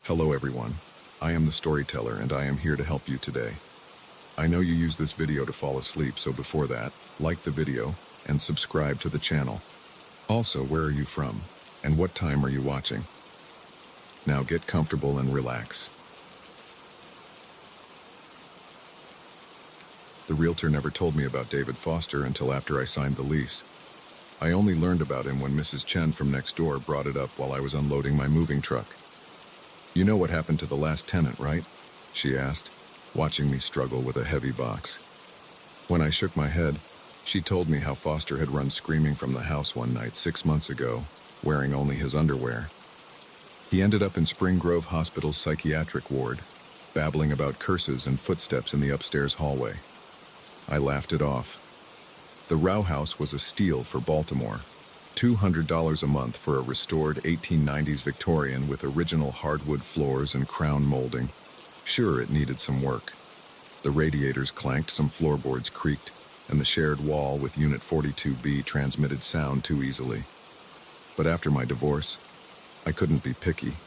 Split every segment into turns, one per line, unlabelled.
Hello everyone, I am the storyteller and I am here to help you today. I know you use this video to fall asleep, so before that, like the video and subscribe to the channel. Also, where are you from and what time are you watching? Now get comfortable and relax. The realtor never told me about David Foster until after I signed the lease. I only learned about him when Mrs. Chen from next door brought it up while I was unloading my moving truck. "You know what happened to the last tenant, right?" she asked, watching me struggle with a heavy box. When I shook my head, she told me how Foster had run screaming from the house one night 6 months ago, wearing only his underwear. He ended up in Spring Grove Hospital's psychiatric ward, babbling about curses and footsteps in the upstairs hallway. I laughed it off. The Row House was a steal for Baltimore. $200 a month for a restored 1890s Victorian with original hardwood floors and crown molding. Sure, it needed some work. The radiators clanked, some floorboards creaked, and the shared wall with Unit 42B transmitted sound too easily. But after my divorce, I couldn't be picky.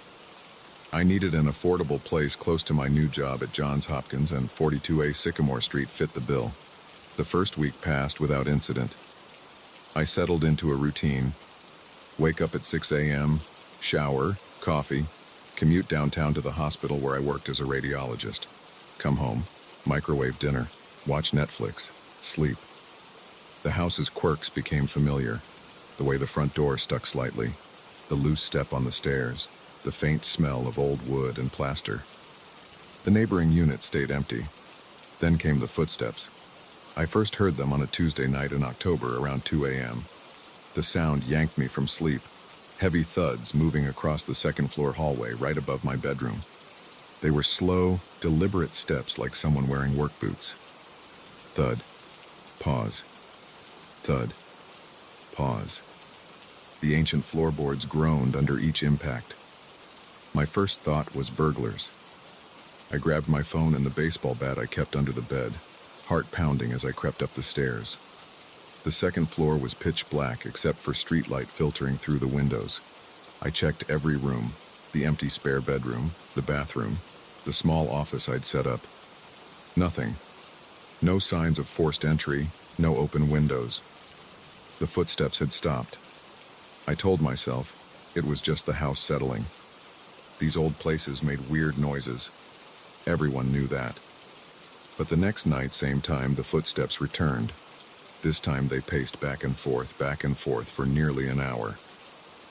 I needed an affordable place close to my new job at Johns Hopkins, and 42A Sycamore Street fit the bill. The first week passed without incident. I settled into a routine. Wake up at 6 a.m., shower, coffee, commute downtown to the hospital where I worked as a radiologist. Come home, microwave dinner, watch Netflix, sleep. The house's quirks became familiar. The way the front door stuck slightly, the loose step on the stairs, the faint smell of old wood and plaster. The neighboring unit stayed empty. Then came the footsteps. I first heard them on a Tuesday night in October around 2 a.m. The sound yanked me from sleep, heavy thuds moving across the second-floor hallway right above my bedroom. They were slow, deliberate steps like someone wearing work boots. Thud. Pause. Thud. Pause. The ancient floorboards groaned under each impact. My first thought was burglars. I grabbed my phone and the baseball bat I kept under the bed, heart pounding as I crept up the stairs. The second floor was pitch black except for streetlight filtering through the windows. I checked every room, the empty spare bedroom, the bathroom, the small office I'd set up. Nothing. No signs of forced entry, no open windows. The footsteps had stopped. I told myself it was just the house settling. These old places made weird noises. Everyone knew that. But the next night, same time, the footsteps returned. This time they paced back and forth for nearly an hour.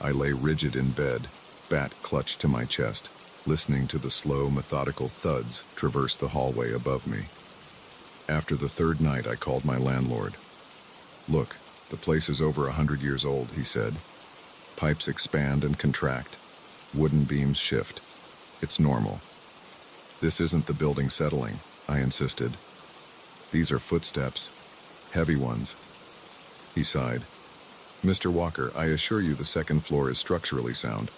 I lay rigid in bed, bat clutched to my chest, listening to the slow, methodical thuds traverse the hallway above me. After the third night, I called my landlord. "Look, the place is over 100 years old," he said. "Pipes expand and contract. Wooden beams shift. It's normal." "This isn't the building settling," I insisted. "These are footsteps, heavy ones." He sighed. "Mr. Walker, I assure you the second floor is structurally sound.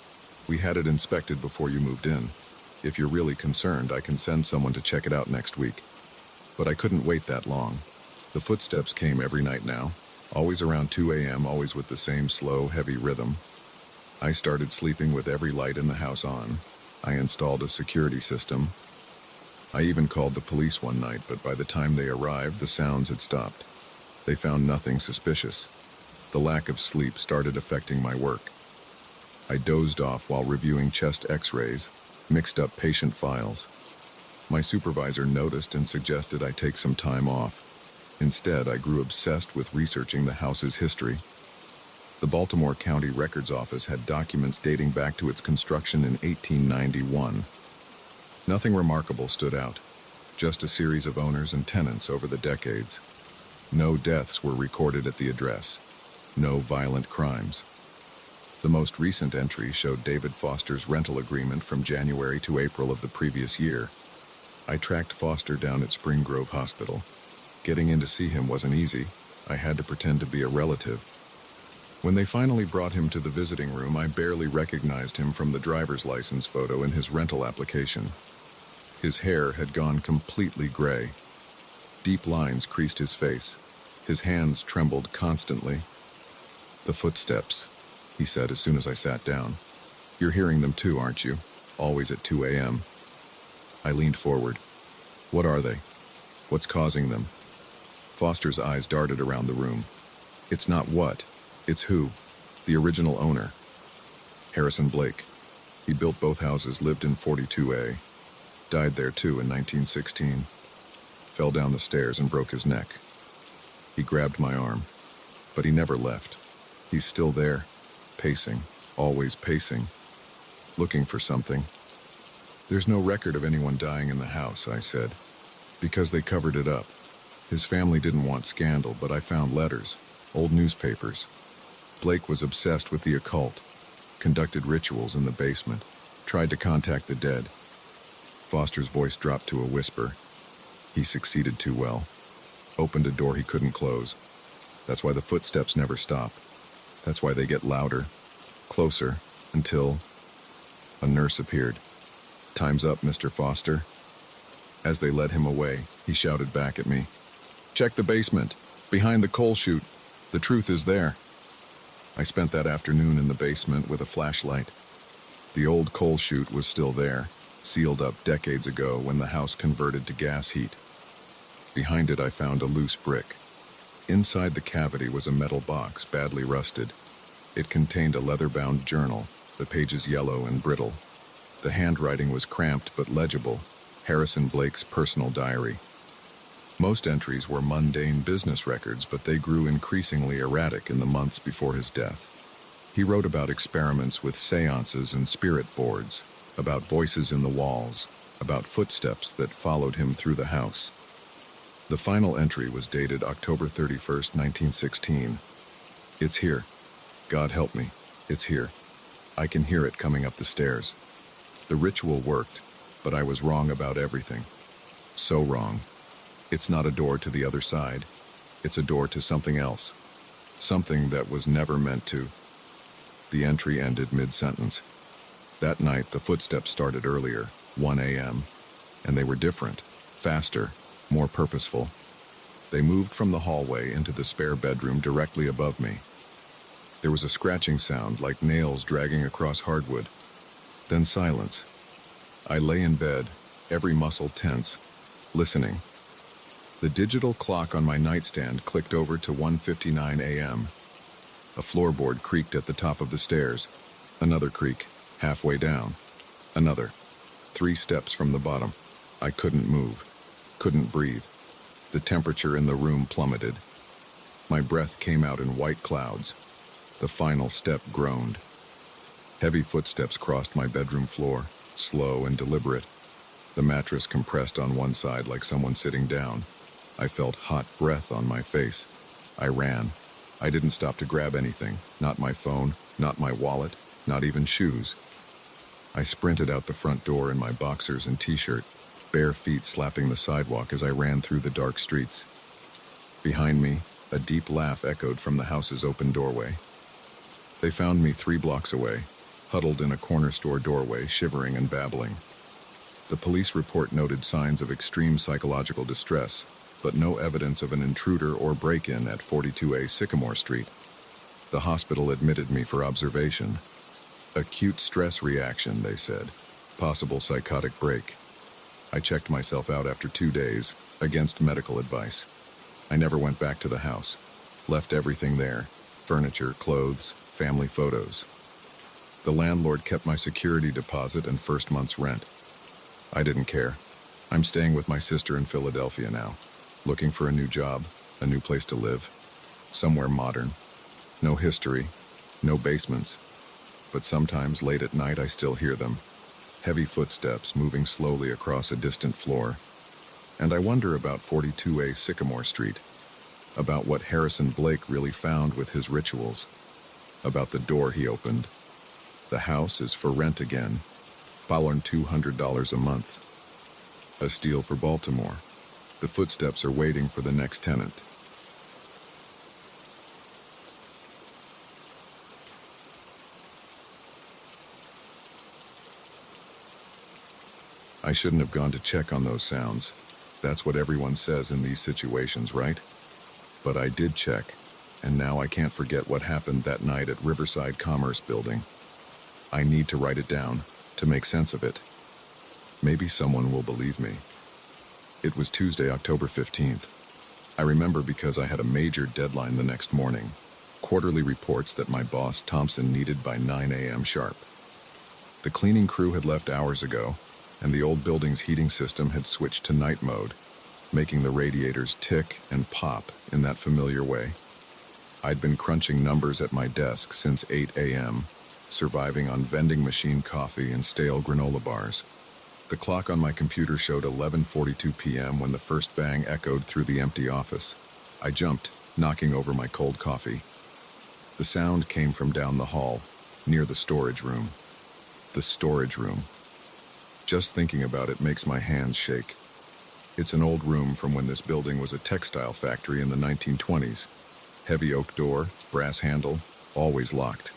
We had it inspected before you moved in. If you're really concerned, I can send someone to check it out next week." But I couldn't wait that long. The footsteps came every night now, always around 2 a.m., always with the same slow, heavy rhythm. I started sleeping with every light in the house on. I installed a security system. I even called the police one night, but by the time they arrived, the sounds had stopped. They found nothing suspicious. The lack of sleep started affecting my work. I dozed off while reviewing chest x-rays, mixed up patient files. My supervisor noticed and suggested I take some time off. Instead, I grew obsessed with researching the house's history. The Baltimore County Records Office had documents dating back to its construction in 1891. Nothing remarkable stood out, just a series of owners and tenants over the decades. No deaths were recorded at the address, no violent crimes. The most recent entry showed David Foster's rental agreement from January to April of the previous year. I tracked Foster down at Spring Grove Hospital. Getting in to see him wasn't easy. I had to pretend to be a relative. When they finally brought him to the visiting room, I barely recognized him from the driver's license photo in his rental application. His hair had gone completely gray. Deep lines creased his face. His hands trembled constantly. "The footsteps," he said as soon as I sat down. "You're hearing them too, aren't you? always at 2 a.m. I leaned forward. What are they? What's causing them? Foster's eyes darted around the room. It's not what, it's who. The original owner. Harrison Blake. He built both houses, lived in 42A. Died there too in 1916. Fell down the stairs and broke his neck. He grabbed my arm, but he never left. He's still there, pacing, always pacing, looking for something. There's no record of anyone dying in the house, I said, because they covered it up. His family didn't want scandal, but I found letters, old newspapers. Blake was obsessed with the occult, conducted rituals in the basement, tried to contact the dead. Foster's voice dropped to a whisper. He succeeded too well. Opened a door he couldn't close. That's why the footsteps never stop. That's why they get louder, closer, until a nurse appeared. Time's up, Mr. Foster. As they led him away, he shouted back at me. Check the basement, behind the coal chute. The truth is there. I spent that afternoon in the basement with a flashlight. The old coal chute was still there, sealed up decades ago when the house converted to gas heat. Behind it I found a loose brick. Inside the cavity was a metal box, badly rusted. It contained a leather-bound journal, the pages yellow and brittle. The handwriting was cramped but legible, Harrison Blake's personal diary. Most entries were mundane business records, but they grew increasingly erratic in the months before his death. He wrote about experiments with seances and spirit boards, about voices in the walls, about footsteps that followed him through the house. The final entry was dated October 31st, 1916. It's here. God help me. It's here. I can hear it coming up the stairs. The ritual worked, but I was wrong about everything. So wrong. It's not a door to the other side. It's a door to something else. Something that was never meant to. The entry ended mid-sentence. That night, the footsteps started earlier, 1 a.m., and they were different, faster, more purposeful. They moved from the hallway into the spare bedroom directly above me. There was a scratching sound like nails dragging across hardwood. Then silence. I lay in bed, every muscle tense, listening. The digital clock on my nightstand clicked over to 1:59 a.m. A floorboard creaked at the top of the stairs. Another creak, halfway down. Another. 3 steps from the bottom. I couldn't move. Couldn't breathe. The temperature in the room plummeted. My breath came out in white clouds. The final step groaned. Heavy footsteps crossed my bedroom floor, slow and deliberate. The mattress compressed on one side like someone sitting down. I felt hot breath on my face. I ran. I didn't stop to grab anything. Not my phone, not my wallet, not even shoes. I sprinted out the front door in my boxers and t-shirt, bare feet slapping the sidewalk as I ran through the dark streets. Behind me, a deep laugh echoed from the house's open doorway. They found me 3 blocks away, huddled in a corner store doorway, shivering and babbling. The police report noted signs of extreme psychological distress, but no evidence of an intruder or break-in at 42A Sycamore Street. The hospital admitted me for observation. Acute stress reaction, they said. Possible psychotic break. I checked myself out after 2 days, against medical advice. I never went back to the house. Left everything there. Furniture, clothes, family photos. The landlord kept my security deposit and first month's rent. I didn't care. I'm staying with my sister in Philadelphia now. Looking for a new job, a new place to live. Somewhere modern. No history, no basements. But sometimes late at night I still hear them. Heavy footsteps moving slowly across a distant floor. And I wonder about 42A Sycamore Street. About what Harrison Blake really found with his rituals. About the door he opened. The house is for rent again. $200 a month. A steal for Baltimore. The footsteps are waiting for the next tenant. I shouldn't have gone to check on those sounds. That's what everyone says in these situations, right? But I did check, and now I can't forget what happened that night at Riverside Commerce Building. I need to write it down, to make sense of it. Maybe someone will believe me. It was Tuesday, October 15th. I remember because I had a major deadline the next morning. Quarterly reports that my boss, Thompson, needed by 9 a.m. sharp. The cleaning crew had left hours ago, and the old building's heating system had switched to night mode, making the radiators tick and pop in that familiar way. I'd been crunching numbers at my desk since 8 a.m., surviving on vending machine coffee and stale granola bars. The clock on my computer showed 11:42 p.m. when the first bang echoed through the empty office. I jumped, knocking over my cold coffee. The sound came from down the hall, near the storage room. The storage room. Just thinking about it makes my hands shake. It's an old room from when this building was a textile factory in the 1920s. Heavy oak door, brass handle, always locked.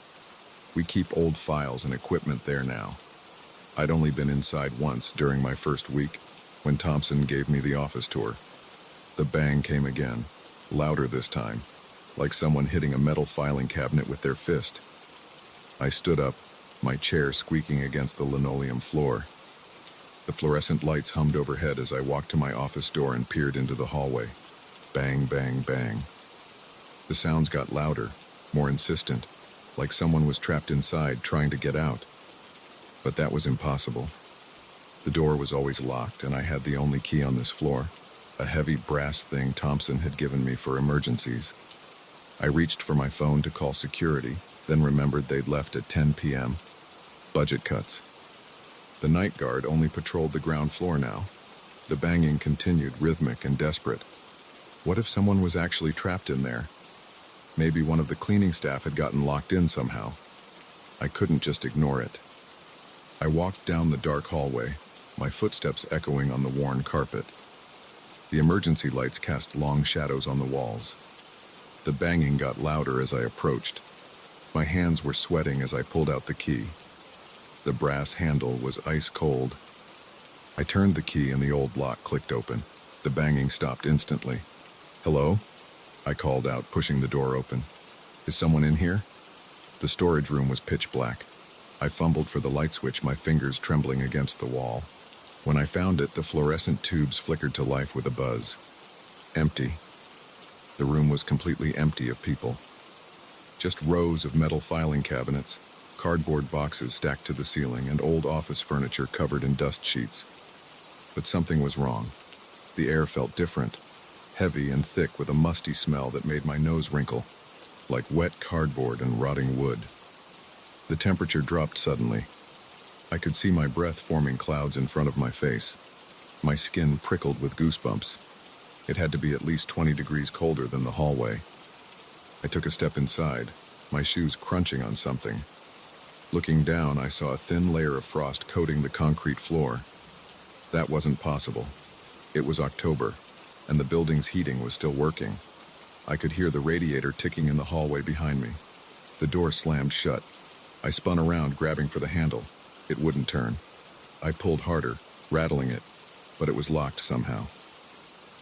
We keep old files and equipment there now. I'd only been inside once during my first week, when Thompson gave me the office tour. The bang came again, louder this time, like someone hitting a metal filing cabinet with their fist. I stood up, my chair squeaking against the linoleum floor. The fluorescent lights hummed overhead as I walked to my office door and peered into the hallway. Bang, bang, bang. The sounds got louder, more insistent, like someone was trapped inside trying to get out. But that was impossible. The door was always locked, and I had the only key on this floor, a heavy brass thing Thompson had given me for emergencies. I reached for my phone to call security, then remembered they'd left at 10 p.m. Budget cuts. The night guard only patrolled the ground floor now. The banging continued, rhythmic and desperate. What if someone was actually trapped in there? Maybe one of the cleaning staff had gotten locked in somehow. I couldn't just ignore it. I walked down the dark hallway, my footsteps echoing on the worn carpet. The emergency lights cast long shadows on the walls. The banging got louder as I approached. My hands were sweating as I pulled out the key. The brass handle was ice cold. I turned the key and the old lock clicked open. The banging stopped instantly. "Hello?" I called out, pushing the door open. "Is someone in here?" The storage room was pitch black. I fumbled for the light switch, my fingers trembling against the wall. When I found it, the fluorescent tubes flickered to life with a buzz. Empty. The room was completely empty of people. Just rows of metal filing cabinets, cardboard boxes stacked to the ceiling, and old office furniture covered in dust sheets. But something was wrong. The air felt different, heavy and thick with a musty smell that made my nose wrinkle, like wet cardboard and rotting wood. The temperature dropped suddenly. I could see my breath forming clouds in front of my face. My skin prickled with goosebumps. It had to be at least 20 degrees colder than the hallway. I took a step inside, my shoes crunching on something. Looking down, I saw a thin layer of frost coating the concrete floor. That wasn't possible. It was October, and the building's heating was still working. I could hear the radiator ticking in the hallway behind me. The door slammed shut. I spun around, grabbing for the handle. It wouldn't turn. I pulled harder, rattling it, but it was locked somehow.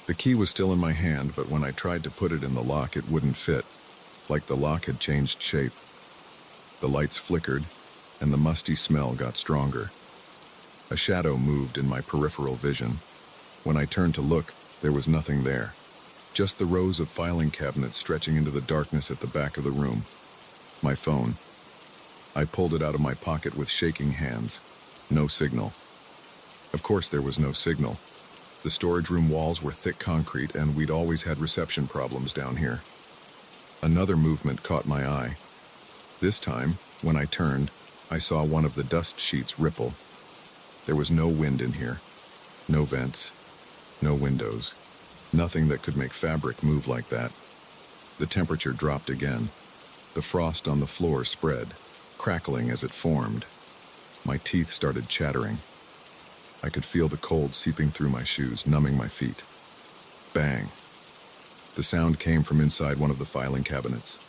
The key was still in my hand, but when I tried to put it in the lock, it wouldn't fit, like the lock had changed shape. The lights flickered, and the musty smell got stronger. A shadow moved in my peripheral vision. When I turned to look, there was nothing there. Just the rows of filing cabinets stretching into the darkness at the back of the room. My phone. I pulled it out of my pocket with shaking hands. No signal. Of course there was no signal. The storage room walls were thick concrete, and we'd always had reception problems down here. Another movement caught my eye. This time, when I turned, I saw one of the dust sheets ripple. There was no wind in here. No vents. No windows. Nothing that could make fabric move like that. The temperature dropped again. The frost on the floor spread, crackling as it formed. My teeth started chattering. I could feel the cold seeping through my shoes, numbing my feet. Bang. The sound came from inside one of the filing cabinets.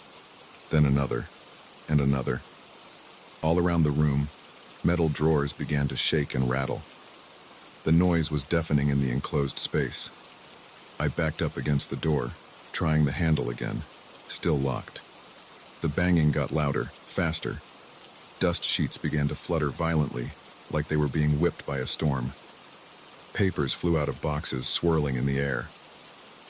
Then another, and another. All around the room, metal drawers began to shake and rattle. The noise was deafening in the enclosed space. I backed up against the door, trying the handle again, still locked. The banging got louder, faster. Dust sheets began to flutter violently, like they were being whipped by a storm. Papers flew out of boxes, swirling in the air.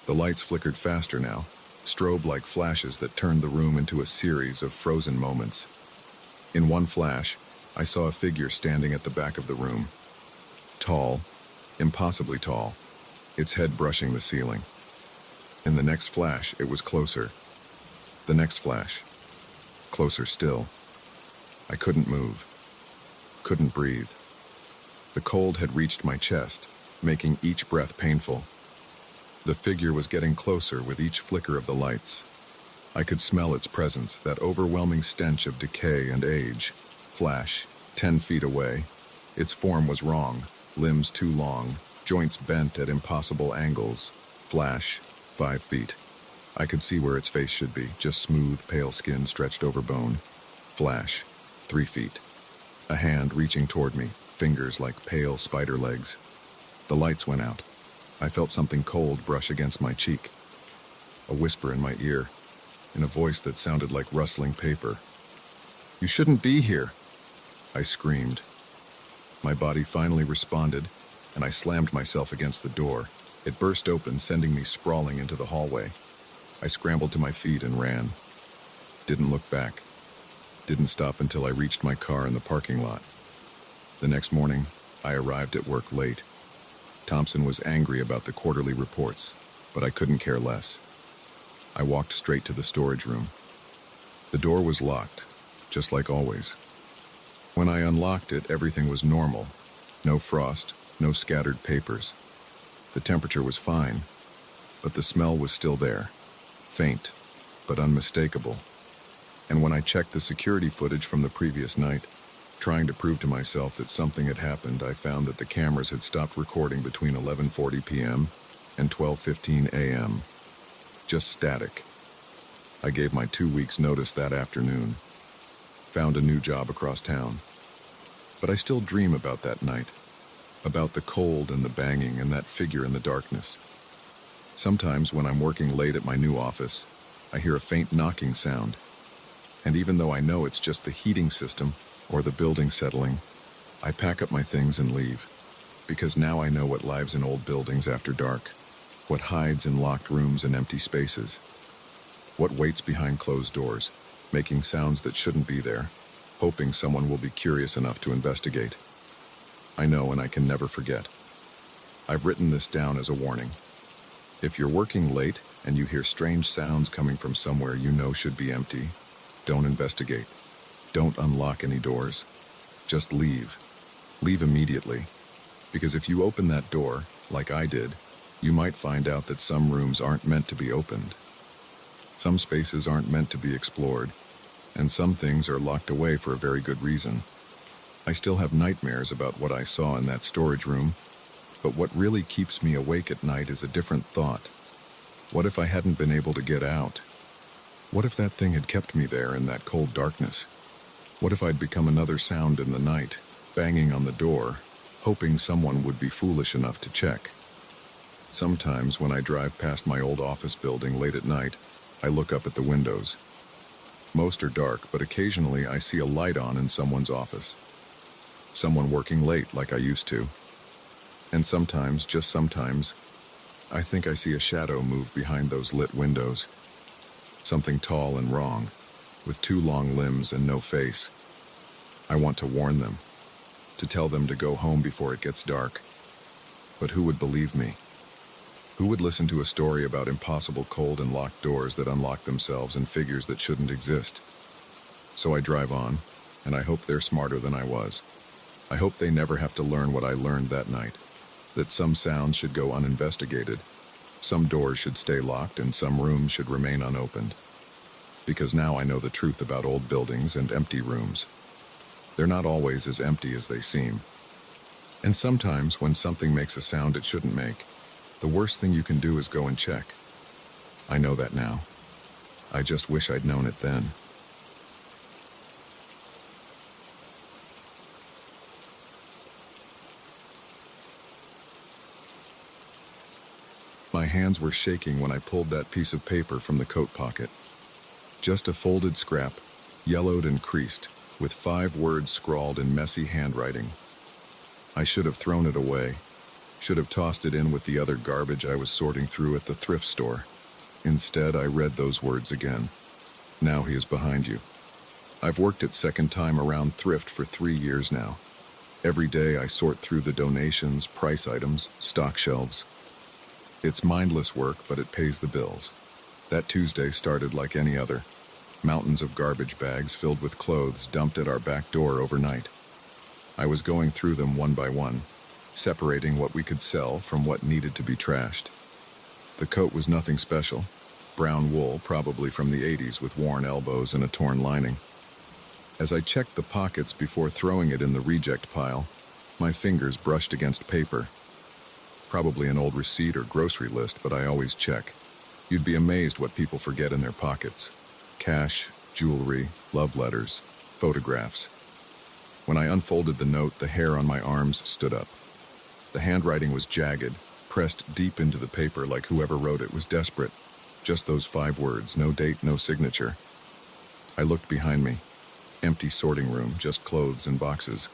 The lights flickered faster now, strobe-like flashes that turned the room into a series of frozen moments. In one flash, I saw a figure standing at the back of the room. Tall, impossibly tall, its head brushing the ceiling. In the next flash, it was closer. The next flash, closer still. I couldn't move, couldn't breathe. The cold had reached my chest, making each breath painful. The figure was getting closer with each flicker of the lights. I could smell its presence, that overwhelming stench of decay and age. Flash, 10 feet away. Its form was wrong, limbs too long, joints bent at impossible angles. Flash, 5 feet. I could see where its face should be, just smooth, pale skin stretched over bone. Flash, 3 feet. A hand reaching toward me, fingers like pale spider legs. The lights went out. I felt something cold brush against my cheek. A whisper in my ear, in a voice that sounded like rustling paper. "You shouldn't be here," I screamed. My body finally responded, and I slammed myself against the door. It burst open, sending me sprawling into the hallway. I scrambled to my feet and ran. Didn't look back. Didn't stop until I reached my car in the parking lot. The next morning, I arrived at work late. Thompson was angry about the quarterly reports, but I couldn't care less. I walked straight to the storage room. The door was locked, just like always. When I unlocked it, everything was normal. No frost, no scattered papers. The temperature was fine, but the smell was still there. Faint, but unmistakable. And when I checked the security footage from the previous night, trying to prove to myself that something had happened, I found that the cameras had stopped recording between 11:40 p.m. and 12:15 a.m. Just static. I gave my 2 weeks' notice that afternoon. Found a new job across town. But I still dream about that night, about the cold and the banging and that figure in the darkness. Sometimes when I'm working late at my new office, I hear a faint knocking sound. And even though I know it's just the heating system or the building settling, I pack up my things and leave. Because now I know what lives in old buildings after dark, what hides in locked rooms and empty spaces, what waits behind closed doors, making sounds that shouldn't be there, hoping someone will be curious enough to investigate. I know, and I can never forget. I've written this down as a warning. If you're working late and you hear strange sounds coming from somewhere you know should be empty, don't investigate. Don't unlock any doors. Just leave. Leave immediately. Because if you open that door, like I did, you might find out that some rooms aren't meant to be opened. Some spaces aren't meant to be explored, and some things are locked away for a very good reason. I still have nightmares about what I saw in that storage room, but what really keeps me awake at night is a different thought. What if I hadn't been able to get out? What if that thing had kept me there in that cold darkness? What if I'd become another sound in the night, banging on the door, hoping someone would be foolish enough to check? Sometimes when I drive past my old office building late at night, I look up at the windows. Most are dark, but occasionally I see a light on in someone's office. Someone working late like I used to. And sometimes, just sometimes, I think I see a shadow move behind those lit windows. Something tall and wrong, with 2 long limbs and no face. I want to warn them, to tell them to go home before it gets dark. But who would believe me? Who would listen to a story about impossible cold and locked doors that unlock themselves and figures that shouldn't exist? So I drive on, and I hope they're smarter than I was. I hope they never have to learn what I learned that night, that some sounds should go uninvestigated, some doors should stay locked, and some rooms should remain unopened. Because now I know the truth about old buildings and empty rooms. They're not always as empty as they seem. And sometimes when something makes a sound it shouldn't make, the worst thing you can do is go and check. I know that now. I just wish I'd known it then. My hands were shaking when I pulled that piece of paper from the coat pocket. Just a folded scrap, yellowed and creased, with 5 words scrawled in messy handwriting. I should have thrown it away, should have tossed it in with the other garbage I was sorting through at the thrift store. Instead, I read those words again. Now he is behind you. I've worked at second time around thrift for 3 years now. Every day I sort through the donations, price items, stock shelves. It's mindless work, but it pays the bills. That Tuesday started like any other. Mountains of garbage bags filled with clothes dumped at our back door overnight. I was going through them one by one, separating what we could sell from what needed to be trashed. The coat was nothing special. Brown wool, probably from the 80s, with worn elbows and a torn lining. As I checked the pockets before throwing it in the reject pile, my fingers brushed against paper. Probably an old receipt or grocery list, but I always check. You'd be amazed what people forget in their pockets. Cash, jewelry, love letters, photographs. When I unfolded the note, the hair on my arms stood up. The handwriting was jagged, pressed deep into the paper like whoever wrote it was desperate. Just those 5 words, no date, no signature. I looked behind me. Empty sorting room, just clothes and boxes.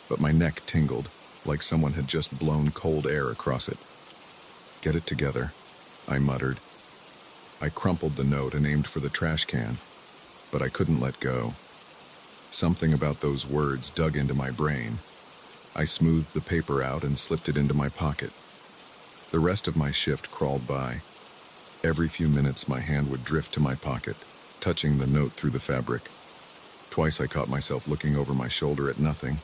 But my neck tingled, like someone had just blown cold air across it. Get it together, I muttered. I crumpled the note and aimed for the trash can, but I couldn't let go. Something about those words dug into my brain. I smoothed the paper out and slipped it into my pocket. The rest of my shift crawled by. Every few minutes my hand would drift to my pocket, touching the note through the fabric. Twice I caught myself looking over my shoulder at nothing.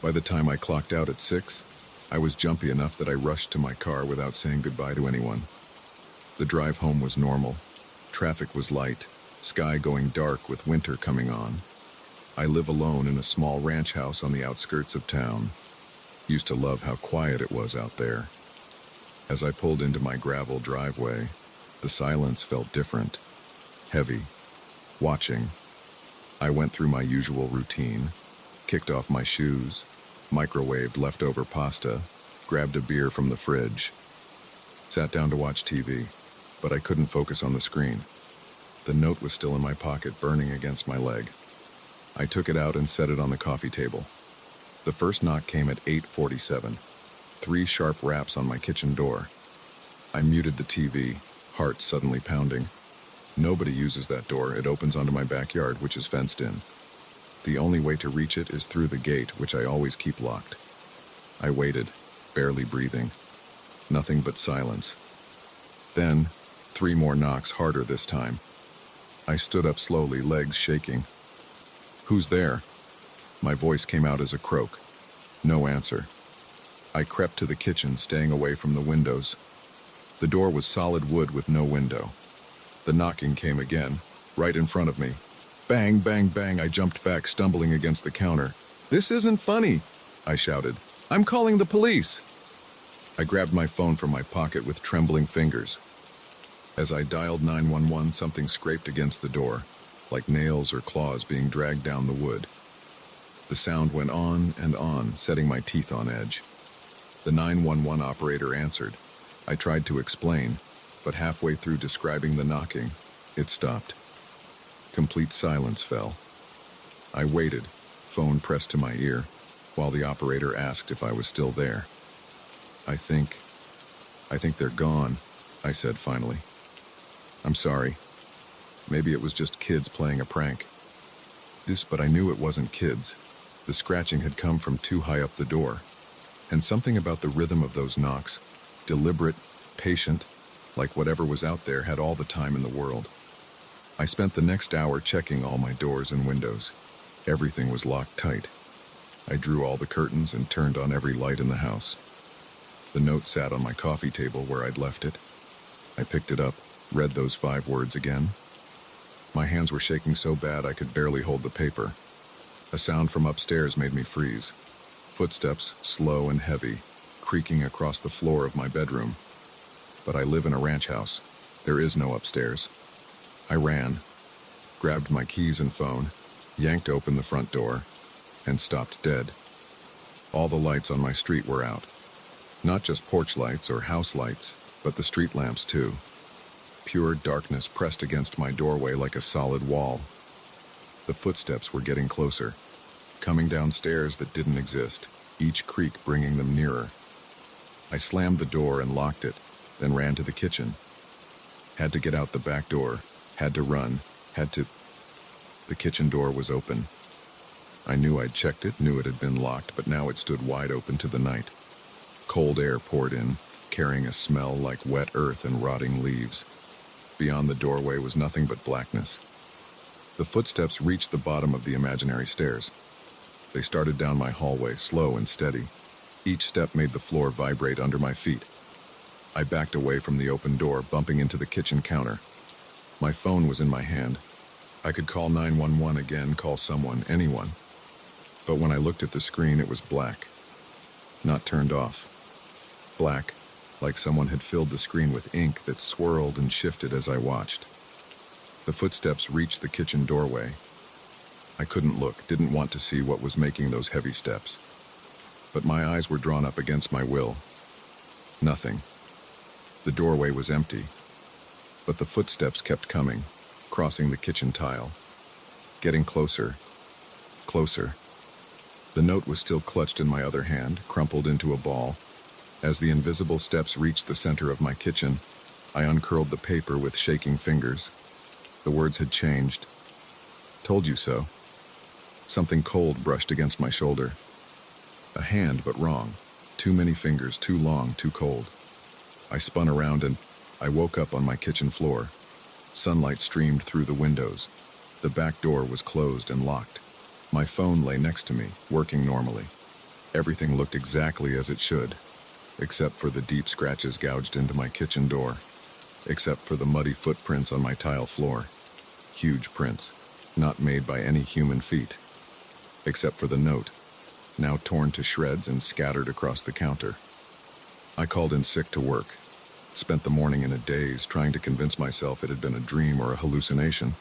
By the time I clocked out at 6, I was jumpy enough that I rushed to my car without saying goodbye to anyone. The drive home was normal. Traffic was light, sky going dark with winter coming on. I live alone in a small ranch house on the outskirts of town. Used to love how quiet it was out there. As I pulled into my gravel driveway, the silence felt different, heavy, watching. I went through my usual routine, kicked off my shoes, microwaved leftover pasta, grabbed a beer from the fridge, sat down to watch TV, but I couldn't focus on the screen. The note was still in my pocket, burning against my leg. I took it out and set it on the coffee table. The first knock came at 8:47. 3 sharp raps on my kitchen door. I muted the TV, heart suddenly pounding. Nobody uses that door. It opens onto my backyard, which is fenced in. The only way to reach it is through the gate, which I always keep locked. I waited, barely breathing. Nothing but silence. Then, 3 more knocks, harder this time. I stood up slowly, legs shaking. "Who's there?" My voice came out as a croak. No answer. I crept to the kitchen, staying away from the windows. The door was solid wood with no window. The knocking came again, right in front of me. Bang, bang, bang, I jumped back, stumbling against the counter. "This isn't funny," I shouted. "I'm calling the police." I grabbed my phone from my pocket with trembling fingers. As I dialed 911, something scraped against the door, like nails or claws being dragged down the wood. The sound went on, setting my teeth on edge. The 911 operator answered. I tried to explain, but halfway through describing the knocking, it stopped. Complete silence fell. I waited, phone pressed to my ear, while the operator asked if I was still there. I think they're gone," I said finally. "I'm sorry. Maybe it was just kids playing a prank." But I knew it wasn't kids. The scratching had come from too high up the door. And something about the rhythm of those knocks, deliberate, patient, like whatever was out there had all the time in the world. I spent the next hour checking all my doors and windows. Everything was locked tight. I drew all the curtains and turned on every light in the house. The note sat on my coffee table where I'd left it. I picked it up, read those 5 words again. My hands were shaking so bad I could barely hold the paper. A sound from upstairs made me freeze. Footsteps, slow and heavy, creaking across the floor of my bedroom. But I live in a ranch house. There is no upstairs. I ran, grabbed my keys and phone, yanked open the front door, and stopped dead. All the lights on my street were out. Not just porch lights or house lights, but the street lamps too. Pure darkness pressed against my doorway like a solid wall. The footsteps were getting closer, coming down stairs that didn't exist. each creak bringing them nearer. I slammed the door and locked it, then ran to the kitchen. Had to get out the back door, had to run, The kitchen door was open. I knew I'd checked it, knew it had been locked, but now it stood wide open to the night. Cold air poured in, carrying a smell like wet earth and rotting leaves. Beyond the doorway was nothing but blackness. The footsteps reached the bottom of the imaginary stairs. They started down my hallway, slow and steady. Each step made the floor vibrate under my feet. I backed away from the open door, bumping into the kitchen counter. My phone was in my hand. I could call 911 again, call someone, anyone. But when I looked at the screen, it was black. Not turned off. Black, like someone had filled the screen with ink that swirled and shifted as I watched. The footsteps reached the kitchen doorway. I couldn't look, didn't want to see what was making those heavy steps. But my eyes were drawn up against my will. Nothing. The doorway was empty. But the footsteps kept coming, crossing the kitchen tile. Getting closer. Closer. The note was still clutched in my other hand, crumpled into a ball. As the invisible steps reached the center of my kitchen, I uncurled the paper with shaking fingers. The words had changed. Told you so. Something cold brushed against my shoulder. A hand, but wrong. Too many fingers, too long, too cold. I spun around and I woke up on my kitchen floor. Sunlight streamed through the windows. The back door was closed and locked. My phone lay next to me, working normally. Everything looked exactly as it should, except for the deep scratches gouged into my kitchen door, except for the muddy footprints on my tile floor. Huge prints, not made by any human feet, except for the note, now torn to shreds and scattered across the counter. I called in sick to work, spent the morning in a daze trying to convince myself it had been a dream or a hallucination.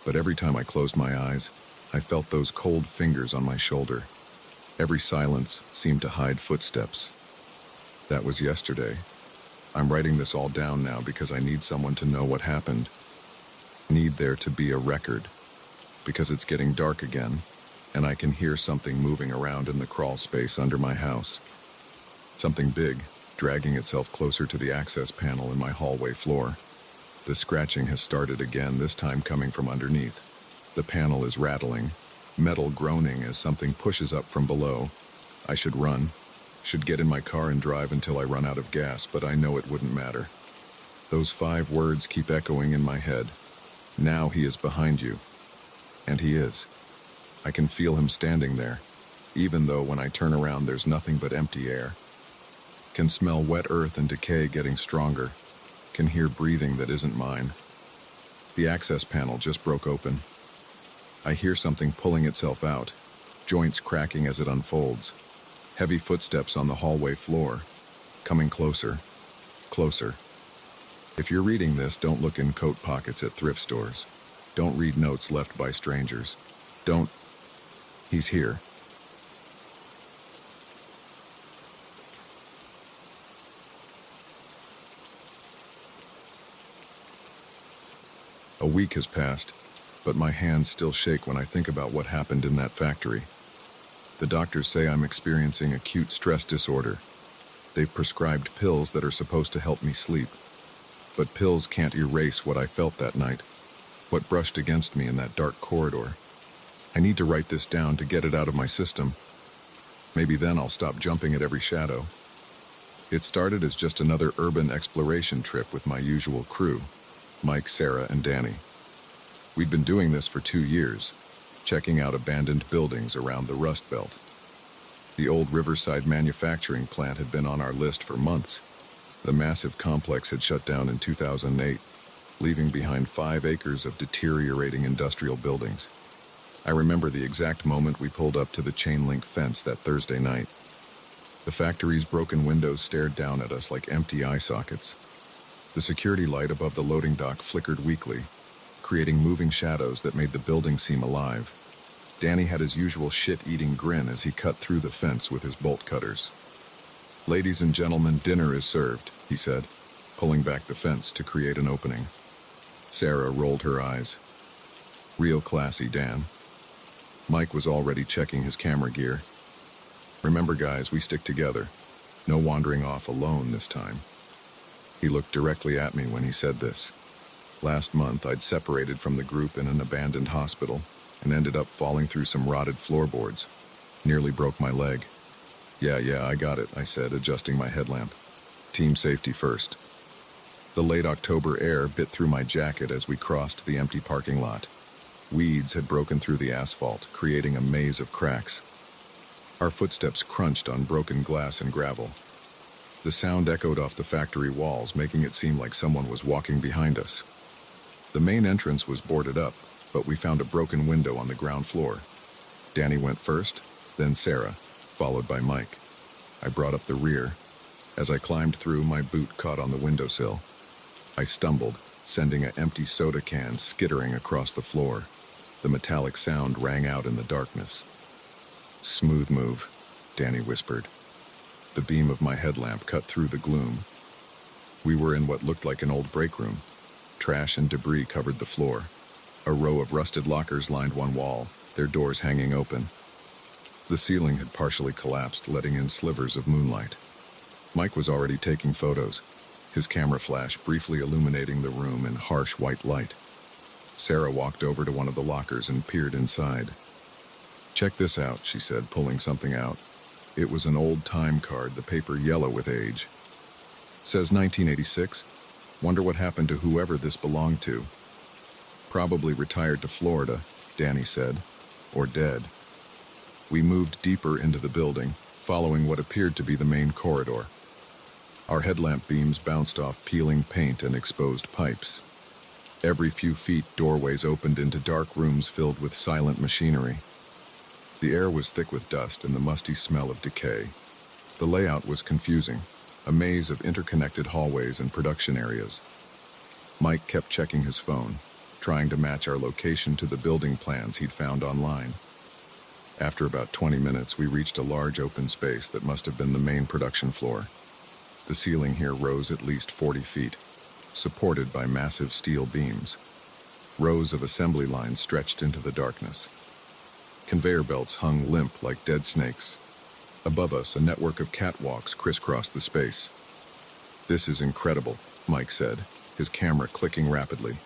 But every time I closed my eyes, I felt those cold fingers on my shoulder. Every silence seemed to hide footsteps. That was yesterday. I'm writing this all down now because I need someone to know what happened. Need there to be a record. Because it's getting dark again, and I can hear something moving around in the crawl space under my house. Something big, dragging itself closer to the access panel in my hallway floor. The scratching has started again, this time coming from underneath. The panel is rattling, metal groaning as something pushes up from below. I should run, should get in my car and drive until I run out of gas, but I know it wouldn't matter. Those 5 words keep echoing in my head. Now he is behind you. And he is. I can feel him standing there, even though when I turn around there's nothing but empty air. Can smell wet earth and decay getting stronger. Can hear breathing that isn't mine. The access panel just broke open. I hear something pulling itself out, joints cracking as it unfolds. Heavy footsteps on the hallway floor, coming closer, closer. If you're reading this, don't look in coat pockets at thrift stores. Don't read notes left by strangers. Don't. He's here. A week has passed, but my hands still shake when I think about what happened in that factory. The doctors say I'm experiencing acute stress disorder. They've prescribed pills that are supposed to help me sleep. But pills can't erase what I felt that night, what brushed against me in that dark corridor. I need to write this down to get it out of my system. Maybe then I'll stop jumping at every shadow. It started as just another urban exploration trip with my usual crew, Mike, Sarah, and Danny. We'd been doing this for 2 years, checking out abandoned buildings around the Rust Belt. The old Riverside manufacturing plant had been on our list for months. The massive complex had shut down in 2008, leaving behind 5 acres of deteriorating industrial buildings. I remember the exact moment we pulled up to the chain-link fence that Thursday night. The factory's broken windows stared down at us like empty eye sockets. The security light above the loading dock flickered weakly, creating moving shadows that made the building seem alive. Danny had his usual shit-eating grin as he cut through the fence with his bolt cutters. "Ladies and gentlemen, dinner is served," he said, pulling back the fence to create an opening. Sarah rolled her eyes. "Real classy, Dan." Mike was already checking his camera gear. Remember, guys, we stick together. No wandering off alone this time. He looked directly at me when he said this. Last month, I'd separated from the group in an abandoned hospital and ended up falling through some rotted floorboards. Nearly broke my leg. Yeah, I got it, I said, adjusting my headlamp. Team safety first. The late October air bit through my jacket as we crossed the empty parking lot. Weeds had broken through the asphalt, creating a maze of cracks. Our footsteps crunched on broken glass and gravel. The sound echoed off the factory walls, making it seem like someone was walking behind us. The main entrance was boarded up, but we found a broken window on the ground floor. Danny went first, then Sarah, followed by Mike. I brought up the rear. As I climbed through, my boot caught on the windowsill. I stumbled, sending an empty soda can skittering across the floor. The metallic sound rang out in the darkness. "Smooth move," Danny whispered. The beam of my headlamp cut through the gloom. We were in what looked like an old break room. Trash and debris covered the floor. A row of rusted lockers lined one wall, their doors hanging open. The ceiling had partially collapsed, letting in slivers of moonlight. Mike was already taking photos, his camera flash briefly illuminating the room in harsh white light. Sarah walked over to one of the lockers and peered inside. "Check this out," she said, pulling something out. It was an old time card, the paper yellow with age. "Says 1986. Wonder what happened to whoever this belonged to." "Probably retired to Florida," Danny said. "Or dead." We moved deeper into the building, following what appeared to be the main corridor. Our headlamp beams bounced off peeling paint and exposed pipes. Every few feet, doorways opened into dark rooms filled with silent machinery. The air was thick with dust and the musty smell of decay. The layout was confusing, a maze of interconnected hallways and production areas. Mike kept checking his phone, trying to match our location to the building plans he'd found online. After about 20 minutes, we reached a large open space that must have been the main production floor. The ceiling here rose at least 40 feet, supported by massive steel beams. Rows of assembly lines stretched into the darkness. Conveyor belts hung limp like dead snakes. Above us, a network of catwalks crisscrossed the space. "This is incredible," Mike said, his camera clicking rapidly.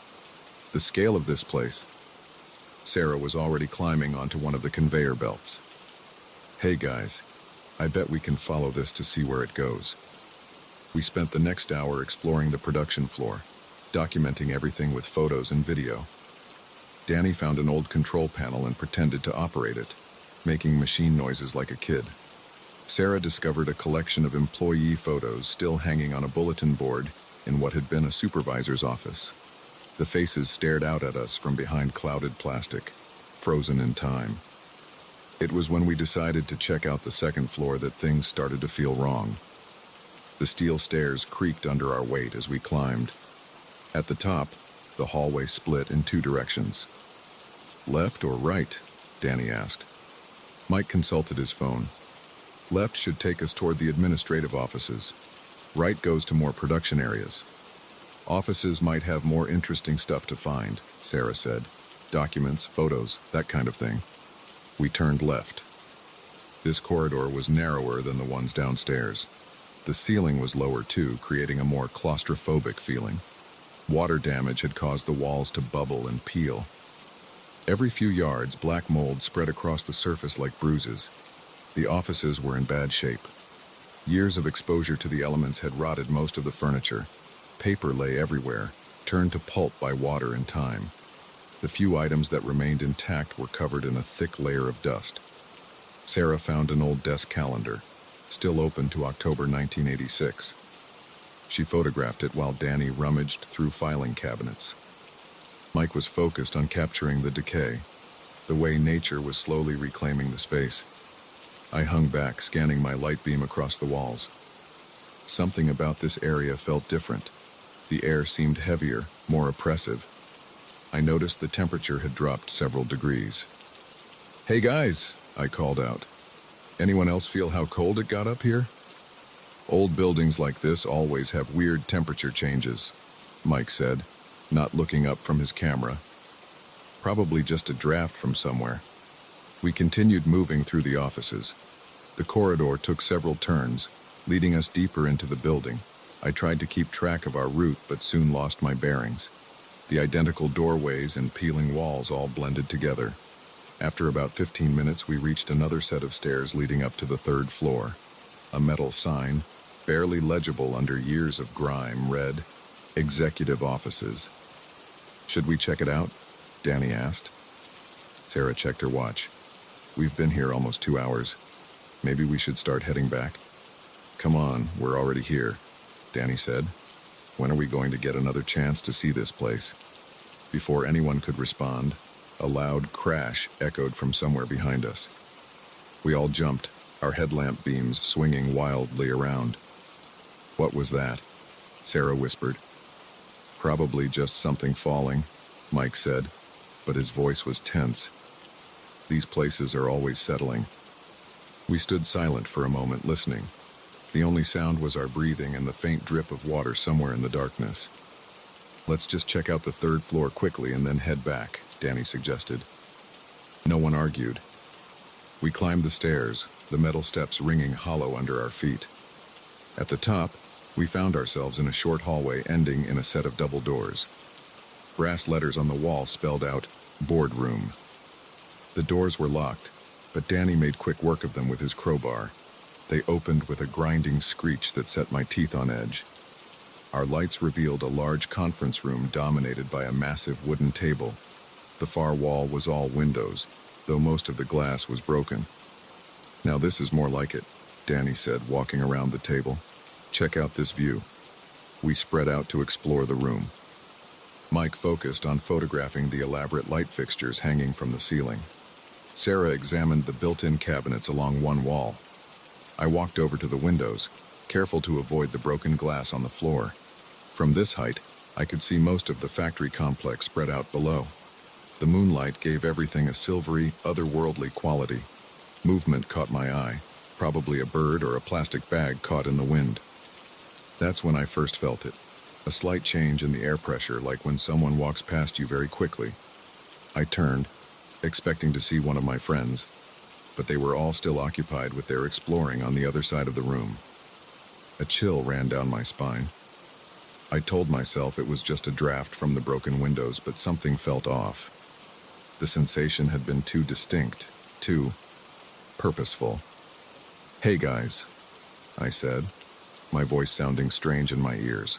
"The scale of this place." Sarah was already climbing onto one of the conveyor belts. "Hey guys, I bet we can follow this to see where it goes." We spent the next hour exploring the production floor, documenting everything with photos and video. Danny found an old control panel and pretended to operate it, making machine noises like a kid. Sarah discovered a collection of employee photos still hanging on a bulletin board in what had been a supervisor's office. The faces stared out at us from behind clouded plastic, frozen in time. It was when we decided to check out the second floor that things started to feel wrong. The steel stairs creaked under our weight as we climbed. At the top, the hallway split in two directions. "Left or right?" Danny asked. Mike consulted his phone. "Left should take us toward the administrative offices. Right goes to more production areas." "Offices might have more interesting stuff to find," Sarah said. "Documents, photos, that kind of thing." We turned left. This corridor was narrower than the ones downstairs. The ceiling was lower too, creating a more claustrophobic feeling. Water damage had caused the walls to bubble and peel. Every few yards, black mold spread across the surface like bruises. The offices were in bad shape. Years of exposure to the elements had rotted most of the furniture. Paper lay everywhere, turned to pulp by water and time. The few items that remained intact were covered in a thick layer of dust. Sarah found an old desk calendar, still open to October 1986. She photographed it while Danny rummaged through filing cabinets. Mike was focused on capturing the decay, the way nature was slowly reclaiming the space. I hung back, scanning my light beam across the walls. Something about this area felt different. The air seemed heavier, more oppressive. I noticed the temperature had dropped several degrees. "Hey guys," I called out. "Anyone else feel how cold it got up here?" "Old buildings like this always have weird temperature changes," Mike said, not looking up from his camera. "Probably just a draft from somewhere." We continued moving through the offices. The corridor took several turns, leading us deeper into the building. I tried to keep track of our route, but soon lost my bearings. The identical doorways and peeling walls all blended together. After about 15 minutes, we reached another set of stairs leading up to the third floor. A metal sign, barely legible under years of grime, read, "Executive Offices." "Should we check it out?" Danny asked. Sarah checked her watch. "We've been here almost 2 hours. Maybe we should start heading back." "Come on, we're already here," Danny said. "When are we going to get another chance to see this place?" Before anyone could respond, a loud crash echoed from somewhere behind us. We all jumped, our headlamp beams swinging wildly around. "What was that?" Sarah whispered. "Probably just something falling," Mike said, but his voice was tense. "These places are always settling." We stood silent for a moment, listening. The only sound was our breathing and the faint drip of water somewhere in the darkness. "Let's just check out the third floor quickly and then head back," Danny suggested. No one argued. We climbed the stairs, the metal steps ringing hollow under our feet. At the top, we found ourselves in a short hallway ending in a set of double doors. Brass letters on the wall spelled out, "Boardroom." The doors were locked, but Danny made quick work of them with his crowbar. They opened with a grinding screech that set my teeth on edge. Our lights revealed a large conference room dominated by a massive wooden table. The far wall was all windows, though most of the glass was broken. "Now this is more like it," Danny said, walking around the table. "Check out this view." We spread out to explore the room. Mike focused on photographing the elaborate light fixtures hanging from the ceiling. Sarah examined the built-in cabinets along one wall. I walked over to the windows, careful to avoid the broken glass on the floor. From this height, I could see most of the factory complex spread out below. The moonlight gave everything a silvery, otherworldly quality. Movement caught my eye, probably a bird or a plastic bag caught in the wind. That's when I first felt it. A slight change in the air pressure, like when someone walks past you very quickly. I turned, expecting to see one of my friends, but they were all still occupied with their exploring on the other side of the room. A chill ran down my spine. I told myself it was just a draft from the broken windows, but something felt off. The sensation had been too distinct, too purposeful. "Hey guys," I said, my voice sounding strange in my ears.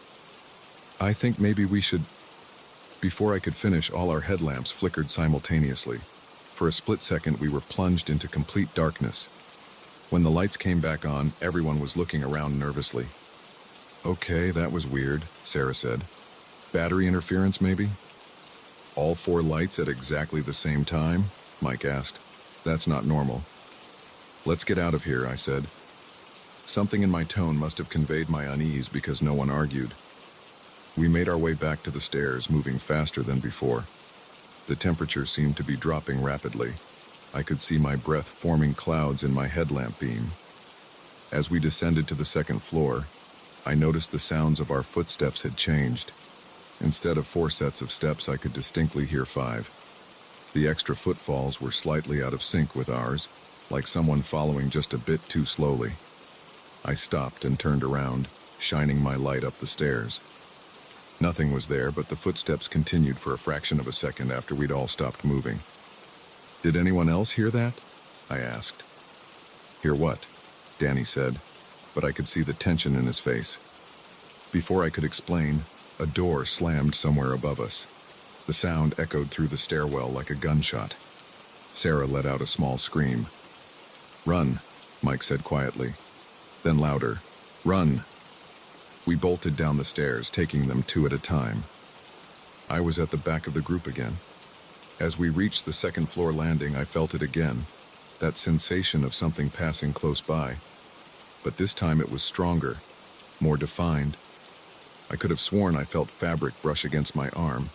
"I think maybe we should..." Before I could finish, all our headlamps flickered simultaneously. For a split second, we were plunged into complete darkness. When the lights came back on, everyone was looking around nervously. "Okay, that was weird," Sarah said. "Battery interference, maybe?" "All 4 lights at exactly the same time?" Mike asked. "That's not normal." "Let's get out of here," I said. Something in my tone must have conveyed my unease because no one argued. We made our way back to the stairs, moving faster than before. The temperature seemed to be dropping rapidly. I could see my breath forming clouds in my headlamp beam. As we descended to the second floor, I noticed the sounds of our footsteps had changed. Instead of 4 sets of steps, I could distinctly hear 5. The extra footfalls were slightly out of sync with ours, like someone following just a bit too slowly. I stopped and turned around, shining my light up the stairs. Nothing was there, but the footsteps continued for a fraction of a second after we'd all stopped moving. "Did anyone else hear that?" I asked. "Hear what?" Danny said, but I could see the tension in his face. Before I could explain, a door slammed somewhere above us. The sound echoed through the stairwell like a gunshot. Sarah let out a small scream. "Run," Mike said quietly. Then louder, "Run." We bolted down the stairs, taking them 2 at a time. I was at the back of the group again. As we reached the second floor landing, I felt it again, that sensation of something passing close by. But this time it was stronger, more defined. I could have sworn I felt fabric brush against my arm,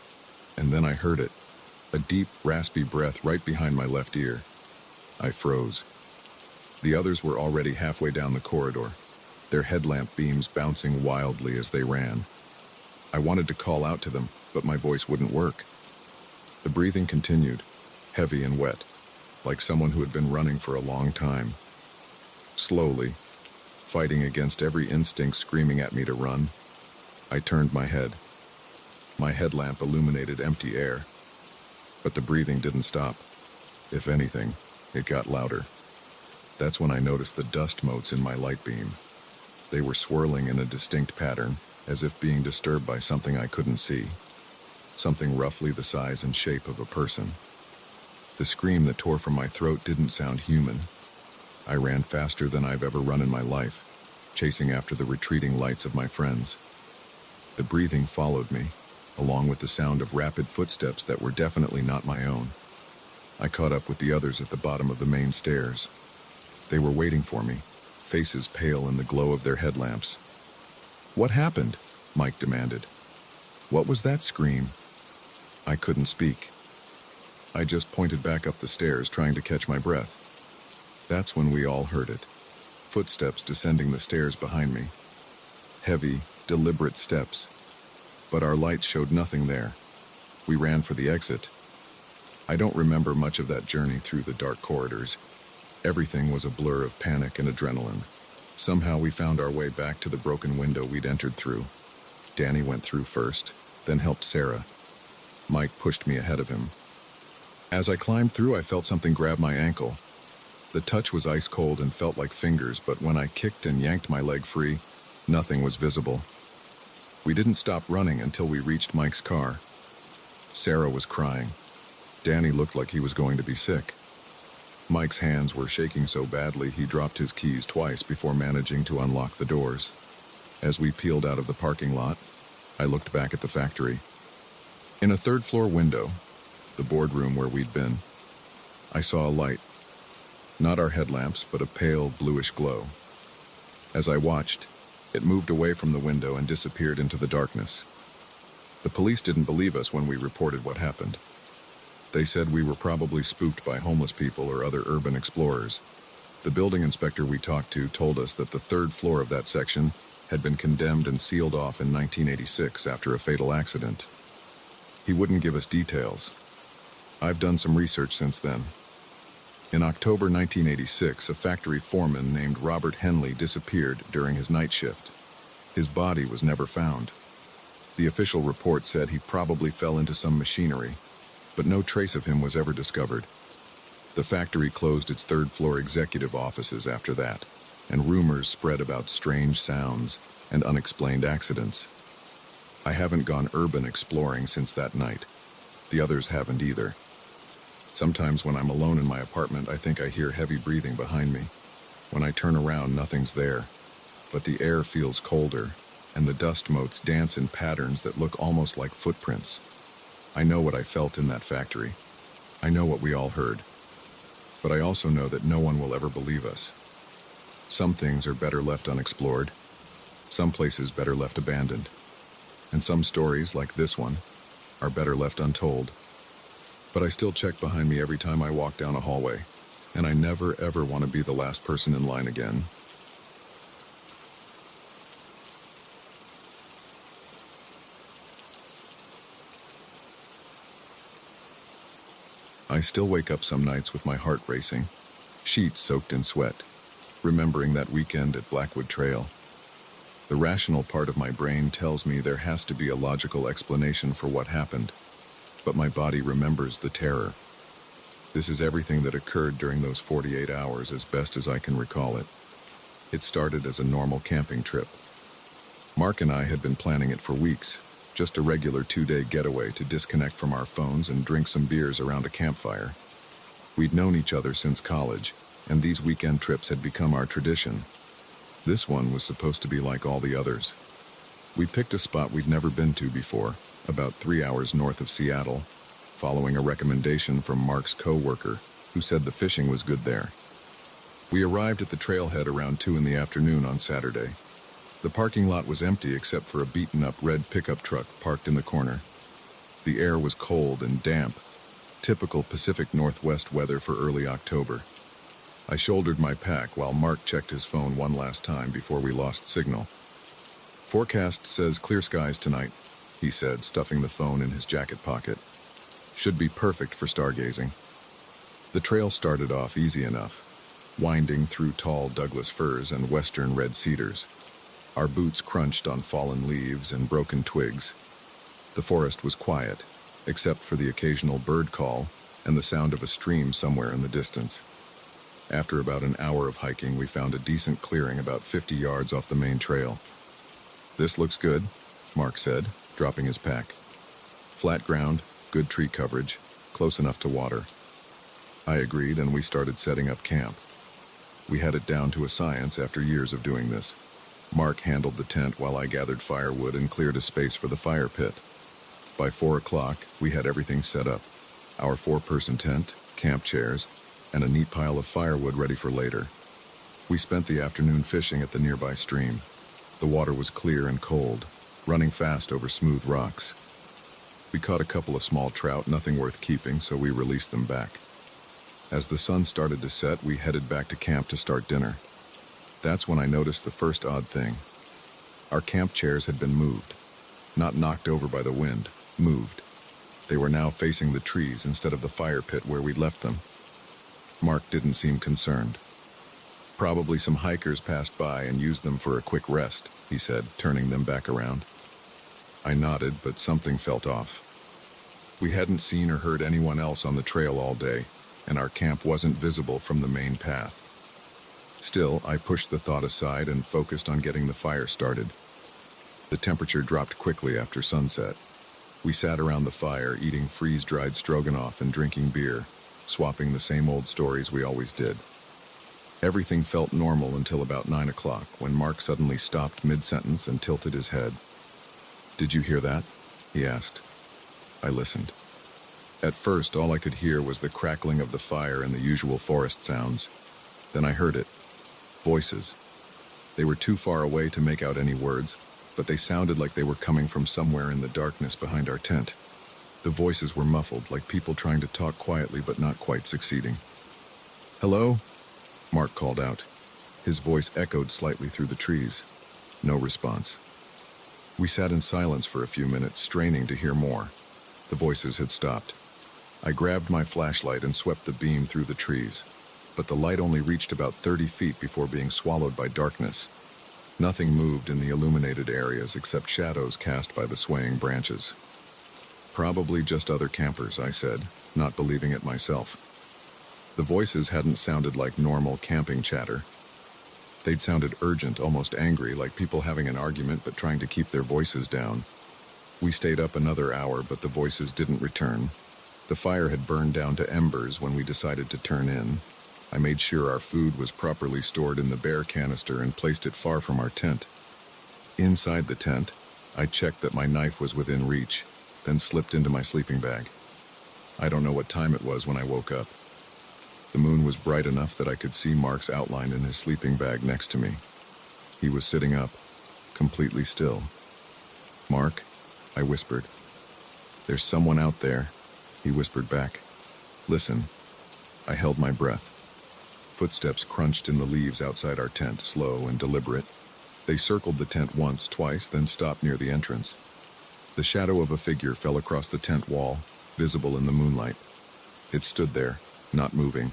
and then I heard it, a deep, raspy breath right behind my left ear. I froze. The others were already halfway down the corridor, their headlamp beams bouncing wildly as they ran. I wanted to call out to them, but my voice wouldn't work. The breathing continued, heavy and wet, like someone who had been running for a long time. Slowly, fighting against every instinct screaming at me to run, I turned my head. My headlamp illuminated empty air, but the breathing didn't stop. If anything, it got louder. That's when I noticed the dust motes in my light beam. They were swirling in a distinct pattern, as if being disturbed by something I couldn't see. Something roughly the size and shape of a person. The scream that tore from my throat didn't sound human. I ran faster than I've ever run in my life, chasing after the retreating lights of my friends. The breathing followed me, along with the sound of rapid footsteps that were definitely not my own. I caught up with the others at the bottom of the main stairs. They were waiting for me, faces pale in the glow of their headlamps. "What happened?" Mike demanded. "What was that scream?" I couldn't speak. I just pointed back up the stairs, trying to catch my breath. That's when we all heard it. Footsteps descending the stairs behind me. Heavy, deliberate steps. But our lights showed nothing there. We ran for the exit. I don't remember much of that journey through the dark corridors. Everything was a blur of panic and adrenaline. Somehow we found our way back to the broken window we'd entered through. Danny went through first, then helped Sarah. Mike pushed me ahead of him. As I climbed through, I felt something grab my ankle. The touch was ice cold and felt like fingers, but when I kicked and yanked my leg free, nothing was visible. We didn't stop running until we reached Mike's car. Sarah was crying. Danny looked like he was going to be sick. Mike's hands were shaking so badly he dropped his keys twice before managing to unlock the doors. As we peeled out of the parking lot, I looked back at the factory. In a third-floor window, the boardroom where we'd been, I saw a light. Not our headlamps, but a pale, bluish glow. As I watched, it moved away from the window and disappeared into the darkness. The police didn't believe us when we reported what happened. They said we were probably spooked by homeless people or other urban explorers. The building inspector we talked to told us that the third floor of that section had been condemned and sealed off in 1986 after a fatal accident. He wouldn't give us details. I've done some research since then. In October 1986, a factory foreman named Robert Henley disappeared during his night shift. His body was never found. The official report said he probably fell into some machinery, but no trace of him was ever discovered. The factory closed its third-floor executive offices after that, and rumors spread about strange sounds and unexplained accidents. I haven't gone urban exploring since that night. The others haven't either. Sometimes when I'm alone in my apartment, I think I hear heavy breathing behind me. When I turn around, nothing's there. But the air feels colder, and the dust motes dance in patterns that look almost like footprints. I know what I felt in that factory. I know what we all heard. But I also know that no one will ever believe us. Some things are better left unexplored. Some places better left abandoned. And some stories, like this one, are better left untold. But I still check behind me every time I walk down a hallway, and I never ever want to be the last person in line again. I still wake up some nights with my heart racing, sheets soaked in sweat, remembering that weekend at Blackwood Trail. The rational part of my brain tells me there has to be a logical explanation for what happened, but my body remembers the terror. This is everything that occurred during those 48 hours as best as I can recall it. It started as a normal camping trip. Mark and I had been planning it for weeks, just a regular 2-day getaway to disconnect from our phones and drink some beers around a campfire. We'd known each other since college, and these weekend trips had become our tradition. This one was supposed to be like all the others. We picked a spot we'd never been to before, about 3 hours north of Seattle, following a recommendation from Mark's co-worker, who said the fishing was good there. We arrived at the trailhead around 2 in the afternoon on Saturday. The parking lot was empty except for a beaten-up red pickup truck parked in the corner. The air was cold and damp, typical Pacific Northwest weather for early October. I shouldered my pack while Mark checked his phone one last time before we lost signal. "Forecast says clear skies tonight," he said, stuffing the phone in his jacket pocket. "Should be perfect for stargazing." The trail started off easy enough. winding through tall Douglas firs and western red cedars. Our boots crunched on fallen leaves and broken twigs. The forest was quiet, except for the occasional bird call and the sound of a stream somewhere in the distance. After about an hour of hiking, we found a decent clearing about 50 yards off the main trail. "This looks good," Mark said, dropping his pack. "Flat ground, good tree coverage, close enough to water." I agreed, and we started setting up camp. We had it down to a science after years of doing this. Mark handled the tent while I gathered firewood and cleared a space for the fire pit. By 4 o'clock, we had everything set up. Our 4-person tent, camp chairs, and a neat pile of firewood ready for later. We spent the afternoon fishing at the nearby stream. The water was clear and cold, running fast over smooth rocks. We caught a couple of small trout, nothing worth keeping, so we released them back. As the sun started to set, we headed back to camp to start dinner. That's when I noticed the first odd thing. Our camp chairs had been moved. Not knocked over by the wind, moved. They were now facing the trees instead of the fire pit where we'd left them. Mark didn't seem concerned. "Probably some hikers passed by and used them for a quick rest," he said, turning them back around. I nodded, but something felt off. We hadn't seen or heard anyone else on the trail all day, and our camp wasn't visible from the main path. Still, I pushed the thought aside and focused on getting the fire started. The temperature dropped quickly after sunset. We sat around the fire, eating freeze-dried stroganoff and drinking beer, swapping the same old stories we always did. Everything felt normal until about 9 o'clock, when Mark suddenly stopped mid-sentence and tilted his head. "Did you hear that?" he asked. I listened. At first, all I could hear was the crackling of the fire and the usual forest sounds. Then I heard it. Voices. They were too far away to make out any words, but they sounded like they were coming from somewhere in the darkness behind our tent. The voices were muffled, like people trying to talk quietly but not quite succeeding. "Hello?" Mark called out. His voice echoed slightly through the trees. No response. We sat in silence for a few minutes, straining to hear more. The voices had stopped. I grabbed my flashlight and swept the beam through the trees, but the light only reached about 30 feet before being swallowed by darkness. Nothing moved in the illuminated areas except shadows cast by the swaying branches. "Probably just other campers," I said, not believing it myself. The voices hadn't sounded like normal camping chatter. They'd sounded urgent, almost angry, like people having an argument but trying to keep their voices down. We stayed up another hour, but the voices didn't return. The fire had burned down to embers when we decided to turn in. I made sure our food was properly stored in the bear canister and placed it far from our tent. Inside the tent, I checked that my knife was within reach, then slipped into my sleeping bag. I don't know what time it was when I woke up. The moon was bright enough that I could see Mark's outline in his sleeping bag next to me. He was sitting up, completely still. "Mark," I whispered. "There's someone out there," he whispered back. "Listen." I held my breath. Footsteps crunched in the leaves outside our tent, slow and deliberate. They circled the tent once, twice, then stopped near the entrance. The shadow of a figure fell across the tent wall, visible in the moonlight. It stood there, not moving,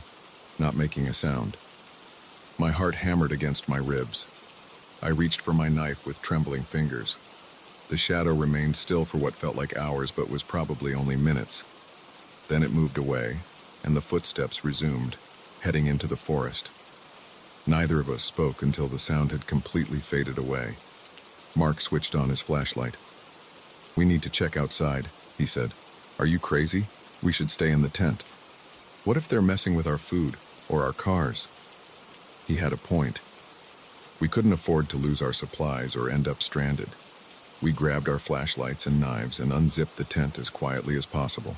not making a sound. My heart hammered against my ribs. I reached for my knife with trembling fingers. The shadow remained still for what felt like hours, but was probably only minutes. Then it moved away, and the footsteps resumed, heading into the forest. Neither of us spoke until the sound had completely faded away. Mark switched on his flashlight. "We need to check outside," he said. "Are you crazy? We should stay in the tent. What if they're messing with our food, or our cars?" He had a point. We couldn't afford to lose our supplies or end up stranded. We grabbed our flashlights and knives and unzipped the tent as quietly as possible.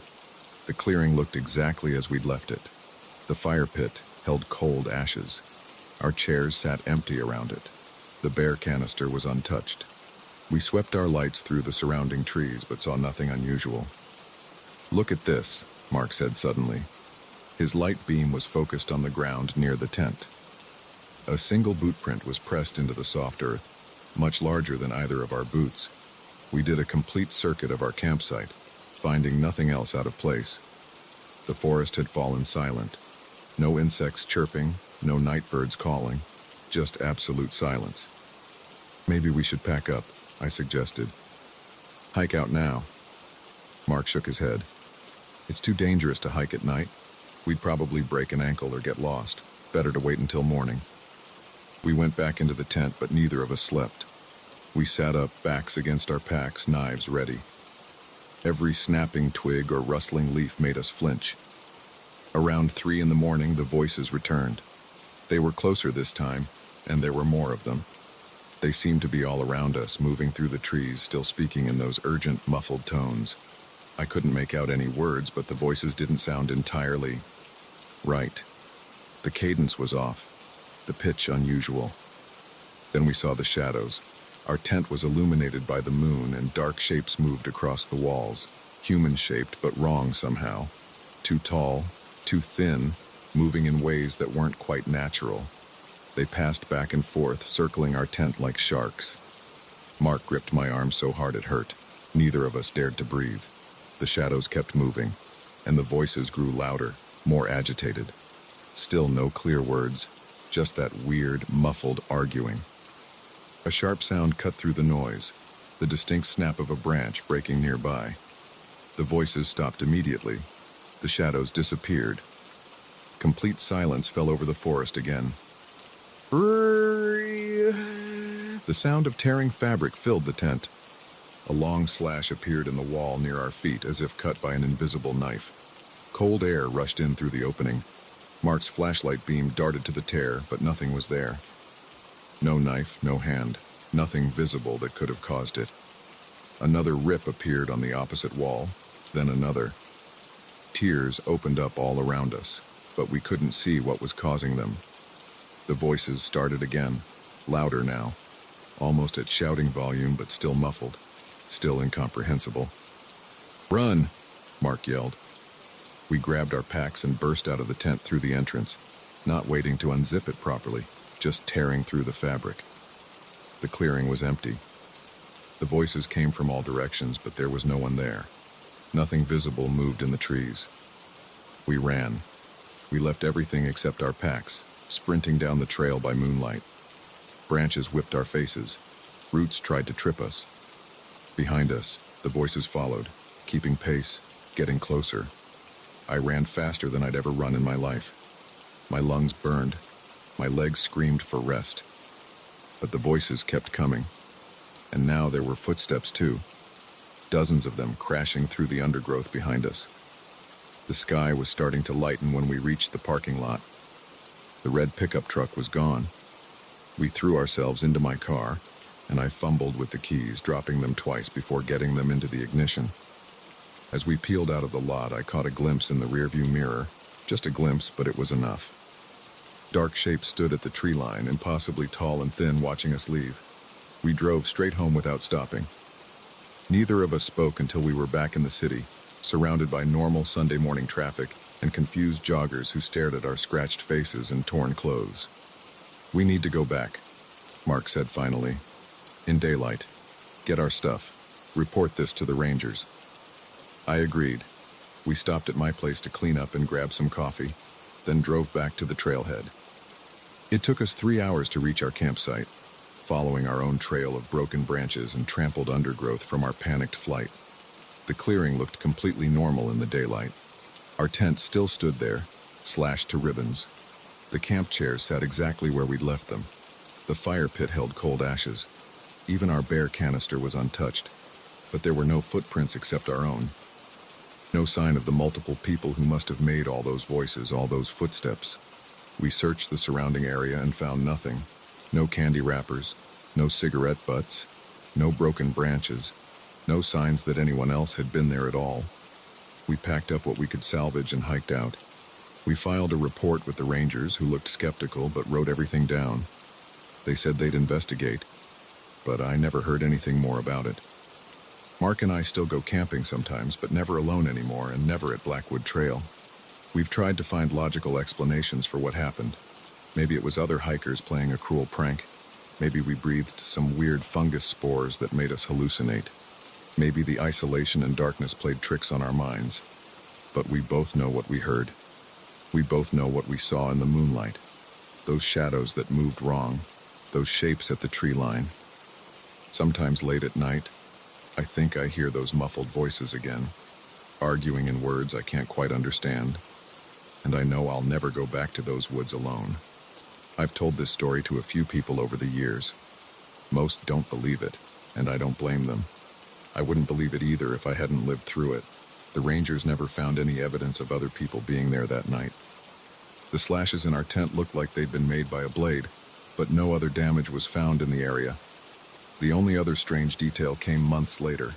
The clearing looked exactly as we'd left it. The fire pit held cold ashes. Our chairs sat empty around it. The bear canister was untouched. We swept our lights through the surrounding trees but saw nothing unusual. "Look at this," Mark said suddenly. His light beam was focused on the ground near the tent. A single boot print was pressed into the soft earth, much larger than either of our boots. We did a complete circuit of our campsite, finding nothing else out of place. The forest had fallen silent. No insects chirping, No night birds calling, just absolute silence. Maybe we should pack up, I suggested. Hike out now. Mark shook his head. It's too dangerous to hike at night. We'd probably break an ankle or get lost. Better to wait until morning. We went back into the tent, but neither of us slept. We sat up, backs against our packs, knives ready. Every snapping twig or rustling leaf made us flinch. Around 3 in the morning, the voices returned. They were closer this time, and there were more of them. They seemed to be all around us, moving through the trees, still speaking in those urgent, muffled tones. I couldn't make out any words, but the voices didn't sound entirely right. The cadence was off, the pitch unusual. Then we saw the shadows. Our tent was illuminated by the moon, and dark shapes moved across the walls, human-shaped but wrong somehow. Too tall, too thin, moving in ways that weren't quite natural. They passed back and forth, circling our tent like sharks. Mark gripped my arm so hard it hurt. Neither of us dared to breathe. The shadows kept moving, and the voices grew louder, more agitated. Still no clear words, just that weird, muffled arguing. A sharp sound cut through the noise, the distinct snap of a branch breaking nearby. The voices stopped immediately. The shadows disappeared. Complete silence fell over the forest again. The sound of tearing fabric filled the tent. A long slash appeared in the wall near our feet, as if cut by an invisible knife. Cold air rushed in through the opening. Mark's flashlight beam darted to the tear, but nothing was there. No knife, no hand, nothing visible that could have caused it. Another rip appeared on the opposite wall, then another. Tears opened up all around us, but we couldn't see what was causing them. The voices started again, louder now, almost at shouting volume, but still muffled, still incomprehensible. "Run!" Mark yelled. We grabbed our packs and burst out of the tent through the entrance, not waiting to unzip it properly, just tearing through the fabric. The clearing was empty. The voices came from all directions, but there was no one there. Nothing visible moved in the trees. We ran. We left everything except our packs, sprinting down the trail by moonlight. Branches whipped our faces. Roots tried to trip us. Behind us, the voices followed, keeping pace, getting closer. I ran faster than I'd ever run in my life. My lungs burned. My legs screamed for rest. But the voices kept coming. And now there were footsteps too. Dozens of them crashing through the undergrowth behind us. The sky was starting to lighten when we reached the parking lot. The red pickup truck was gone. We threw ourselves into my car, and I fumbled with the keys, dropping them twice before getting them into the ignition. As we peeled out of the lot, I caught a glimpse in the rearview mirror. Just a glimpse, but it was enough. Dark shapes stood at the tree line, impossibly tall and thin, watching us leave. We drove straight home without stopping. Neither of us spoke until we were back in the city, surrounded by normal Sunday morning traffic and confused joggers who stared at our scratched faces and torn clothes. "We need to go back," Mark said finally. "In daylight. Get our stuff. Report this to the Rangers." I agreed. We stopped at my place to clean up and grab some coffee, then drove back to the trailhead. It took us 3 hours to reach our campsite, following our own trail of broken branches and trampled undergrowth from our panicked flight. The clearing looked completely normal in the daylight. Our tent still stood there, slashed to ribbons. The camp chairs sat exactly where we'd left them. The fire pit held cold ashes. Even our bear canister was untouched, but there were no footprints except our own. No sign of the multiple people who must have made all those voices, all those footsteps. We searched the surrounding area and found nothing. No candy wrappers, no cigarette butts, no broken branches, no signs that anyone else had been there at all. We packed up what we could salvage and hiked out. We filed a report with the Rangers, who looked skeptical but wrote everything down. They said they'd investigate, but I never heard anything more about it. Mark and I still go camping sometimes, but never alone anymore, and never at Blackwood Trail. We've tried to find logical explanations for what happened. Maybe it was other hikers playing a cruel prank. Maybe we breathed some weird fungus spores that made us hallucinate. Maybe the isolation and darkness played tricks on our minds. But we both know what we heard. We both know what we saw in the moonlight. Those shadows that moved wrong, those shapes at the tree line. Sometimes late at night, I think I hear those muffled voices again, arguing in words I can't quite understand, and I know I'll never go back to those woods alone. I've told this story to a few people over the years. Most don't believe it, and I don't blame them. I wouldn't believe it either if I hadn't lived through it. The rangers never found any evidence of other people being there that night. The slashes in our tent looked like they'd been made by a blade, but no other damage was found in the area. The only other strange detail came months later.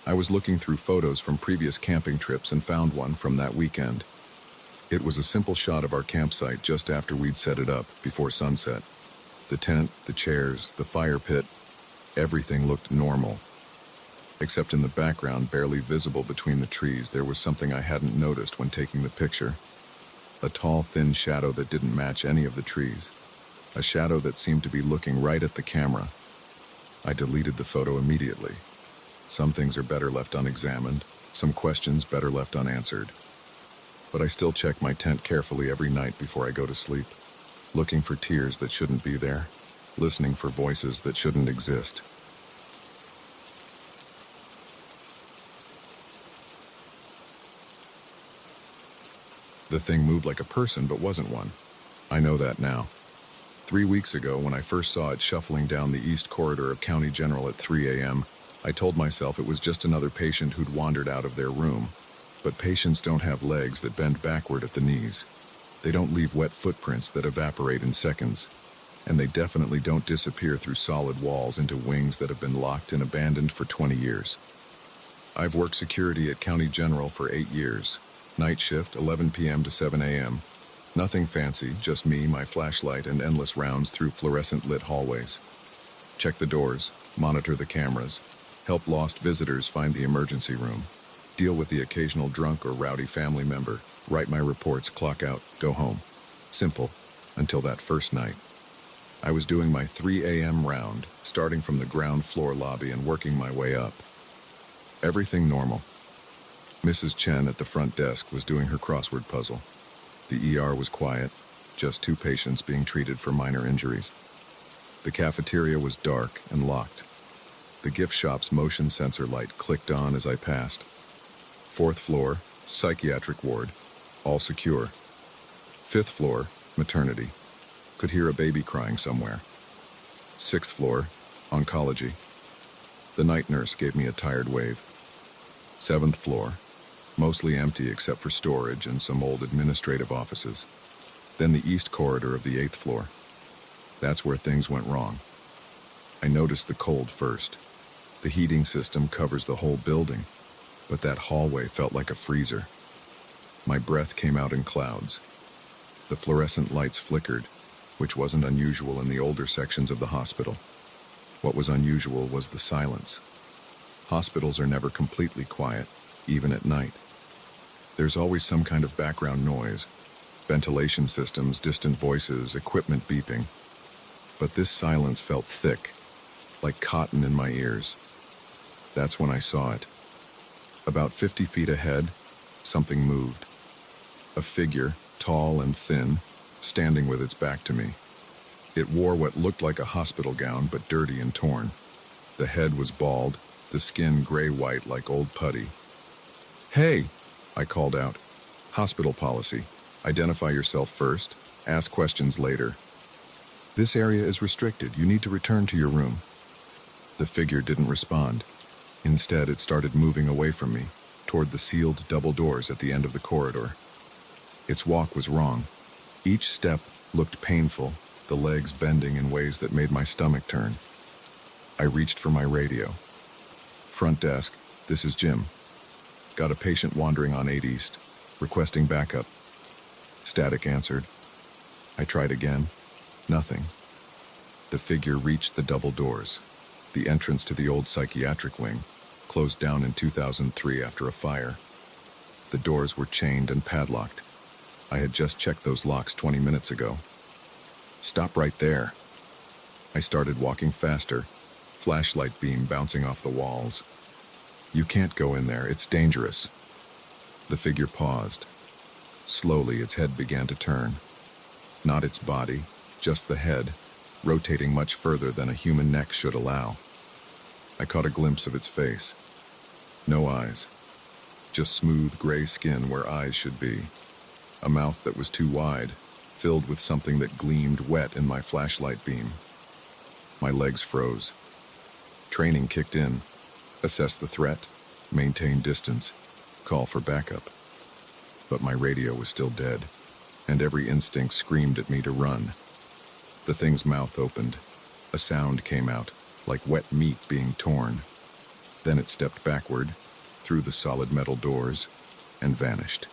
I was looking through photos from previous camping trips and found one from that weekend. It was a simple shot of our campsite just after we'd set it up, before sunset. The tent, the chairs, the fire pit, everything looked normal. Except in the background, barely visible between the trees, there was something I hadn't noticed when taking the picture. A tall, thin shadow that didn't match any of the trees. A shadow that seemed to be looking right at the camera. I deleted the photo immediately. Some things are better left unexamined, some questions better left unanswered. But I still check my tent carefully every night before I go to sleep, looking for tears that shouldn't be there, listening for voices that shouldn't exist. The thing moved like a person but wasn't one. I know that now. 3 weeks ago, when I first saw it shuffling down the east corridor of County General at 3 a.m., I told myself it was just another patient who'd wandered out of their room. But patients don't have legs that bend backward at the knees. They don't leave wet footprints that evaporate in seconds. And they definitely don't disappear through solid walls into wings that have been locked and abandoned for 20 years. I've worked security at County General for 8 years. Night shift, 11 p.m. to 7 a.m. Nothing fancy, just me, my flashlight, and endless rounds through fluorescent-lit hallways. Check the doors, monitor the cameras, help lost visitors find the emergency room, deal with the occasional drunk or rowdy family member, write my reports, clock out, go home. Simple, until that first night. I was doing my 3 a.m. round, starting from the ground floor lobby and working my way up. Everything normal. Mrs. Chen at the front desk was doing her crossword puzzle. The ER was quiet, just 2 patients being treated for minor injuries. The cafeteria was dark and locked. The gift shop's motion sensor light clicked on as I passed. 4th floor, psychiatric ward, all secure. 5th floor, maternity. Could hear a baby crying somewhere. 6th floor, oncology. The night nurse gave me a tired wave. 7th floor, mostly empty except for storage and some old administrative offices. Then the east corridor of the 8th floor. That's where things went wrong. I noticed the cold first. The heating system covers the whole building, but that hallway felt like a freezer. My breath came out in clouds. The fluorescent lights flickered, which wasn't unusual in the older sections of the hospital. What was unusual was the silence. Hospitals are never completely quiet, even at night. There's always some kind of background noise, ventilation systems, distant voices, equipment beeping. But this silence felt thick, like cotton in my ears. That's when I saw it. About 50 feet ahead, something moved. A figure, tall and thin, standing with its back to me. It wore what looked like a hospital gown, but dirty and torn. The head was bald, the skin gray-white like old putty. "Hey!" I called out. "Hospital policy. Identify yourself first, ask questions later. This area is restricted. You need to return to your room." The figure didn't respond. Instead, it started moving away from me, toward the sealed double doors at the end of the corridor. Its walk was wrong. Each step looked painful, the legs bending in ways that made my stomach turn. I reached for my radio. "Front desk, this is Jim. Got a patient wandering on 8 East, requesting backup." Static answered. I tried again. Nothing. The figure reached the double doors. The entrance to the old psychiatric wing, closed down in 2003 after a fire. The doors were chained and padlocked. I had just checked those locks 20 minutes ago. "Stop right there." I started walking faster, flashlight beam bouncing off the walls. "You can't go in there, it's dangerous." The figure paused. Slowly, its head began to turn. Not its body, just the head, rotating much further than a human neck should allow. I caught a glimpse of its face. No eyes, just smooth gray skin where eyes should be. A mouth that was too wide, filled with something that gleamed wet in my flashlight beam. My legs froze. Training kicked in. Assess the threat, maintain distance, call for backup. But my radio was still dead, and every instinct screamed at me to run. The thing's mouth opened. A sound came out, like wet meat being torn. Then it stepped backward, through the solid metal doors, and vanished.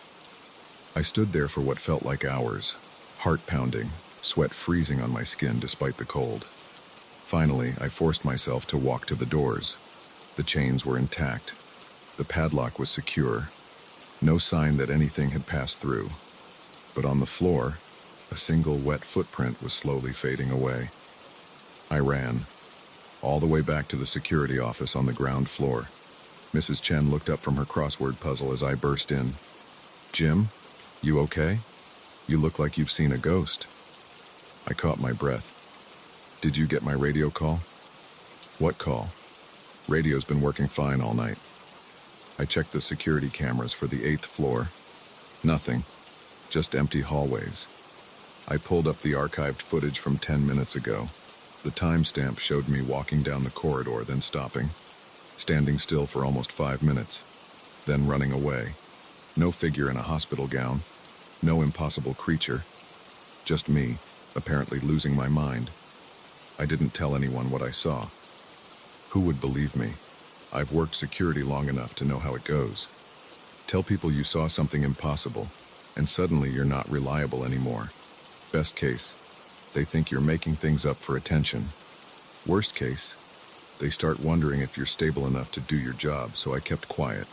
I stood there for what felt like hours, heart pounding, sweat freezing on my skin despite the cold. Finally, I forced myself to walk to the doors. The chains were intact. The padlock was secure. No sign that anything had passed through. But on the floor, a single wet footprint was slowly fading away. I ran, all the way back to the security office on the ground floor. Mrs. Chen looked up from her crossword puzzle as I burst in. "Jim, you okay? You look like you've seen a ghost." I caught my breath. "Did you get my radio call?" "What call?" "Radio's been working fine all night." I checked the security cameras for the 8th floor. Nothing, just empty hallways. I pulled up the archived footage from 10 minutes ago. The timestamp showed me walking down the corridor, then stopping, standing still for almost 5 minutes, then running away. No figure in a hospital gown, no impossible creature, just me, apparently losing my mind. I didn't tell anyone what I saw. Who would believe me? I've worked security long enough to know how it goes. Tell people you saw something impossible, and suddenly you're not reliable anymore. Best case, they think you're making things up for attention. Worst case, they start wondering if you're stable enough to do your job, so I kept quiet,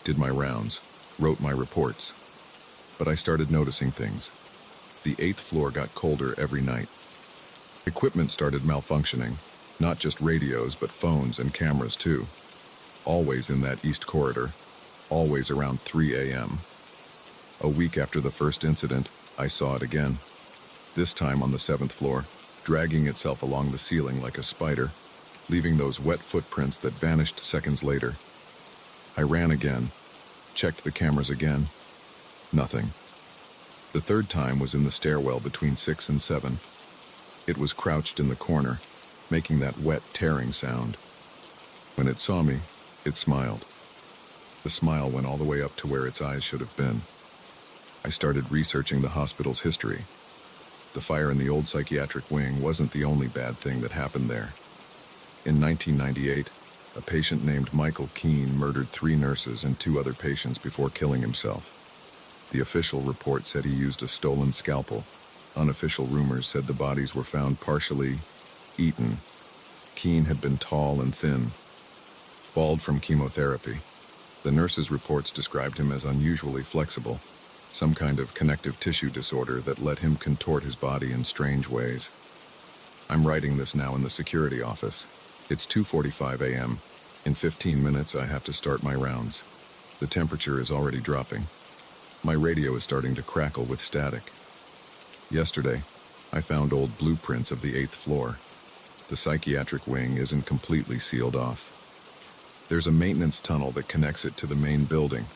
did my rounds, wrote my reports. But I started noticing things. The 8th floor got colder every night. Equipment started malfunctioning, not just radios, but phones and cameras too. Always in that east corridor, always around 3 a.m. A week after the first incident, I saw it again. This time on the 7th floor, dragging itself along the ceiling like a spider, leaving those wet footprints that vanished seconds later. I ran again, checked the cameras again. Nothing. The third time was in the stairwell between 6 and 7. It was crouched in the corner, making that wet, tearing sound. When it saw me, it smiled. The smile went all the way up to where its eyes should have been. I started researching the hospital's history. The fire in the old psychiatric wing wasn't the only bad thing that happened there. In 1998, a patient named Michael Keene murdered 3 nurses and 2 other patients before killing himself. The official report said he used a stolen scalpel. Unofficial rumors said the bodies were found partially eaten. Keene had been tall and thin, bald from chemotherapy. The nurses' reports described him as unusually flexible, some kind of connective tissue disorder that let him contort his body in strange ways. I'm writing this now in the security office. It's 2:45 a.m. In 15 minutes, I have to start my rounds. The temperature is already dropping. My radio is starting to crackle with static. Yesterday, I found old blueprints of the 8th floor. The psychiatric wing isn't completely sealed off. There's a maintenance tunnel that connects it to the main building.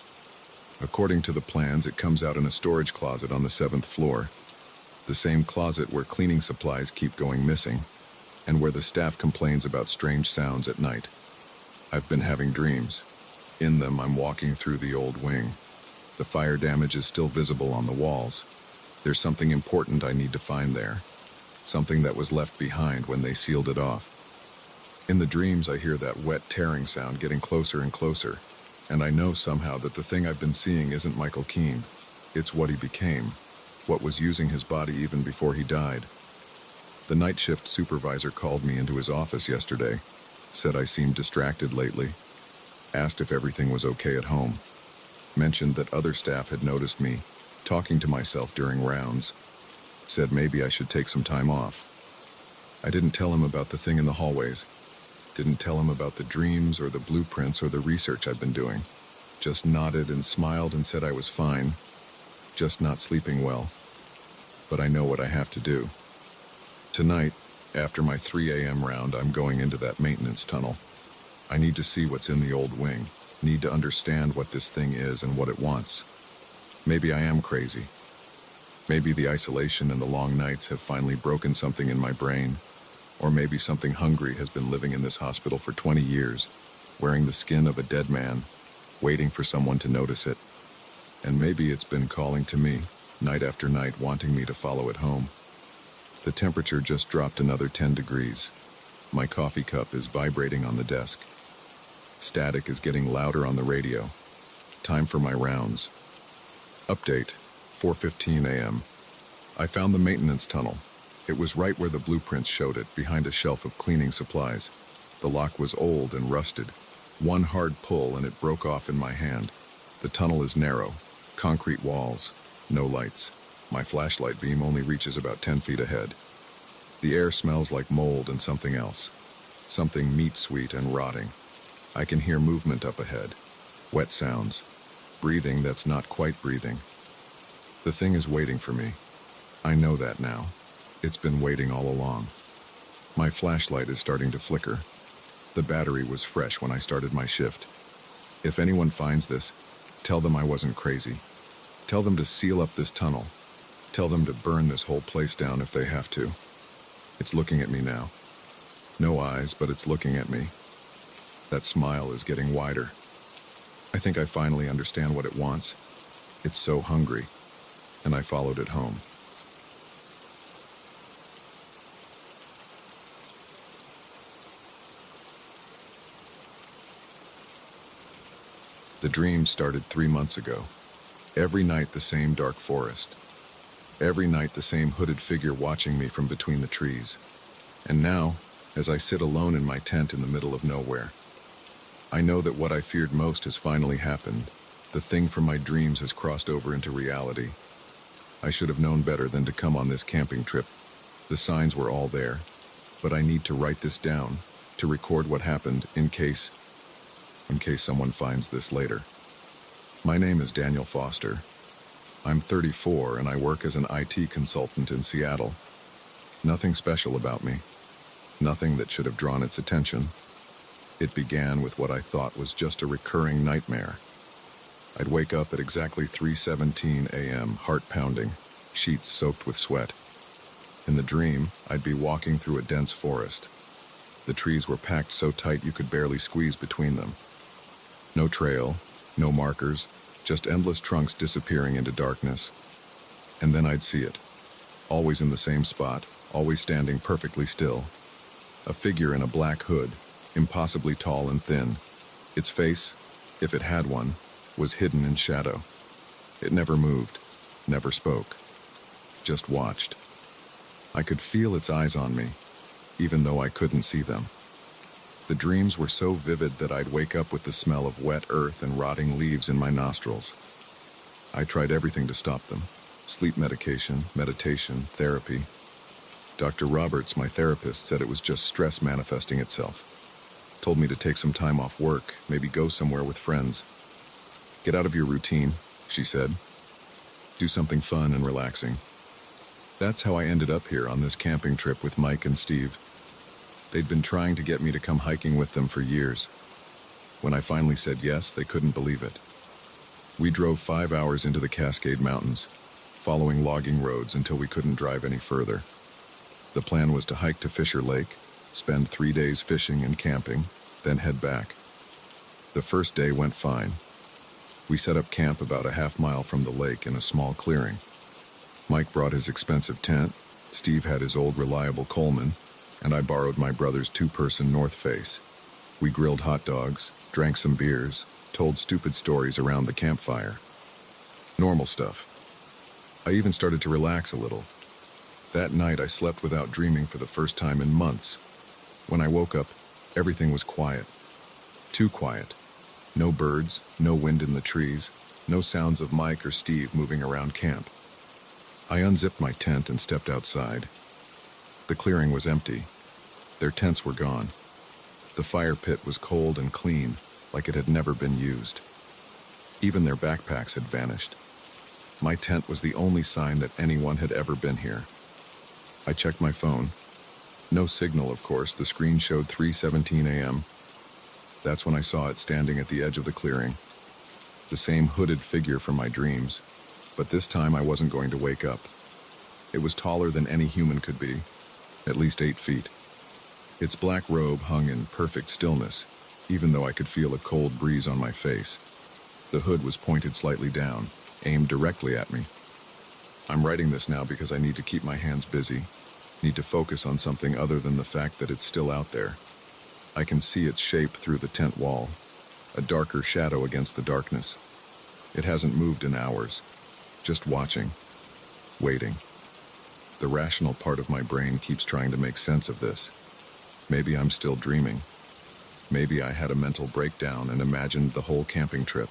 According to the plans, it comes out in a storage closet on the 7th floor, the same closet where cleaning supplies keep going missing, and where the staff complains about strange sounds at night. I've been having dreams. In them, I'm walking through the old wing. The fire damage is still visible on the walls. There's something important I need to find there, something that was left behind when they sealed it off. In the dreams, I hear that wet tearing sound getting closer and closer, and I know somehow that the thing I've been seeing isn't Michael Keene. It's what he became, what was using his body even before he died. The night shift supervisor called me into his office yesterday, said I seemed distracted lately, asked if everything was okay at home, mentioned that other staff had noticed me talking to myself during rounds, said maybe I should take some time off. I didn't tell him about the thing in the hallways, didn't tell him about the dreams or the blueprints or the research I've been doing, just nodded and smiled and said I was fine, just not sleeping well. but I know what I have to do. Tonight, after my 3 a.m. round, I'm going into that maintenance tunnel. I need to see what's in the old wing, need to understand what this thing is and what it wants. Maybe I am crazy. Maybe the isolation and the long nights have finally broken something in my brain, or maybe something hungry has been living in this hospital for 20 years, wearing the skin of a dead man, waiting for someone to notice it. And maybe it's been calling to me, night after night, wanting me to follow it home. The temperature just dropped another 10 degrees. My coffee cup is vibrating on the desk. Static is getting louder on the radio. Time for my rounds. Update, 4:15 a.m. I found the maintenance tunnel. It was right where the blueprints showed it, behind a shelf of cleaning supplies. The lock was old and rusted. One hard pull and it broke off in my hand. The tunnel is narrow, concrete walls, no lights. My flashlight beam only reaches about 10 feet ahead. The air smells like mold and something else. Something meat-sweet and rotting. I can hear movement up ahead. Wet sounds. Breathing that's not quite breathing. The thing is waiting for me. I know that now. It's been waiting all along. My flashlight is starting to flicker. The battery was fresh when I started my shift. If anyone finds this, tell them I wasn't crazy. Tell them to seal up this tunnel. Tell them to burn this whole place down if they have to. It's looking at me now. No eyes, but it's looking at me. That smile is getting wider. I think I finally understand what it wants. It's so hungry, and I followed it home. The dream started 3 months ago. Every night the same dark forest. Every night the same hooded figure watching me from between the trees. And now, as I sit alone in my tent in the middle of nowhere, I know that what I feared most has finally happened. The thing from my dreams has crossed over into reality. I should have known better than to come on this camping trip. The signs were all there, but I need to write this down, to record what happened in case someone finds this later. My name is Daniel Foster. I'm 34 and I work as an IT consultant in Seattle. Nothing special about me. Nothing that should have drawn its attention. It began with what I thought was just a recurring nightmare. I'd wake up at exactly 3:17 a.m., heart pounding, sheets soaked with sweat. In the dream, I'd be walking through a dense forest. The trees were packed so tight you could barely squeeze between them. No trail, no markers, just endless trunks disappearing into darkness. And then I'd see it, always in the same spot, always standing perfectly still. A figure in a black hood, impossibly tall and thin. Its face, if it had one, was hidden in shadow. It never moved, never spoke, just watched. I could feel its eyes on me, even though I couldn't see them. The dreams were so vivid that I'd wake up with the smell of wet earth and rotting leaves in my nostrils. I tried everything to stop them. Sleep medication, meditation, therapy. Dr. Roberts, my therapist, said it was just stress manifesting itself. Told me to take some time off work, maybe go somewhere with friends. Get out of your routine, she said. Do something fun and relaxing. That's how I ended up here on this camping trip with Mike and Steve. They'd been trying to get me to come hiking with them for years. When I finally said yes, they couldn't believe it. We drove 5 hours into the Cascade Mountains, following logging roads until we couldn't drive any further. The plan was to hike to Fisher Lake, spend 3 days fishing and camping, then head back. The first day went fine. We set up camp about a half-mile from the lake in a small clearing. Mike brought his expensive tent, Steve had his old reliable Coleman, and I borrowed my brother's 2-person North Face. We grilled hot dogs, drank some beers, told stupid stories around the campfire. Normal stuff. I even started to relax a little. That night I slept without dreaming for the first time in months. When I woke up, everything was quiet. Too quiet. No birds, no wind in the trees, no sounds of Mike or Steve moving around camp. I unzipped my tent and stepped outside. The clearing was empty. Their tents were gone. The fire pit was cold and clean, like it had never been used. Even their backpacks had vanished. My tent was the only sign that anyone had ever been here. I checked my phone. No signal, of course. The screen showed 3:17 a.m. That's when I saw it standing at the edge of the clearing. The same hooded figure from my dreams, but this time I wasn't going to wake up. It was taller than any human could be, at least 8 feet. Its black robe hung in perfect stillness, even though I could feel a cold breeze on my face. The hood was pointed slightly down, aimed directly at me. I'm writing this now because I need to keep my hands busy, need to focus on something other than the fact that it's still out there. I can see its shape through the tent wall, a darker shadow against the darkness. It hasn't moved in hours, just watching, waiting. The rational part of my brain keeps trying to make sense of this. Maybe I'm still dreaming. Maybe I had a mental breakdown and imagined the whole camping trip.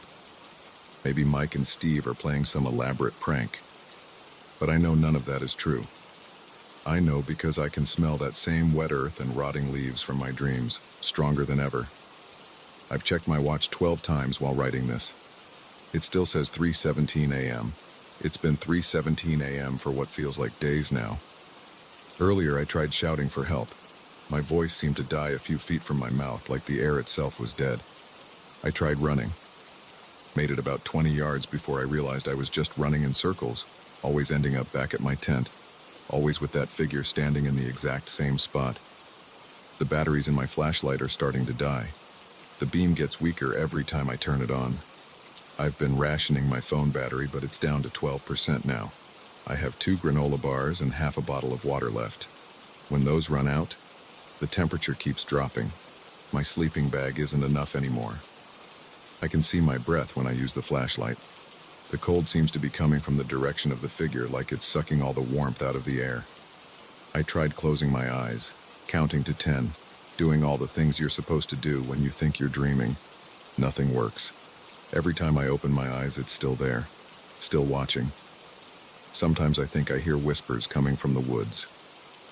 Maybe Mike and Steve are playing some elaborate prank. But I know none of that is true. I know because I can smell that same wet earth and rotting leaves from my dreams, stronger than ever. I've checked my watch 12 times while writing this. It still says 3:17 a.m. It's been 3:17 a.m. for what feels like days now. Earlier I tried shouting for help. My voice seemed to die a few feet from my mouth, like the air itself was dead. I tried running. Made it about 20 yards before I realized I was just running in circles, always ending up back at my tent, always with that figure standing in the exact same spot. The batteries in my flashlight are starting to die. The beam gets weaker every time I turn it on. I've been rationing my phone battery, but it's down to 12% now. I have 2 granola bars and half a bottle of water left. When those run out, the temperature keeps dropping. My sleeping bag isn't enough anymore. I can see my breath when I use the flashlight. The cold seems to be coming from the direction of the figure, like it's sucking all the warmth out of the air. I tried closing my eyes, counting to 10, doing all the things you're supposed to do when you think you're dreaming. Nothing works. Every time I open my eyes, it's still there, still watching. Sometimes I think I hear whispers coming from the woods.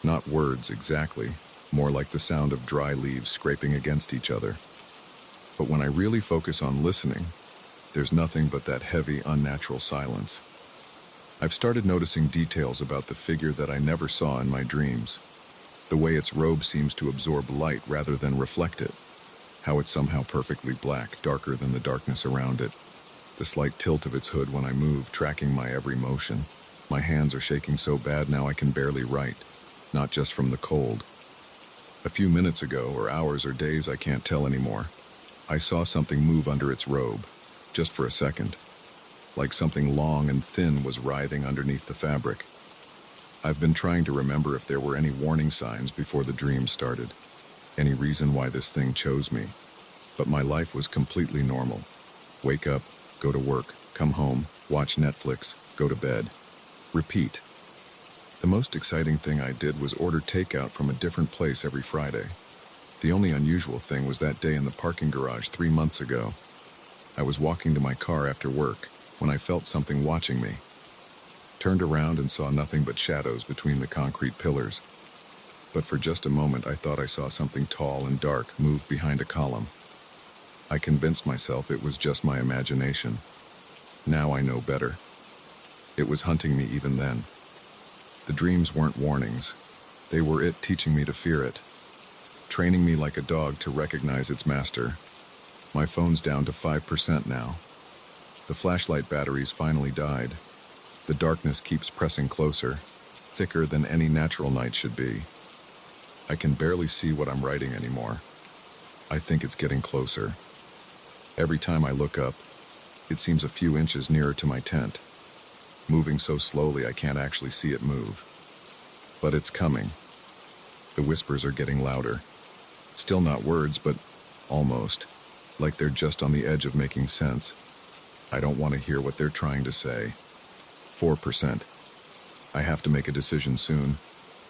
Not words exactly, more like the sound of dry leaves scraping against each other. But when I really focus on listening, there's nothing but that heavy, unnatural silence. I've started noticing details about the figure that I never saw in my dreams. The way its robe seems to absorb light rather than reflect it. How it's somehow perfectly black, darker than the darkness around it. The slight tilt of its hood when I move, tracking my every motion. My hands are shaking so bad now I can barely write, not just from the cold. A few minutes ago, or hours or days, I can't tell anymore. I saw something move under its robe, just for a second. Like something long and thin was writhing underneath the fabric. I've been trying to remember if there were any warning signs before the dream started. Any reason why this thing chose me. But my life was completely normal. Wake up, go to work, come home, watch Netflix, go to bed. Repeat. The most exciting thing I did was order takeout from a different place every Friday. The only unusual thing was that day in the parking garage 3 months ago. I was walking to my car after work when I felt something watching me. Turned around and saw nothing but shadows between the concrete pillars. But for just a moment I thought I saw something tall and dark move behind a column. I convinced myself it was just my imagination. Now I know better. It was hunting me even then. The dreams weren't warnings. They were it teaching me to fear it. Training me like a dog to recognize its master. My phone's down to 5% now. The flashlight batteries finally died. The darkness keeps pressing closer, thicker than any natural night should be. I can barely see what I'm writing anymore. I think it's getting closer. Every time I look up, it seems a few inches nearer to my tent. Moving so slowly I can't actually see it move. But it's coming. The whispers are getting louder. Still not words, but almost. Like they're just on the edge of making sense. I don't want to hear what they're trying to say. 4%. I have to make a decision soon.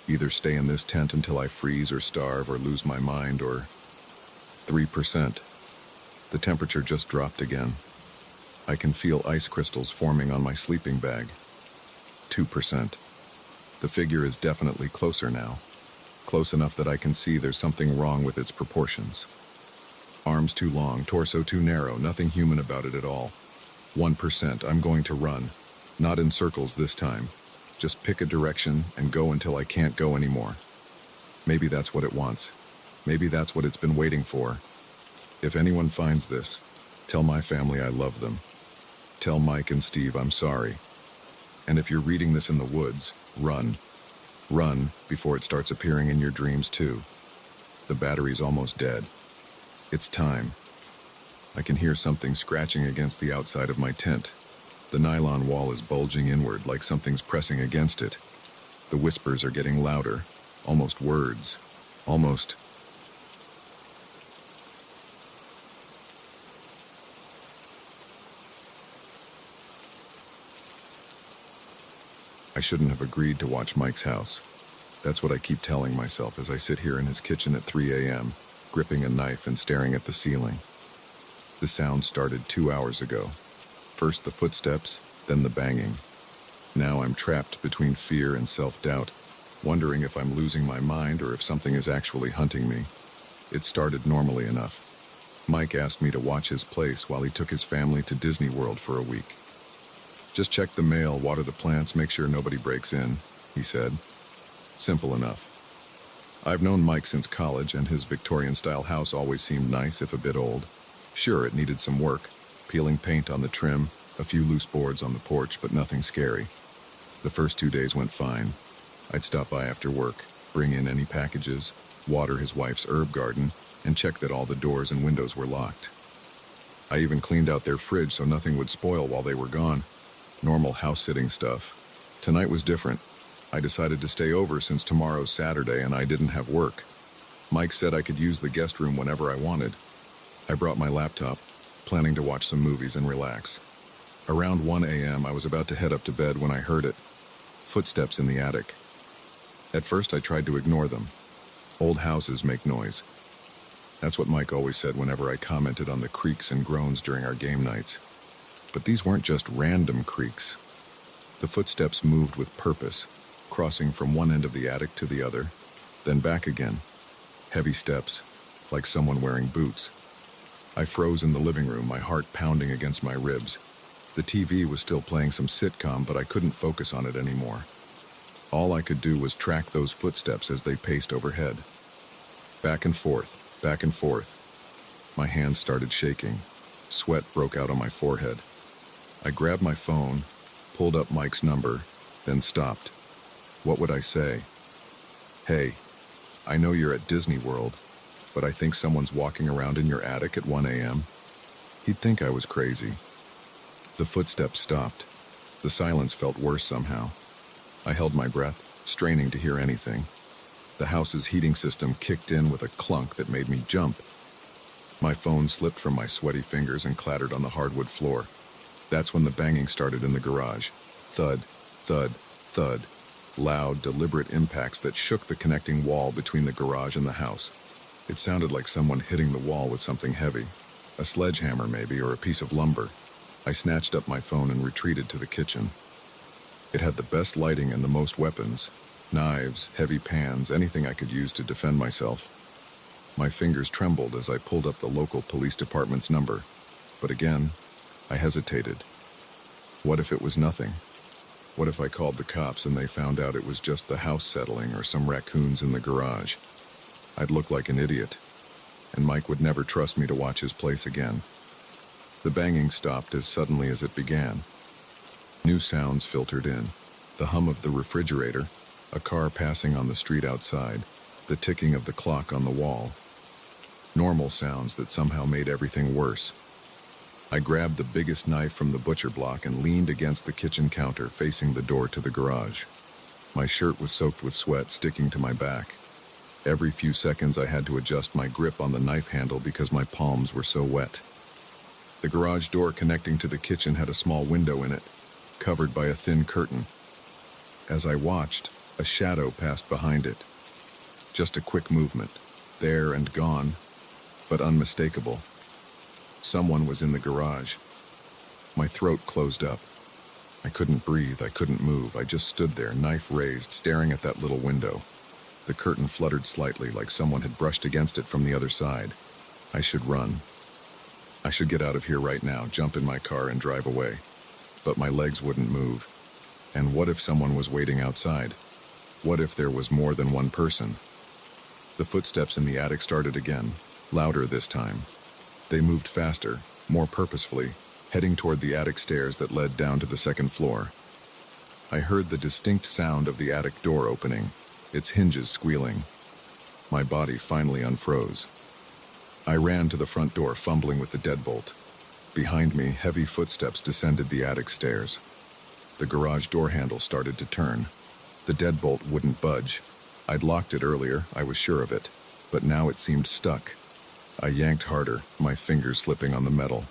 Either stay in this tent until I freeze or starve or lose my mind, or 3%. The temperature just dropped again. I can feel ice crystals forming on my sleeping bag. 2%. The figure is definitely closer now. Close enough that I can see there's something wrong with its proportions. Arms too long, torso too narrow, nothing human about it at all. 1%, I'm going to run. Not in circles this time. Just pick a direction and go until I can't go anymore. Maybe that's what it wants. Maybe that's what it's been waiting for. If anyone finds this, tell my family I love them. Tell Mike and Steve I'm sorry. And if you're reading this in the woods, run. Run before it starts appearing in your dreams too. The battery's almost dead. It's time. I can hear something scratching against the outside of my tent. The nylon wall is bulging inward like something's pressing against it. The whispers are getting louder, almost words, almost. I shouldn't have agreed to watch Mike's house. That's what I keep telling myself as I sit here in his kitchen at 3 a.m., gripping a knife and staring at the ceiling. The sound started 2 hours ago. First the footsteps, then the banging. Now I'm trapped between fear and self-doubt, wondering if I'm losing my mind or if something is actually hunting me. It started normally enough. Mike asked me to watch his place while he took his family to Disney World for a week. Just check the mail, water the plants, make sure nobody breaks in, he said. Simple enough. I've known Mike since college, and his Victorian-style house always seemed nice, if a bit old. Sure, it needed some work, peeling paint on the trim, a few loose boards on the porch, but nothing scary. The first 2 days went fine. I'd stop by after work, bring in any packages, water his wife's herb garden, and check that all the doors and windows were locked. I even cleaned out their fridge so nothing would spoil while they were gone. Normal house-sitting stuff. Tonight was different. I decided to stay over since tomorrow's Saturday and I didn't have work. Mike said I could use the guest room whenever I wanted. I brought my laptop, planning to watch some movies and relax. Around 1 a.m., I was about to head up to bed when I heard it. Footsteps in the attic. At first, I tried to ignore them. Old houses make noise. That's what Mike always said whenever I commented on the creaks and groans during our game nights. But these weren't just random creaks. The footsteps moved with purpose, crossing from one end of the attic to the other, then back again. Heavy steps, like someone wearing boots. I froze in the living room, my heart pounding against my ribs. The TV was still playing some sitcom, but I couldn't focus on it anymore. All I could do was track those footsteps as they paced overhead. Back and forth, back and forth. My hands started shaking. Sweat broke out on my forehead. I grabbed my phone, pulled up Mike's number, then stopped. What would I say? Hey, I know you're at Disney World, but I think someone's walking around in your attic at 1 a.m. He'd think I was crazy. The footsteps stopped. The silence felt worse somehow. I held my breath, straining to hear anything. The house's heating system kicked in with a clunk that made me jump. My phone slipped from my sweaty fingers and clattered on the hardwood floor. That's when the banging started in the garage. Thud, thud, thud. Loud, deliberate impacts that shook the connecting wall between the garage and the house. It sounded like someone hitting the wall with something heavy. A sledgehammer maybe, or a piece of lumber. I snatched up my phone and retreated to the kitchen. It had the best lighting and the most weapons. Knives, heavy pans, anything I could use to defend myself. My fingers trembled as I pulled up the local police department's number. But again, I hesitated. What if it was nothing? What if I called the cops and they found out it was just the house settling or some raccoons in the garage? I'd look like an idiot, and Mike would never trust me to watch his place again. The banging stopped as suddenly as it began. New sounds filtered in. The hum of the refrigerator, a car passing on the street outside, the ticking of the clock on the wall. Normal sounds that somehow made everything worse. I grabbed the biggest knife from the butcher block and leaned against the kitchen counter facing the door to the garage. My shirt was soaked with sweat sticking to my back. Every few seconds I had to adjust my grip on the knife handle because my palms were so wet. The garage door connecting to the kitchen had a small window in it, covered by a thin curtain. As I watched, a shadow passed behind it. Just a quick movement, there and gone, but unmistakable. Someone was in the garage. My throat closed up. I couldn't breathe, I couldn't move. I just stood there, knife raised, staring at that little window. The curtain fluttered slightly, like someone had brushed against it from the other side. I should run. I should get out of here right now, jump in my car and drive away. but my legs wouldn't move. And what if someone was waiting outside? What if there was more than one person? The footsteps in the attic started again, louder this time. They moved faster, more purposefully, heading toward the attic stairs that led down to the second floor. I heard the distinct sound of the attic door opening, its hinges squealing. My body finally unfroze. I ran to the front door, fumbling with the deadbolt. Behind me, heavy footsteps descended the attic stairs. The garage door handle started to turn. The deadbolt wouldn't budge. I'd locked it earlier, I was sure of it, but now it seemed stuck. I yanked harder, my fingers slipping on the metal.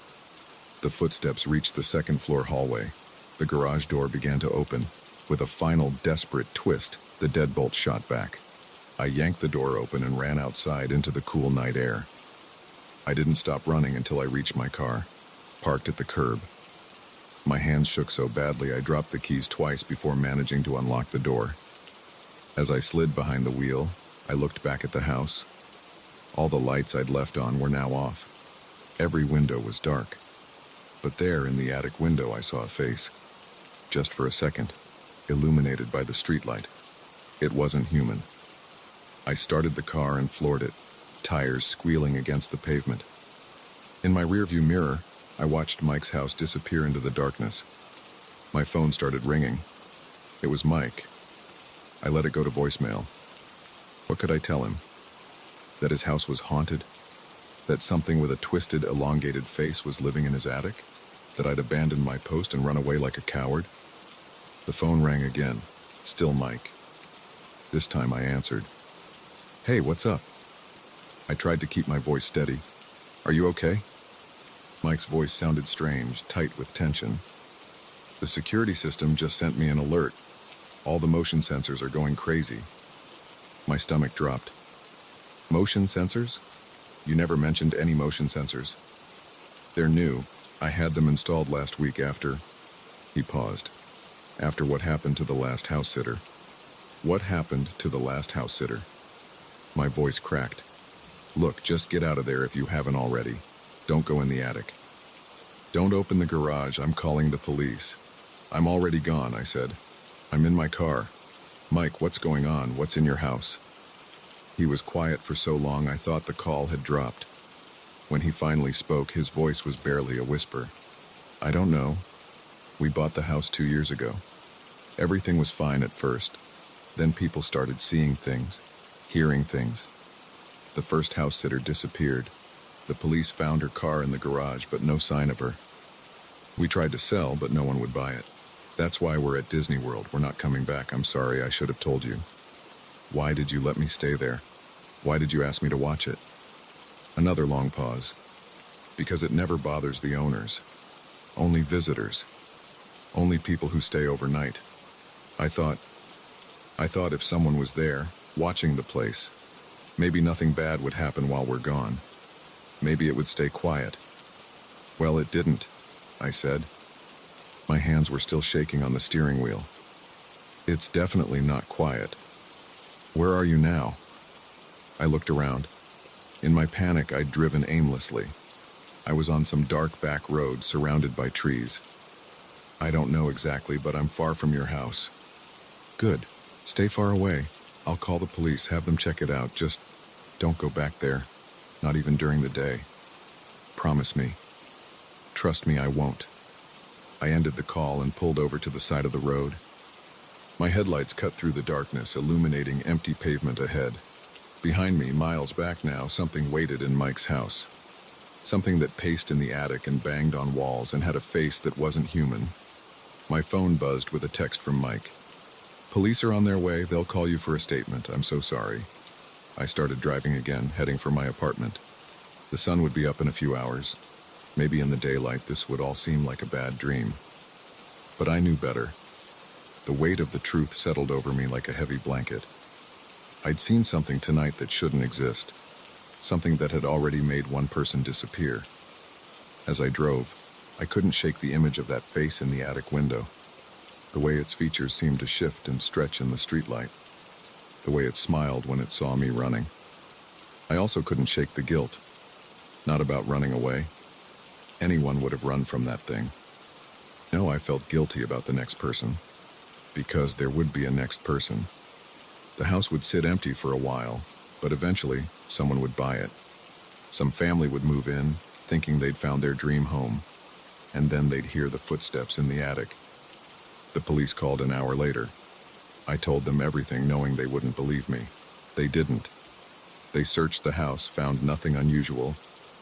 The footsteps reached the second floor hallway. The garage door began to open. With a final desperate twist, the deadbolt shot back. I yanked the door open and ran outside into the cool night air. I didn't stop running until I reached my car, parked at the curb. My hands shook so badly I dropped the keys twice before managing to unlock the door. As I slid behind the wheel, I looked back at the house. All the lights I'd left on were now off. Every window was dark. But there, in the attic window, I saw a face. Just for a second, illuminated by the streetlight. It wasn't human. I started the car and floored it, tires squealing against the pavement. In my rearview mirror, I watched Mike's house disappear into the darkness. My phone started ringing. It was Mike. I let it go to voicemail. What could I tell him? That his house was haunted? That something with a twisted, elongated face was living in his attic? That I'd abandoned my post and run away like a coward? The phone rang again. Still Mike. This time I answered. Hey, what's up? I tried to keep my voice steady. Are you okay? Mike's voice sounded strange, tight with tension. The security system just sent me an alert. All the motion sensors are going crazy. My stomach dropped. Motion sensors? You never mentioned any motion sensors. They're new. I had them installed last week after... He paused. After what happened to the last house sitter. What happened to the last house sitter? My voice cracked. Look, just get out of there if you haven't already. Don't go in the attic. Don't open the garage, I'm calling the police. I'm already gone, I said. I'm in my car. Mike, what's going on? What's in your house? He was quiet for so long I thought the call had dropped. When he finally spoke, his voice was barely a whisper. I don't know. We bought the house 2 years ago. Everything was fine at first. Then people started seeing things, hearing things. The first house sitter disappeared. The police found her car in the garage, but no sign of her. We tried to sell, but no one would buy it. That's why we're at Disney World. We're not coming back. I'm sorry, I should have told you. Why did you let me stay there? Why did you ask me to watch it? Another long pause. Because it never bothers the owners. Only visitors. Only people who stay overnight. I thought if someone was there, watching the place, maybe nothing bad would happen while we're gone. Maybe it would stay quiet. Well, it didn't, I said. My hands were still shaking on the steering wheel. It's definitely not quiet. Where are you now? I looked around. In my panic, I'd driven aimlessly. I was on some dark back road surrounded by trees. I don't know exactly, but I'm far from your house. Good. Stay far away. I'll call the police, have them check it out. Just don't go back there. Not even during the day. Promise me. Trust me, I won't. I ended the call and pulled over to the side of the road. My headlights cut through the darkness, illuminating empty pavement ahead. Behind me, miles back now, something waited in Mike's house. Something that paced in the attic and banged on walls and had a face that wasn't human. My phone buzzed with a text from Mike. Police are on their way. They'll call you for a statement. I'm so sorry. I started driving again, heading for my apartment. The sun would be up in a few hours. Maybe in the daylight this would all seem like a bad dream. But I knew better. The weight of the truth settled over me like a heavy blanket. I'd seen something tonight that shouldn't exist. Something that had already made one person disappear. As I drove, I couldn't shake the image of that face in the attic window. The way its features seemed to shift and stretch in the streetlight. The way it smiled when it saw me running. I also couldn't shake the guilt. Not about running away. Anyone would have run from that thing. No, I felt guilty about the next person, because there would be a next person. The house would sit empty for a while, but eventually someone would buy it. Some family would move in, thinking they'd found their dream home, and then they'd hear the footsteps in the attic. The police called an hour later. I told them everything, knowing they wouldn't believe me. They didn't. They searched the house, found nothing unusual,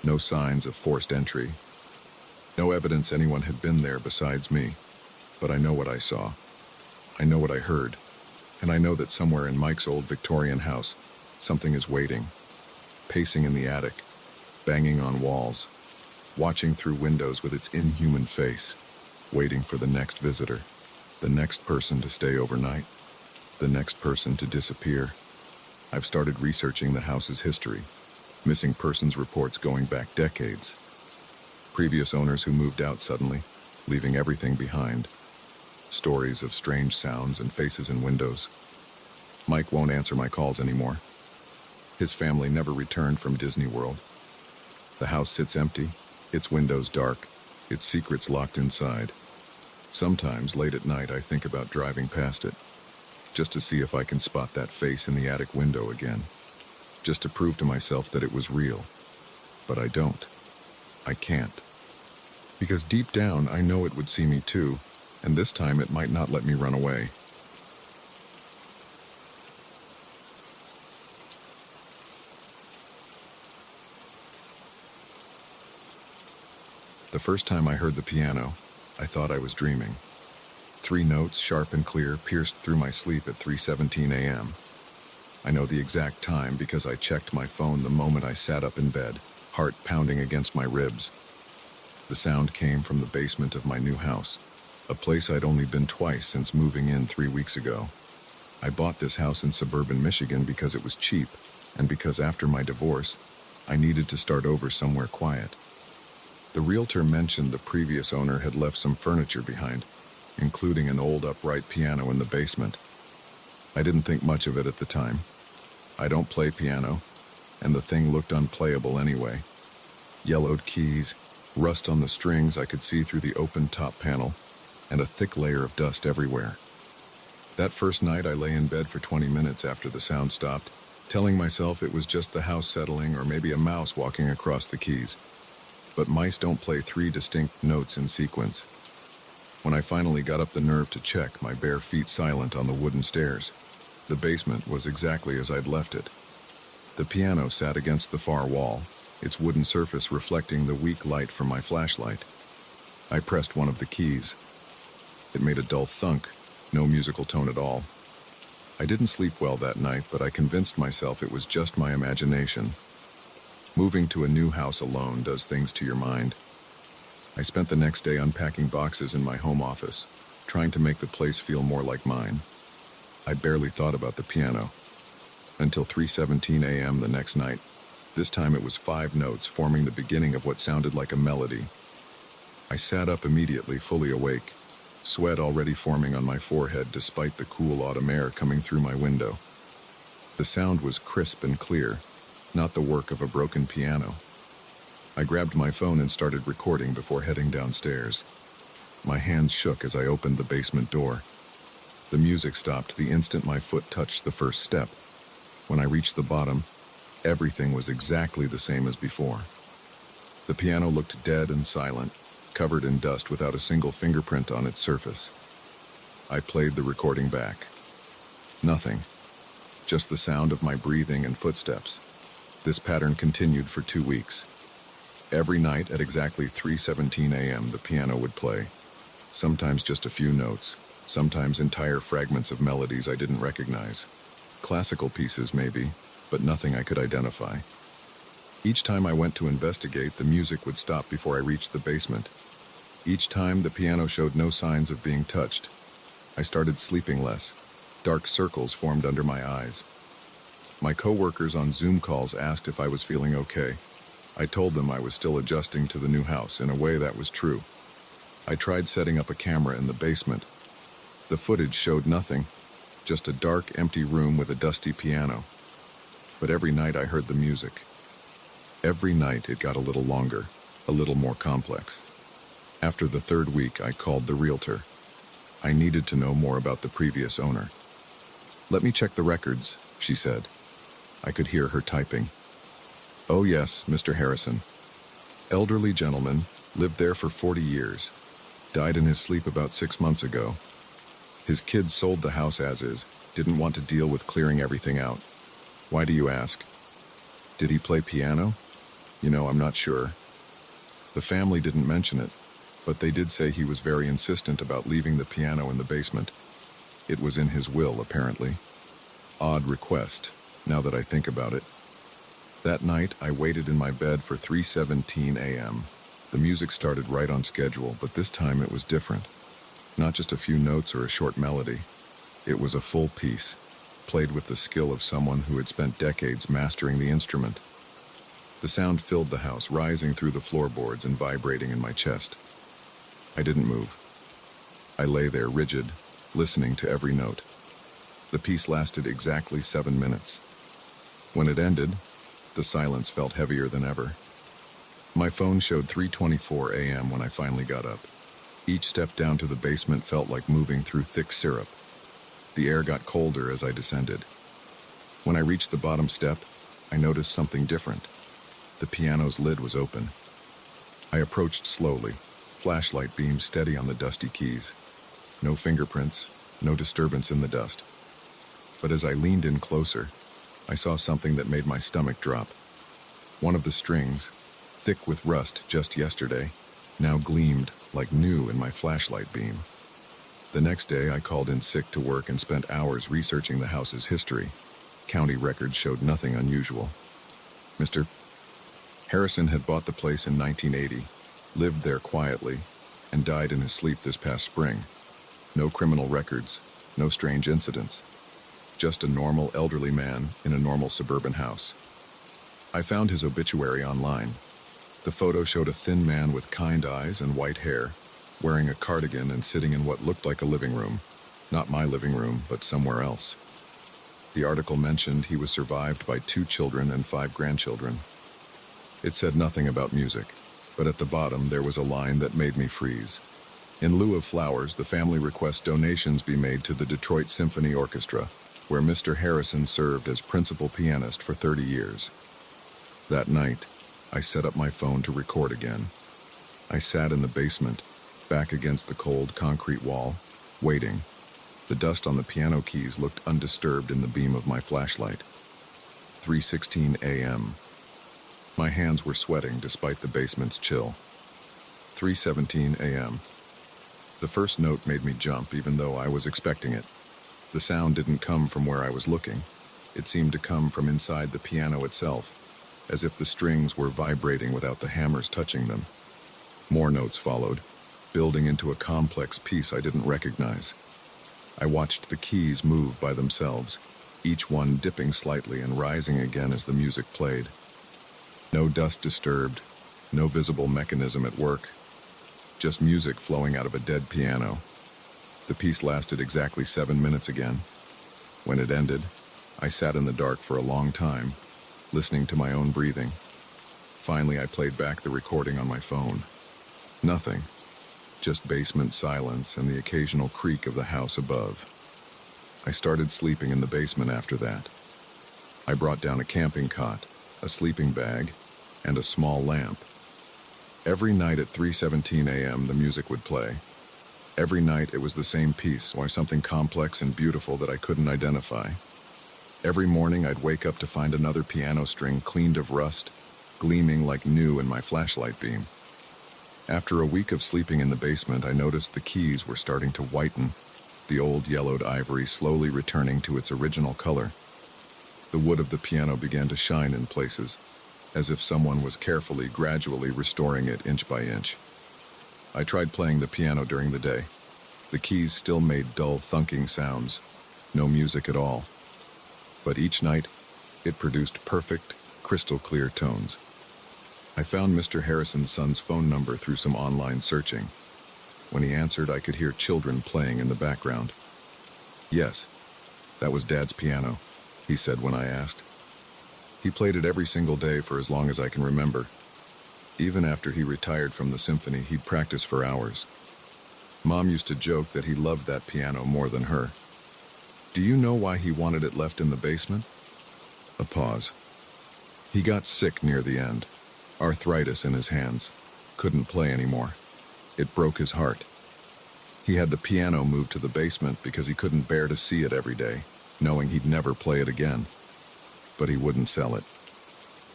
no signs of forced entry, no evidence anyone had been there besides me. But I know what I saw. I know what I heard. And I know that somewhere in Mike's old Victorian house, something is waiting, pacing in the attic, banging on walls, watching through windows with its inhuman face, waiting for the next visitor, the next person to stay overnight, the next person to disappear. I've started researching the house's history, missing persons reports going back decades, previous owners who moved out suddenly, leaving everything behind, stories of strange sounds and faces in windows. Mike won't answer my calls anymore. His family never returned from Disney World. The house sits empty, its windows dark, its secrets locked inside. Sometimes, late at night, I think about driving past it, just to see if I can spot that face in the attic window again, just to prove to myself that it was real. But I don't. I can't. Because deep down, I know it would see me too, and this time it might not let me run away. The first time I heard the piano, I thought I was dreaming. 3 notes, sharp and clear, pierced through my sleep at 3:17 a.m. I know the exact time because I checked my phone the moment I sat up in bed, heart pounding against my ribs. The sound came from the basement of my new house, a place I'd only been twice since moving in 3 weeks ago. I bought this house in suburban Michigan because it was cheap, and because after my divorce, I needed to start over somewhere quiet. The realtor mentioned the previous owner had left some furniture behind, including an old upright piano in the basement. I didn't think much of it at the time. I don't play piano, and the thing looked unplayable anyway. Yellowed keys, rust on the strings I could see through the open top panel, and a thick layer of dust everywhere. That first night I lay in bed for 20 minutes after the sound stopped, telling myself it was just the house settling or maybe a mouse walking across the keys. But mice don't play 3 distinct notes in sequence. When I finally got up the nerve to check, my bare feet silent on the wooden stairs, the basement was exactly as I'd left it. The piano sat against the far wall, its wooden surface reflecting the weak light from my flashlight. I pressed one of the keys. It made a dull thunk, no musical tone at all. I didn't sleep well that night, but I convinced myself it was just my imagination. Moving to a new house alone does things to your mind. I spent the next day unpacking boxes in my home office, trying to make the place feel more like mine. I barely thought about the piano. Until 3:17 a.m. the next night. This time it was 5 notes forming the beginning of what sounded like a melody. I sat up immediately, fully awake, sweat already forming on my forehead despite the cool autumn air coming through my window. The sound was crisp and clear, not the work of a broken piano. I grabbed my phone and started recording before heading downstairs. My hands shook as I opened the basement door. The music stopped the instant my foot touched the first step. When I reached the bottom, everything was exactly the same as before. The piano looked dead and silent, covered in dust without a single fingerprint on its surface. I played the recording back. Nothing. Just the sound of my breathing and footsteps. This pattern continued for 2 weeks. Every night at exactly 3:17 a.m. the piano would play. Sometimes just a few notes, sometimes entire fragments of melodies I didn't recognize. Classical pieces maybe, but nothing I could identify. Each time I went to investigate, the music would stop before I reached the basement. Each time the piano showed no signs of being touched. I started sleeping less. Dark circles formed under my eyes. My coworkers on Zoom calls asked if I was feeling okay. I told them I was still adjusting to the new house. In a way, that was true. I tried setting up a camera in the basement. The footage showed nothing, just a dark, empty room with a dusty piano. But every night I heard the music. Every night it got a little longer, a little more complex. After the third week, I called the realtor. I needed to know more about the previous owner. "Let me check the records," she said. I could hear her typing. "Oh yes, Mr. Harrison. Elderly gentleman, lived there for 40 years. Died in his sleep about 6 months ago. His kids sold the house as is, didn't want to deal with clearing everything out. Why do you ask? Did he play piano? I'm not sure. The family didn't mention it, but they did say he was very insistent about leaving the piano in the basement. It was in his will, apparently. Odd request, now that I think about it. That night, I waited in my bed for 3:17 a.m. The music started right on schedule, but this time it was different. Not just a few notes or a short melody. It was a full piece, played with the skill of someone who had spent decades mastering the instrument. The sound filled the house, rising through the floorboards and vibrating in my chest. I didn't move. I lay there rigid, listening to every note. The piece lasted exactly 7 minutes. When it ended, the silence felt heavier than ever. My phone showed 3:24 a.m. when I finally got up. Each step down to the basement felt like moving through thick syrup. The air got colder as I descended. When I reached the bottom step, I noticed something different. The piano's lid was open. I approached slowly, flashlight beam steady on the dusty keys. No fingerprints, no disturbance in the dust. But as I leaned in closer, I saw something that made my stomach drop. One of the strings, thick with rust just yesterday, now gleamed like new in my flashlight beam. The next day, I called in sick to work and spent hours researching the house's history. County records showed nothing unusual. Mr. Harrison had bought the place in 1980, lived there quietly, and died in his sleep this past spring. No criminal records, no strange incidents. Just a normal elderly man in a normal suburban house. I found his obituary online. The photo showed a thin man with kind eyes and white hair, wearing a cardigan and sitting in what looked like a living room. Not my living room, but somewhere else. The article mentioned he was survived by 2 children and 5 grandchildren. It said nothing about music, but at the bottom there was a line that made me freeze. In lieu of flowers, the family requests donations be made to the Detroit Symphony Orchestra, where Mr. Harrison served as principal pianist for 30 years. That night, I set up my phone to record again. I sat in the basement, back against the cold concrete wall, waiting. The dust on the piano keys looked undisturbed in the beam of my flashlight. 3:16 a.m. My hands were sweating despite the basement's chill. 3:17 a.m. The first note made me jump even though I was expecting it. The sound didn't come from where I was looking. It seemed to come from inside the piano itself, as if the strings were vibrating without the hammers touching them. More notes followed, building into a complex piece I didn't recognize. I watched the keys move by themselves, each one dipping slightly and rising again as the music played. No dust disturbed, no visible mechanism at work, just music flowing out of a dead piano. The piece lasted exactly 7 minutes again. When it ended, I sat in the dark for a long time, listening to my own breathing. Finally, I played back the recording on my phone. Nothing, just basement silence and the occasional creak of the house above. I started sleeping in the basement after that. I brought down a camping cot, a sleeping bag, and a small lamp. Every night at 3:17 a.m. the music would play. Every night it was the same piece, or something complex and beautiful that I couldn't identify. Every morning I'd wake up to find another piano string cleaned of rust, gleaming like new in my flashlight beam. After a week of sleeping in the basement, I noticed the keys were starting to whiten, the old yellowed ivory slowly returning to its original color. The wood of the piano began to shine in places, as if someone was carefully, gradually restoring it inch by inch. I tried playing the piano during the day. The keys still made dull, thunking sounds, no music at all. But each night, it produced perfect, crystal-clear tones. I found Mr. Harrison's son's phone number through some online searching. When he answered, I could hear children playing in the background. "Yes, that was Dad's piano," he said when I asked. "He played it every single day for as long as I can remember. Even after he retired from the symphony, he'd practice for hours. Mom used to joke that he loved that piano more than her. Do you know why he wanted it left in the basement? A pause. He got sick near the end. Arthritis in his hands. Couldn't play anymore. It broke his heart. He had the piano moved to the basement because he couldn't bear to see it every day, knowing he'd never play it again. But he wouldn't sell it.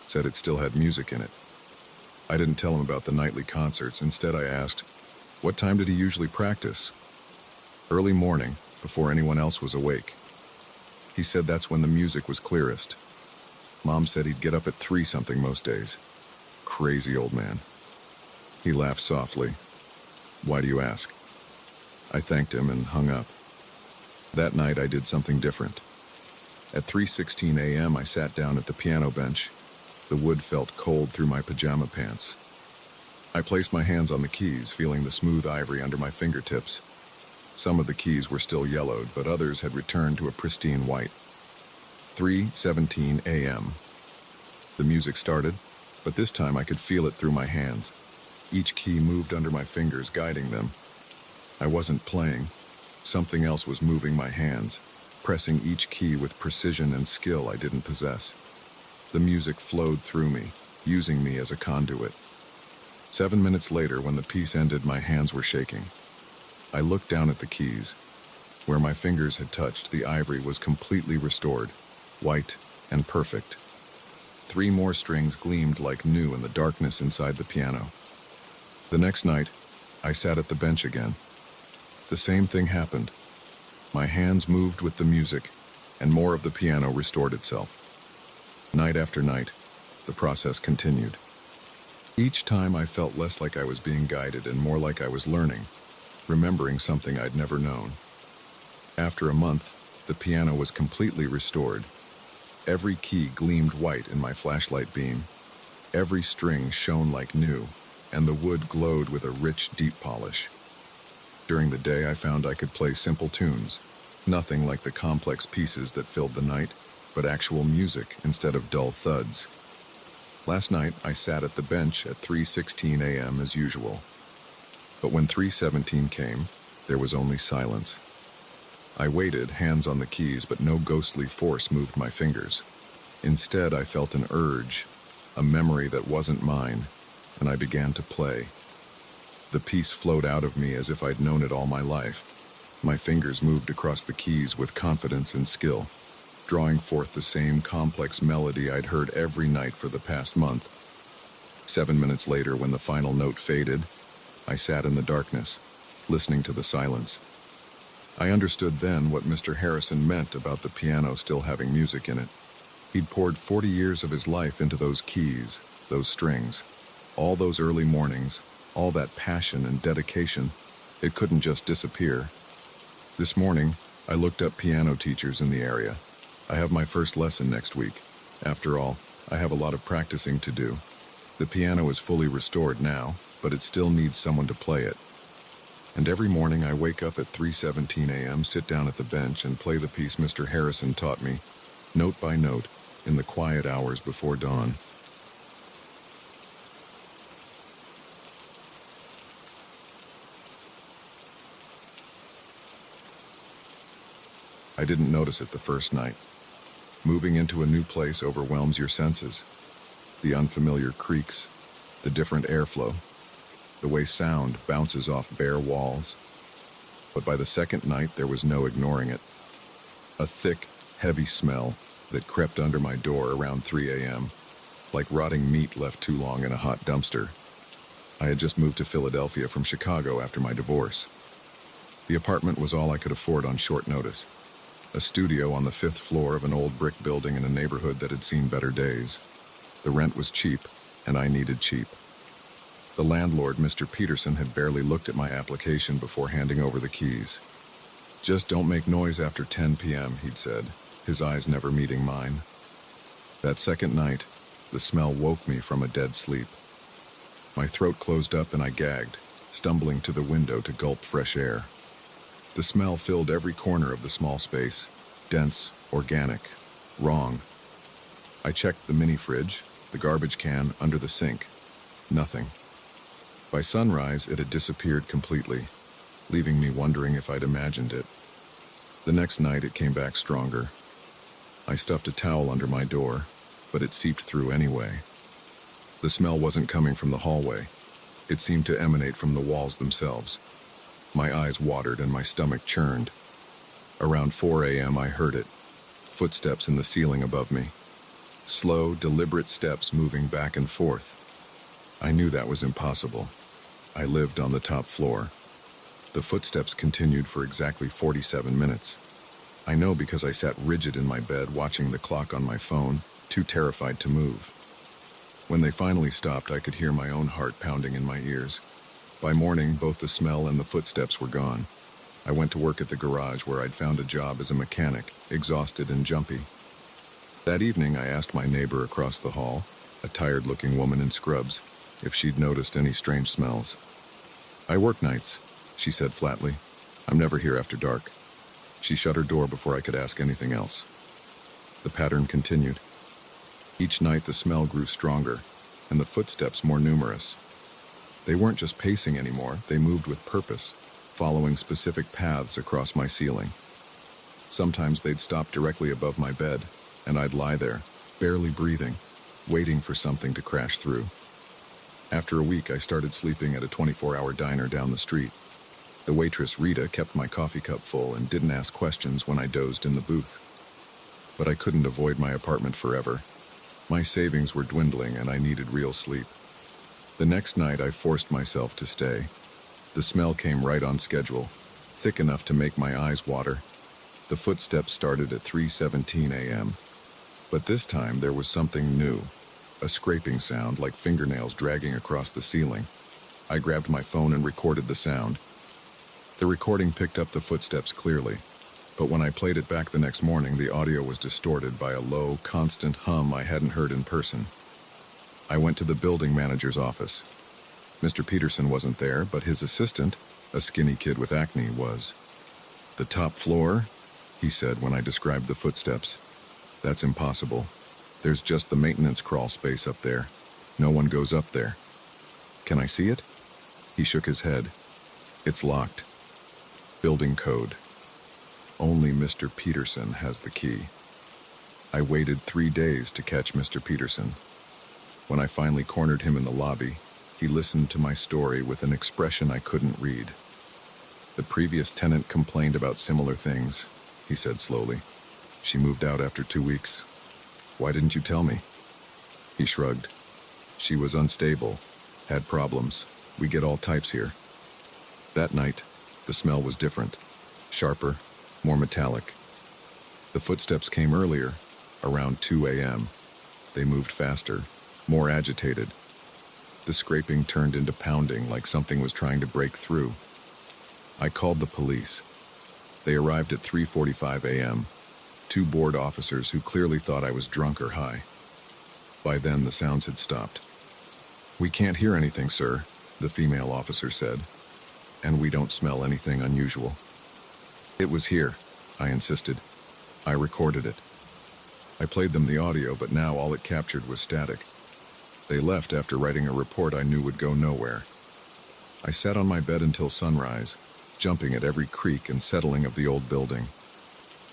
Said it still had music in it. I didn't tell him about the nightly concerts. Instead, I asked, what time did he usually practice? Early morning, before anyone else was awake. He said that's when the music was clearest. Mom said he'd get up at 3-something most days. Crazy old man. He laughed softly. Why do you ask? I thanked him and hung up. That night I did something different. At 3:16 a.m. I sat down at the piano bench. The wood felt cold through my pajama pants. I placed my hands on the keys, feeling the smooth ivory under my fingertips. Some of the keys were still yellowed, but others had returned to a pristine white. 3:17 a.m. The music started, but this time I could feel it through my hands. Each key moved under my fingers, guiding them. I wasn't playing. Something else was moving my hands, pressing each key with precision and skill I didn't possess. The music flowed through me, using me as a conduit. 7 minutes later, when the piece ended, my hands were shaking. I looked down at the keys. Where my fingers had touched, the ivory was completely restored, white and perfect. 3 more strings gleamed like new in the darkness inside the piano. The next night, I sat at the bench again. The same thing happened. My hands moved with the music, and more of the piano restored itself. Night after night, the process continued. Each time I felt less like I was being guided and more like I was learning, remembering something I'd never known. After a month, the piano was completely restored. Every key gleamed white in my flashlight beam. Every string shone like new, and the wood glowed with a rich, deep polish. During the day, I found I could play simple tunes, nothing like the complex pieces that filled the night, but actual music instead of dull thuds. Last night, I sat at the bench at 3:16 a.m. as usual. But when 3:17 came, there was only silence. I waited, hands on the keys, but no ghostly force moved my fingers. Instead, I felt an urge, a memory that wasn't mine, and I began to play. The piece flowed out of me as if I'd known it all my life. My fingers moved across the keys with confidence and skill, drawing forth the same complex melody I'd heard every night for the past month. 7 minutes later, when the final note faded, I sat in the darkness, listening to the silence. I understood then what Mr. Harrison meant about the piano still having music in it. He'd poured 40 years of his life into those keys, those strings. All those early mornings, all that passion and dedication, it couldn't just disappear. This morning, I looked up piano teachers in the area. I have my first lesson next week. After all, I have a lot of practicing to do. The piano is fully restored now, but it still needs someone to play it. And every morning I wake up at 3:17 a.m., sit down at the bench, and play the piece Mr. Harrison taught me, note by note, in the quiet hours before dawn. I didn't notice it the first night. Moving into a new place overwhelms your senses. The unfamiliar creaks, the different airflow, the way sound bounces off bare walls. But by the second night, there was no ignoring it. A thick, heavy smell that crept under my door around 3 a.m., like rotting meat left too long in a hot dumpster. I had just moved to Philadelphia from Chicago after my divorce. The apartment was all I could afford on short notice. A studio on the 5th floor of an old brick building in a neighborhood that had seen better days. The rent was cheap, and I needed cheap. The landlord, Mr. Peterson, had barely looked at my application before handing over the keys. "Just don't make noise after 10 p.m., he'd said, his eyes never meeting mine. That second night, the smell woke me from a dead sleep. My throat closed up and I gagged, stumbling to the window to gulp fresh air. The smell filled every corner of the small space, dense, organic, wrong. I checked the mini fridge, the garbage can under the sink. Nothing. By sunrise, it had disappeared completely, leaving me wondering if I'd imagined it. The next night, it came back stronger. I stuffed a towel under my door, but it seeped through anyway. The smell wasn't coming from the hallway. It seemed to emanate from the walls themselves. My eyes watered and my stomach churned. Around 4 a.m., I heard it. Footsteps in the ceiling above me. Slow, deliberate steps moving back and forth. I knew that was impossible. I lived on the top floor. The footsteps continued for exactly 47 minutes. I know because I sat rigid in my bed watching the clock on my phone, too terrified to move. When they finally stopped, I could hear my own heart pounding in my ears. By morning, both the smell and the footsteps were gone. I went to work at the garage where I'd found a job as a mechanic, exhausted and jumpy. That evening, I asked my neighbor across the hall, a tired-looking woman in scrubs, if she'd noticed any strange smells. "I work nights," she said flatly. "I'm never here after dark." She shut her door before I could ask anything else. The pattern continued. Each night the smell grew stronger, and the footsteps more numerous. They weren't just pacing anymore, they moved with purpose, following specific paths across my ceiling. Sometimes they'd stop directly above my bed, and I'd lie there, barely breathing, waiting for something to crash through. After a week, I started sleeping at a 24-hour diner down the street. The waitress, Rita, kept my coffee cup full and didn't ask questions when I dozed in the booth. But I couldn't avoid my apartment forever. My savings were dwindling and I needed real sleep. The next night, I forced myself to stay. The smell came right on schedule, thick enough to make my eyes water. The footsteps started at 3:17 a.m. But this time, there was something new. A scraping sound like fingernails dragging across the ceiling. I grabbed my phone and recorded the sound. The recording picked up the footsteps clearly, but when I played it back the next morning, the audio was distorted by a low, constant hum I hadn't heard in person. I went to the building manager's office. Mr. Peterson wasn't there, but his assistant, a skinny kid with acne, was. "The top floor?" he said when I described the footsteps. "That's impossible. There's just the maintenance crawl space up there. No one goes up there." "Can I see it?" He shook his head. "It's locked. Building code. Only Mr. Peterson has the key." I waited 3 days to catch Mr. Peterson. When I finally cornered him in the lobby, he listened to my story with an expression I couldn't read. "The previous tenant complained about similar things," he said slowly. "She moved out after 2 weeks. Why didn't you tell me?" He shrugged. "She was unstable, had problems. We get all types here." That night, the smell was different, sharper, more metallic. The footsteps came earlier, around 2 a.m. They moved faster, more agitated. The scraping turned into pounding like something was trying to break through. I called the police. They arrived at 3:45 a.m., 2 bored officers who clearly thought I was drunk or high. By then, the sounds had stopped. "We can't hear anything, sir," the female officer said. "And we don't smell anything unusual." "It was here," I insisted. "I recorded it." I played them the audio, but now all it captured was static. They left after writing a report I knew would go nowhere. I sat on my bed until sunrise, jumping at every creak and settling of the old building.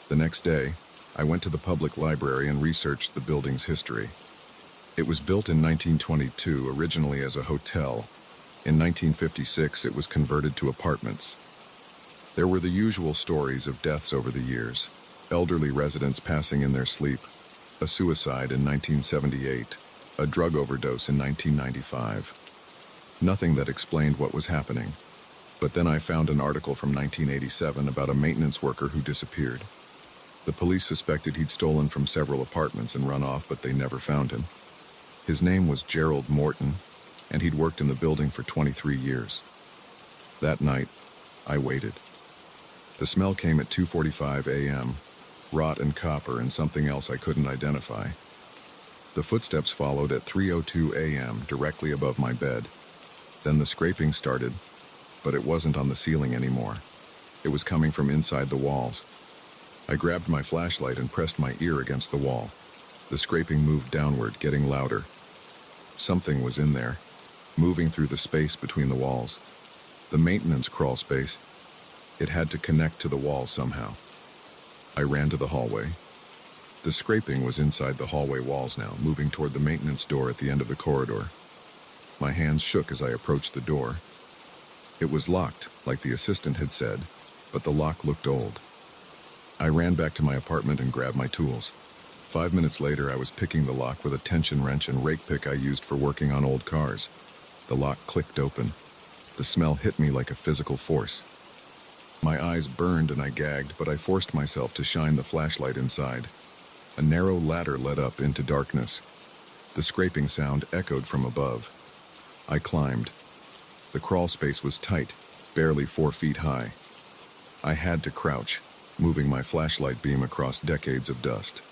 The next day, I went to the public library and researched the building's history. It was built in 1922, originally as a hotel. In 1956, it was converted to apartments. There were the usual stories of deaths over the years, elderly residents passing in their sleep, a suicide in 1978, a drug overdose in 1995. Nothing that explained what was happening. But then I found an article from 1987 about a maintenance worker who disappeared. The police suspected he'd stolen from several apartments and run off, but they never found him. His name was Gerald Morton, and he'd worked in the building for 23 years. That night, I waited. The smell came at 2:45 a.m., rot and copper and something else I couldn't identify. The footsteps followed at 3:02 a.m., directly above my bed. Then the scraping started, but it wasn't on the ceiling anymore. It was coming from inside the walls. I grabbed my flashlight and pressed my ear against the wall. The scraping moved downward, getting louder. Something was in there. moving through the space between the walls. The maintenance crawl space. It had to connect to the wall somehow. I ran to the hallway. The scraping was inside the hallway walls now, moving toward the maintenance door at the end of the corridor. My hands shook as I approached the door. It was locked, like the assistant had said, but the lock looked old. I ran back to my apartment and grabbed my tools. 5 minutes later, I was picking the lock with a tension wrench and rake pick I used for working on old cars. The lock clicked open. The smell hit me like a physical force. My eyes burned and I gagged, but I forced myself to shine the flashlight inside. A narrow ladder led up into darkness. The scraping sound echoed from above. I climbed. The crawl space was tight, barely 4 feet high. I had to crouch, moving my flashlight beam across decades of dust.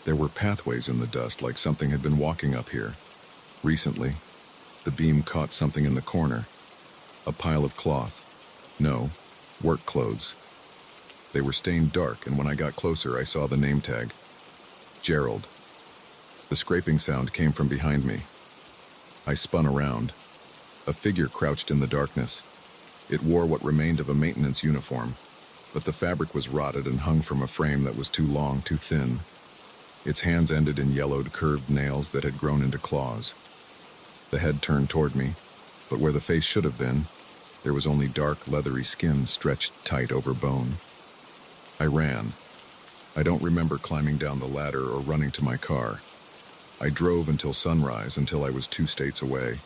There were pathways in the dust, like something had been walking up here. Recently, the beam caught something in the corner. A pile of cloth. No, work clothes. They were stained dark, and when I got closer, I saw the name tag. Gerald. The scraping sound came from behind me. I spun around. A figure crouched in the darkness. It wore what remained of a maintenance uniform, but the fabric was rotted and hung from a frame that was too long, too thin. Its hands ended in yellowed, curved nails that had grown into claws. The head turned toward me, but where the face should have been, there was only dark, leathery skin stretched tight over bone. I ran. I don't remember climbing down the ladder or running to my car. I drove until sunrise, until I was 2 states away.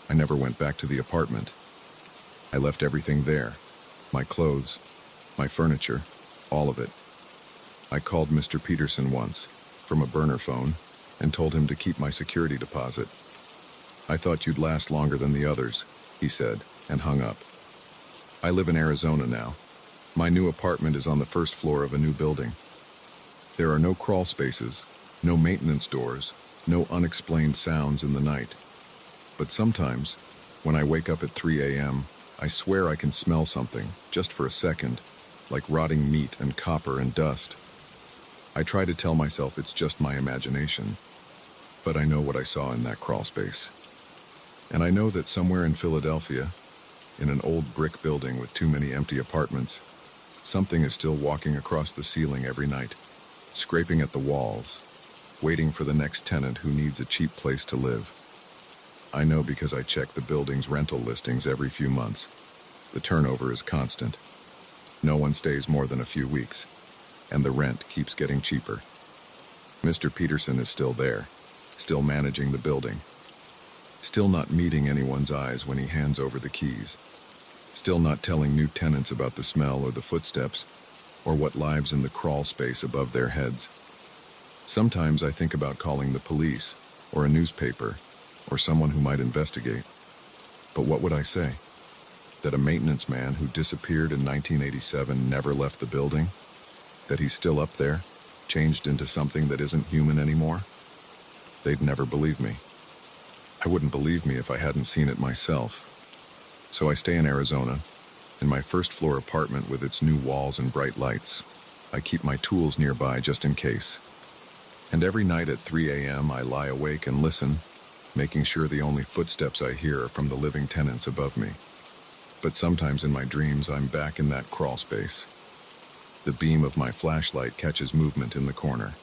I never went back to the apartment. I left everything there. My clothes, my furniture, all of it. I called Mr. Peterson once, from a burner phone, and told him to keep my security deposit. I thought you'd last longer than the others, he said, and hung up. I live in Arizona now. My new apartment is on the first floor of a new building. There are no crawl spaces, no maintenance doors, no unexplained sounds in the night. But sometimes, when I wake up at 3 a.m., I swear I can smell something, just for a second, like rotting meat and copper and dust. I try to tell myself it's just my imagination, but I know what I saw in that crawl space. And I know that somewhere in Philadelphia, in an old brick building with too many empty apartments, something is still walking across the ceiling every night, scraping at the walls, waiting for the next tenant who needs a cheap place to live. I know because I check the building's rental listings every few months. The turnover is constant. No one stays more than a few weeks, and the rent keeps getting cheaper. Mr. Peterson is still there, still managing the building, still not meeting anyone's eyes when he hands over the keys, still not telling new tenants about the smell or the footsteps, or what lives in the crawl space above their heads. Sometimes I think about calling the police, or a newspaper, or someone who might investigate. But what would I say? That a maintenance man who disappeared in 1987 never left the building? That he's still up there, changed into something that isn't human anymore? They'd never believe me. I wouldn't believe me if I hadn't seen it myself. So I stay in Arizona, in my first-floor apartment with its new walls and bright lights. I keep my tools nearby just in case. And every night at 3 a.m. I lie awake and listen, making sure the only footsteps I hear are from the living tenants above me. But sometimes in my dreams I'm back in that crawl space. The beam of my flashlight catches movement in the corner.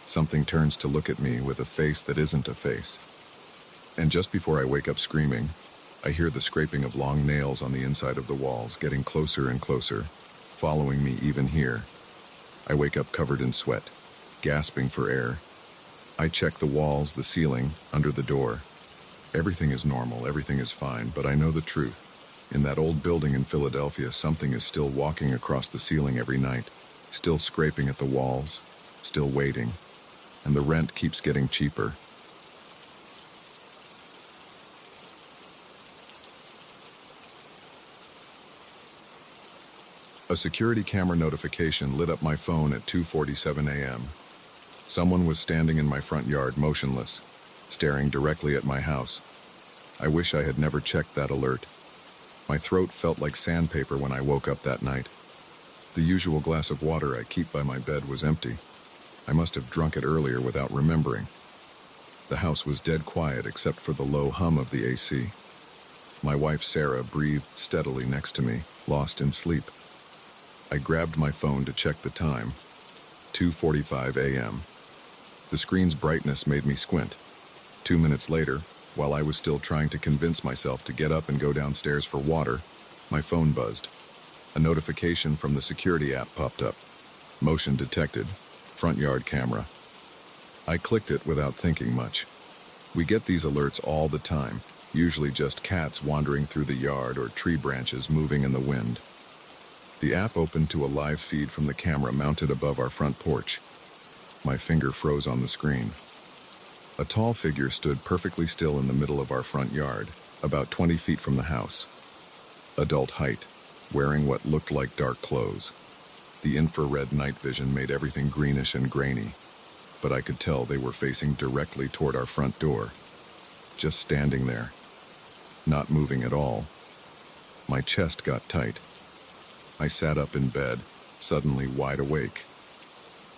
Something turns to look at me with a face that isn't a face. And just before I wake up screaming, I hear the scraping of long nails on the inside of the walls, getting closer and closer, following me even here. I wake up covered in sweat, gasping for air. I check the walls, the ceiling, under the door. Everything is normal, everything is fine, but I know the truth. In that old building in Philadelphia, something is still walking across the ceiling every night, still scraping at the walls, still waiting, and the rent keeps getting cheaper. A security camera notification lit up my phone at 2:47 a.m. Someone was standing in my front yard, motionless, staring directly at my house. I wish I had never checked that alert. My throat felt like sandpaper when I woke up that night. The usual glass of water I keep by my bed was empty. I must have drunk it earlier without remembering. The house was dead quiet except for the low hum of the AC. My wife Sarah breathed steadily next to me, lost in sleep. I grabbed my phone to check the time. 2:45 a.m. The screen's brightness made me squint. 2 minutes later, while I was still trying to convince myself to get up and go downstairs for water, my phone buzzed. A notification from the security app popped up. Motion detected. Front yard camera. I clicked it without thinking much. We get these alerts all the time, usually just cats wandering through the yard or tree branches moving in the wind. The app opened to a live feed from the camera mounted above our front porch. My finger froze on the screen. A tall figure stood perfectly still in the middle of our front yard, about 20 feet from the house. Adult height, wearing what looked like dark clothes. The infrared night vision made everything greenish and grainy, but I could tell they were facing directly toward our front door, just standing there, not moving at all. My chest got tight. I sat up in bed, suddenly wide awake.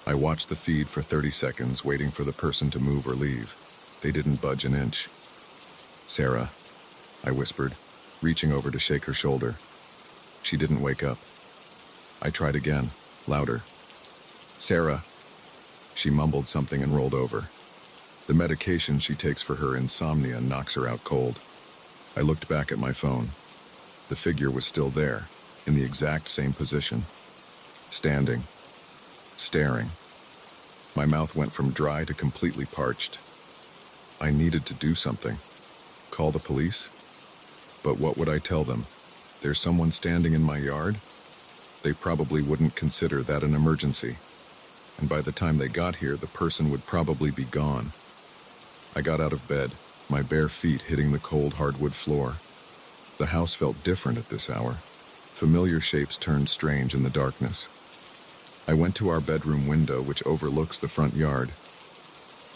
I watched the feed for 30 seconds, waiting for the person to move or leave. They didn't budge an inch. "Sarah," I whispered, reaching over to shake her shoulder. She didn't wake up. I tried again, louder. "Sarah." She mumbled something and rolled over. The medication she takes for her insomnia knocks her out cold. I looked back at my phone. The figure was still there, in the exact same position. Standing. Staring. My mouth went from dry to completely parched. I needed to do something. Call the police? But what would I tell them? There's someone standing in my yard? They probably wouldn't consider that an emergency. And by the time they got here, the person would probably be gone. I got out of bed, my bare feet hitting the cold hardwood floor. The house felt different at this hour. Familiar shapes turned strange in the darkness. I went to our bedroom window, which overlooks the front yard.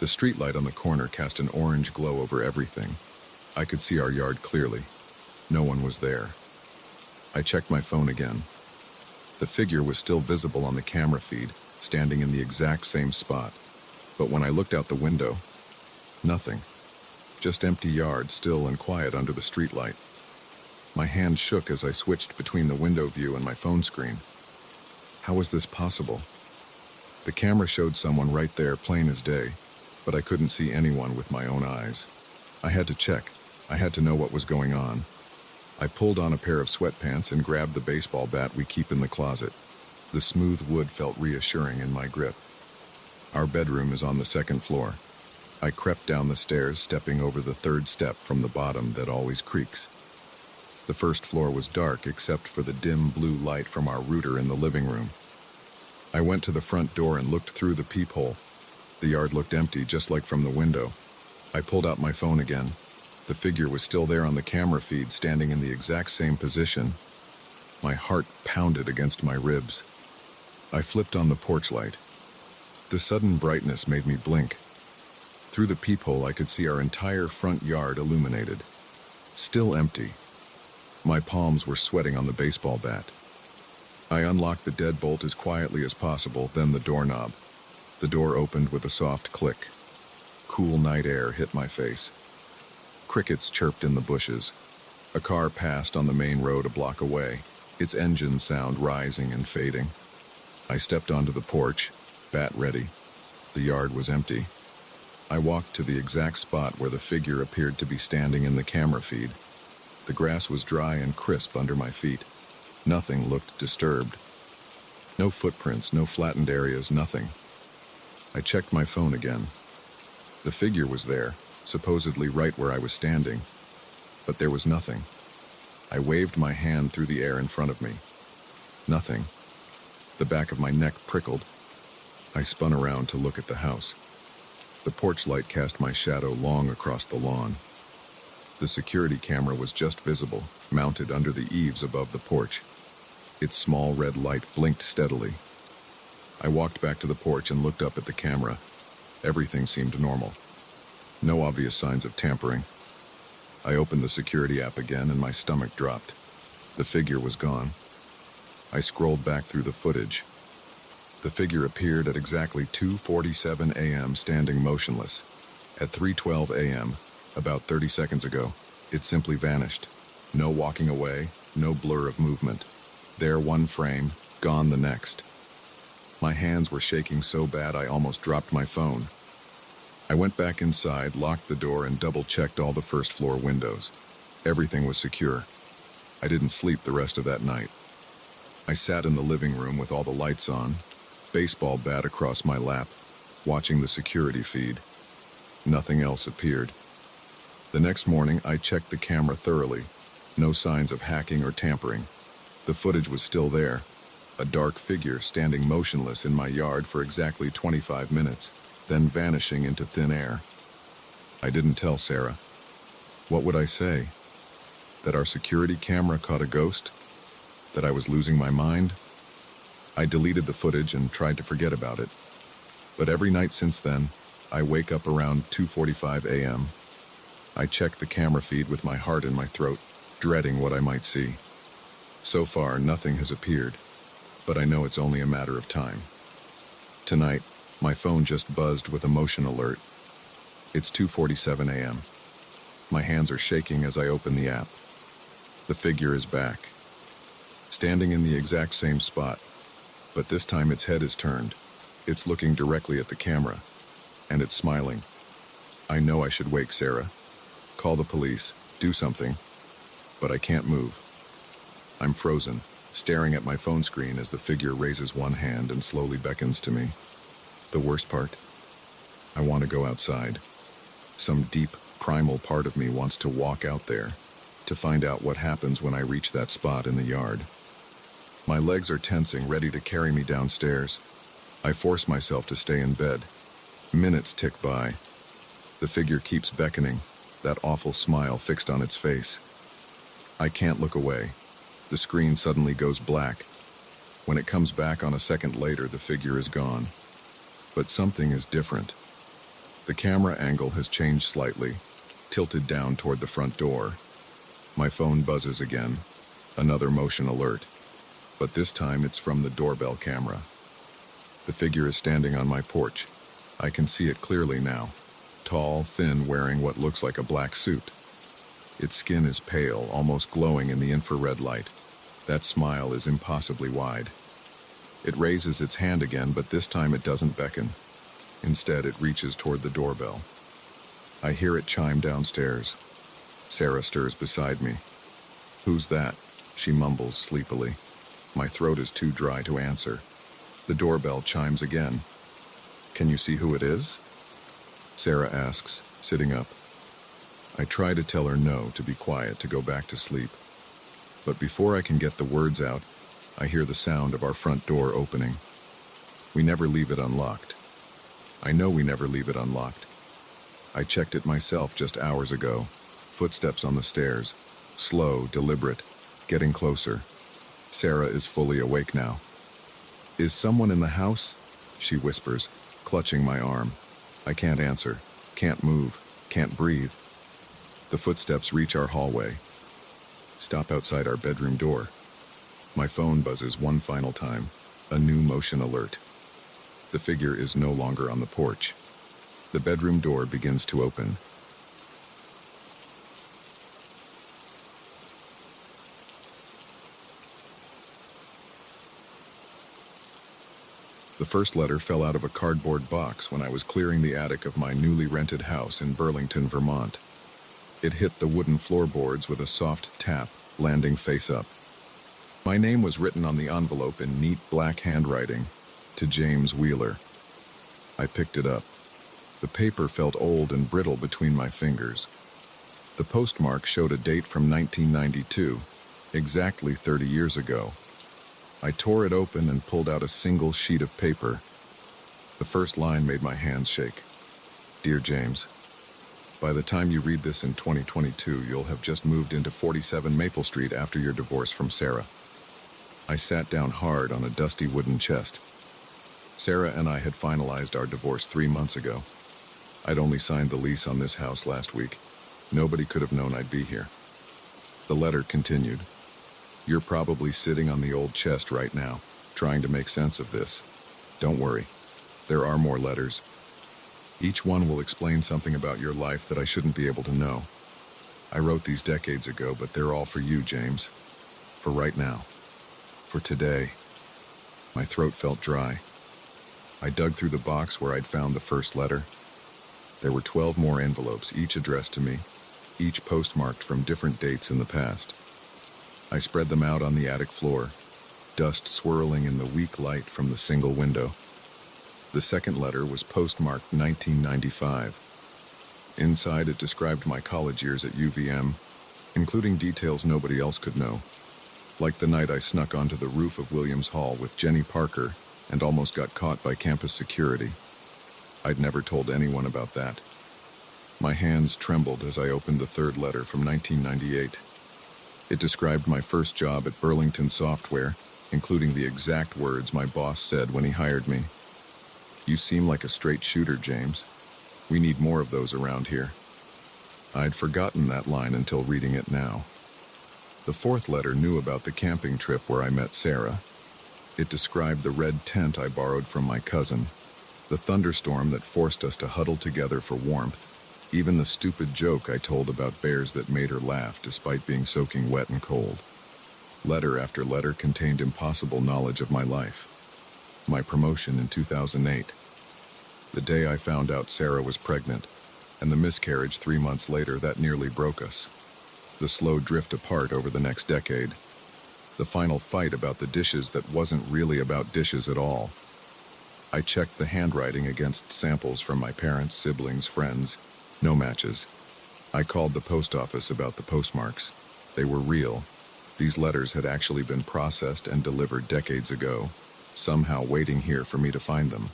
The streetlight on the corner cast an orange glow over everything. I could see our yard clearly. No one was there. I checked my phone again. The figure was still visible on the camera feed, standing in the exact same spot. But when I looked out the window, nothing. Just empty yard, still and quiet under the streetlight. My hand shook as I switched between the window view and my phone screen. How was this possible? The camera showed someone right there, plain as day, but I couldn't see anyone with my own eyes. I had to check. I had to know what was going on. I pulled on a pair of sweatpants and grabbed the baseball bat we keep in the closet. The smooth wood felt reassuring in my grip. Our bedroom is on the second floor. I crept down the stairs, stepping over the third step from the bottom that always creaks. The first floor was dark except for the dim blue light from our router in the living room. I went to the front door and looked through the peephole. The yard looked empty, just like from the window. I pulled out my phone again. The figure was still there on the camera feed, standing in the exact same position. My heart pounded against my ribs. I flipped on the porch light. The sudden brightness made me blink. Through the peephole, I could see our entire front yard illuminated. Still empty. My palms were sweating on the baseball bat. I unlocked the deadbolt as quietly as possible, then the doorknob. The door opened with a soft click. Cool night air hit my face. Crickets chirped in the bushes. A car passed on the main road a block away, its engine sound rising and fading. I stepped onto the porch, bat ready. The yard was empty. I walked to the exact spot where the figure appeared to be standing in the camera feed. The grass was dry and crisp under my feet. Nothing looked disturbed. No footprints, no flattened areas, nothing. I checked my phone again. The figure was there, supposedly right where I was standing, but there was nothing. I waved my hand through the air in front of me. Nothing. The back of my neck prickled. I spun around to look at the house. The porch light cast my shadow long across the lawn. The security camera was just visible, mounted under the eaves above the porch. Its small red light blinked steadily. I walked back to the porch and looked up at the camera. Everything seemed normal. No obvious signs of tampering. I opened the security app again and my stomach dropped. The figure was gone. I scrolled back through the footage. The figure appeared at exactly 2:47 a.m. standing motionless. At 3:12 a.m., about 30 seconds ago, it simply vanished. No walking away, no blur of movement. There one frame, gone the next. My hands were shaking so bad I almost dropped my phone. I went back inside, locked the door, and double-checked all the first-floor windows. Everything was secure. I didn't sleep the rest of that night. I sat in the living room with all the lights on, baseball bat across my lap, watching the security feed. Nothing else appeared. The next morning, I checked the camera thoroughly. No signs of hacking or tampering. The footage was still there. A dark figure standing motionless in my yard for exactly 25 minutes, then vanishing into thin air. I didn't tell Sarah. What would I say? That our security camera caught a ghost? That I was losing my mind? I deleted the footage and tried to forget about it. But every night since then, I wake up around 2:45 a.m. I check the camera feed with my heart in my throat, dreading what I might see. So far, nothing has appeared, but I know it's only a matter of time. Tonight, my phone just buzzed with a motion alert. It's 2:47 a.m. My hands are shaking as I open the app. The figure is back, standing in the exact same spot, but this time its head is turned. It's looking directly at the camera, and it's smiling. I know I should wake Sarah, call the police, do something, but I can't move. I'm frozen, staring at my phone screen as the figure raises one hand and slowly beckons to me. The worst part? I want to go outside. Some deep, primal part of me wants to walk out there, to find out what happens when I reach that spot in the yard. My legs are tensing, ready to carry me downstairs. I force myself to stay in bed. Minutes tick by. The figure keeps beckoning, that awful smile fixed on its face. I can't look away. The screen suddenly goes black. When it comes back on a second later, the figure is gone. But something is different. The camera angle has changed slightly, tilted down toward the front door. My phone buzzes again, another motion alert. But this time it's from the doorbell camera. The figure is standing on my porch. I can see it clearly now. Tall, thin, wearing what looks like a black suit. Its skin is pale, almost glowing in the infrared light. That smile is impossibly wide. It raises its hand again, but this time it doesn't beckon. Instead, it reaches toward the doorbell. I hear it chime downstairs. Sarah stirs beside me. "Who's that?" she mumbles sleepily. My throat is too dry to answer. The doorbell chimes again. "Can you see who it is?" Sarah asks, sitting up. I try to tell her no, to be quiet, to go back to sleep. But before I can get the words out, I hear the sound of our front door opening. We never leave it unlocked. I know we never leave it unlocked. I checked it myself just hours ago. Footsteps on the stairs. Slow, deliberate, getting closer. Sarah is fully awake now. "Is someone in the house?" she whispers, clutching my arm. I can't answer, can't move, can't breathe. The footsteps reach our hallway. Stop outside our bedroom door. My phone buzzes one final time, a new motion alert. The figure is no longer on the porch. The bedroom door begins to open. The first letter fell out of a cardboard box when I was clearing the attic of my newly rented house in Burlington, Vermont. It hit the wooden floorboards with a soft tap, landing face up. My name was written on the envelope in neat black handwriting, to James Wheeler. I picked it up. The paper felt old and brittle between my fingers. The postmark showed a date from 1992, exactly 30 years ago. I tore it open and pulled out a single sheet of paper. The first line made my hands shake. "Dear James, by the time you read this in 2022, you'll have just moved into 47 Maple Street after your divorce from Sarah." I sat down hard on a dusty wooden chest. Sarah and I had finalized our divorce 3 months ago. I'd only signed the lease on this house last week. Nobody could have known I'd be here. The letter continued. "You're probably sitting on the old chest right now, trying to make sense of this. Don't worry. There are more letters. Each one will explain something about your life that I shouldn't be able to know. I wrote these decades ago, but they're all for you, James. For right now. For today. My throat felt dry. I dug through the box where I'd found the first letter. There were 12 more envelopes, each addressed to me, each postmarked from different dates in the past. I spread them out on the attic floor, dust swirling in the weak light from the single window. The second letter was postmarked 1995. Inside, it described my college years at UVM, including details nobody else could know. Like the night I snuck onto the roof of Williams Hall with Jenny Parker and almost got caught by campus security. I'd never told anyone about that. My hands trembled as I opened the third letter from 1998. It described my first job at Burlington Software, including the exact words my boss said when he hired me. "You seem like a straight shooter, James. We need more of those around here." I'd forgotten that line until reading it now. The fourth letter knew about the camping trip where I met Sarah. It described the red tent I borrowed from my cousin, the thunderstorm that forced us to huddle together for warmth, even the stupid joke I told about bears that made her laugh despite being soaking wet and cold. Letter after letter contained impossible knowledge of my life. My promotion in 2008. The day I found out Sarah was pregnant, and the miscarriage 3 months later that nearly broke us. The slow drift apart over the next decade. The final fight about the dishes that wasn't really about dishes at all. I checked the handwriting against samples from my parents, siblings, friends. No matches. I called the post office about the postmarks. They were real. These letters had actually been processed and delivered decades ago, somehow waiting here for me to find them.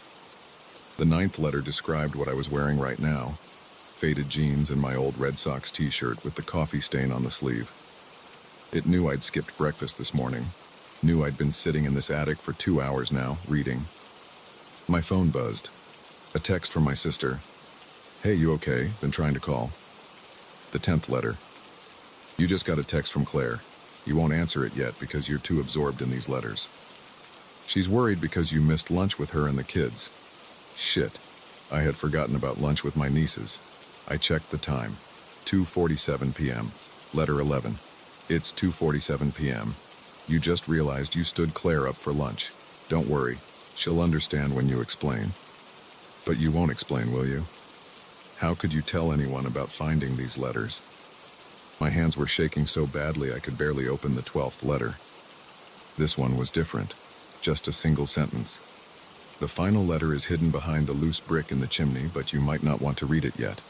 The ninth letter described what I was wearing right now. Faded jeans and my old Red Sox t-shirt with the coffee stain on the sleeve. It knew I'd skipped breakfast this morning. Knew I'd been sitting in this attic for 2 hours now, reading. My phone buzzed. A text from my sister. "Hey, you okay? Been trying to call." The 10th letter. "You just got a text from Claire. You won't answer it yet because you're too absorbed in these letters. She's worried because you missed lunch with her and the kids." Shit. I had forgotten about lunch with my nieces. I checked the time. 2:47 p.m. Letter 11. "It's 2:47 p.m. You just realized you stood Claire up for lunch. Don't worry. She'll understand when you explain." But you won't explain, will you? How could you tell anyone about finding these letters? My hands were shaking so badly I could barely open the 12th letter. This one was different. Just a single sentence. "The final letter is hidden behind the loose brick in the chimney, but you might not want to read it yet."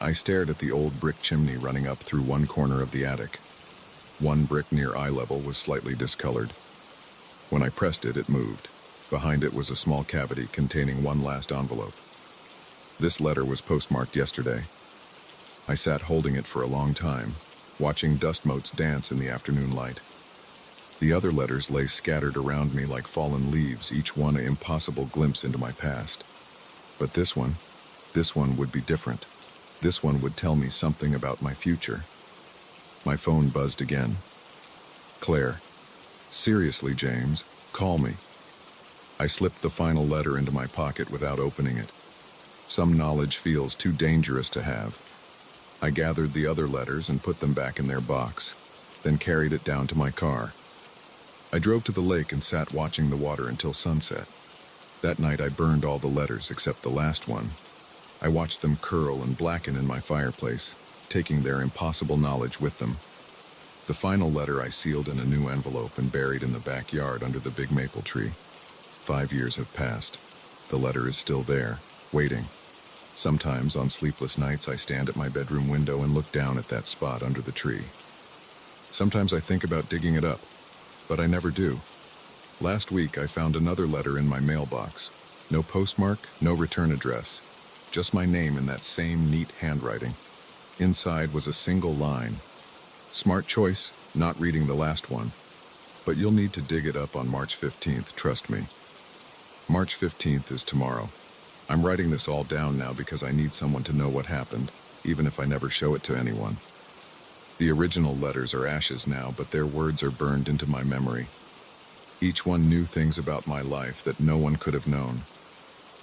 I stared at the old brick chimney running up through one corner of the attic. One brick near eye level was slightly discolored. When I pressed it, it moved. Behind it was a small cavity containing one last envelope. This letter was postmarked yesterday. I sat holding it for a long time, watching dust motes dance in the afternoon light. The other letters lay scattered around me like fallen leaves, each one an impossible glimpse into my past. But this one would be different. This one would tell me something about my future. My phone buzzed again. "Claire. Seriously, James, call me." I slipped the final letter into my pocket without opening it. Some knowledge feels too dangerous to have. I gathered the other letters and put them back in their box, then carried it down to my car. I drove to the lake and sat watching the water until sunset. That night I burned all the letters except the last one. I watched them curl and blacken in my fireplace, taking their impossible knowledge with them. The final letter I sealed in a new envelope and buried in the backyard under the big maple tree. 5 years have passed. The letter is still there, waiting. Sometimes on sleepless nights I stand at my bedroom window and look down at that spot under the tree. Sometimes I think about digging it up, but I never do. Last week I found another letter in my mailbox. No postmark, no return address. Just my name in that same neat handwriting. Inside was a single line. "Smart choice, not reading the last one. But you'll need to dig it up on March 15th, trust me." March 15th is tomorrow. I'm writing this all down now because I need someone to know what happened, even if I never show it to anyone. The original letters are ashes now, but their words are burned into my memory. Each one knew things about my life that no one could have known.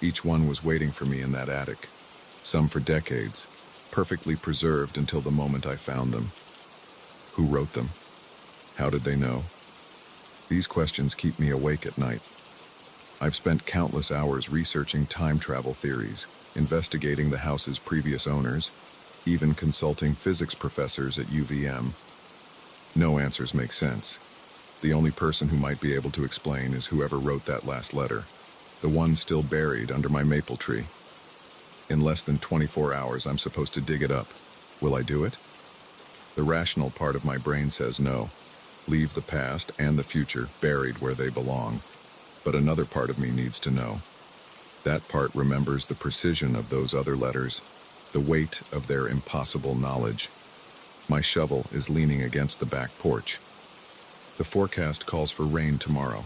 Each one was waiting for me in that attic, some for decades, perfectly preserved until the moment I found them. Who wrote them? How did they know? These questions keep me awake at night. I've spent countless hours researching time travel theories, investigating the house's previous owners, even consulting physics professors at UVM. No answers make sense. The only person who might be able to explain is whoever wrote that last letter, the one still buried under my maple tree. In less than 24 hours, I'm supposed to dig it up. Will I do it? The rational part of my brain says no. Leave the past and the future buried where they belong. But another part of me needs to know. That part remembers the precision of those other letters, the weight of their impossible knowledge. My shovel is leaning against the back porch. The forecast calls for rain tomorrow.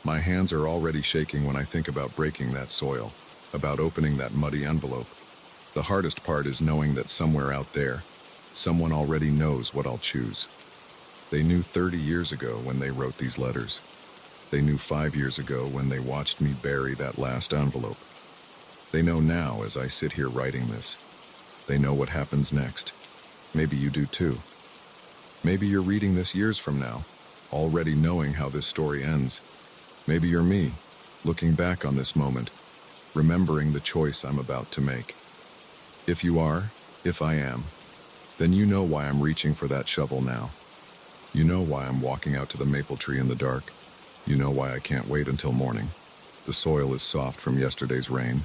My hands are already shaking when I think about breaking that soil, about opening that muddy envelope. The hardest part is knowing that somewhere out there, someone already knows what I'll choose. They knew 30 years ago when they wrote these letters. They knew 5 years ago when they watched me bury that last envelope. They know now as I sit here writing this. They know what happens next. Maybe you do too. Maybe you're reading this years from now, already knowing how this story ends. Maybe you're me, looking back on this moment, remembering the choice I'm about to make. If you are, if I am, then you know why I'm reaching for that shovel now. You know why I'm walking out to the maple tree in the dark. You know why I can't wait until morning. The soil is soft from yesterday's rain.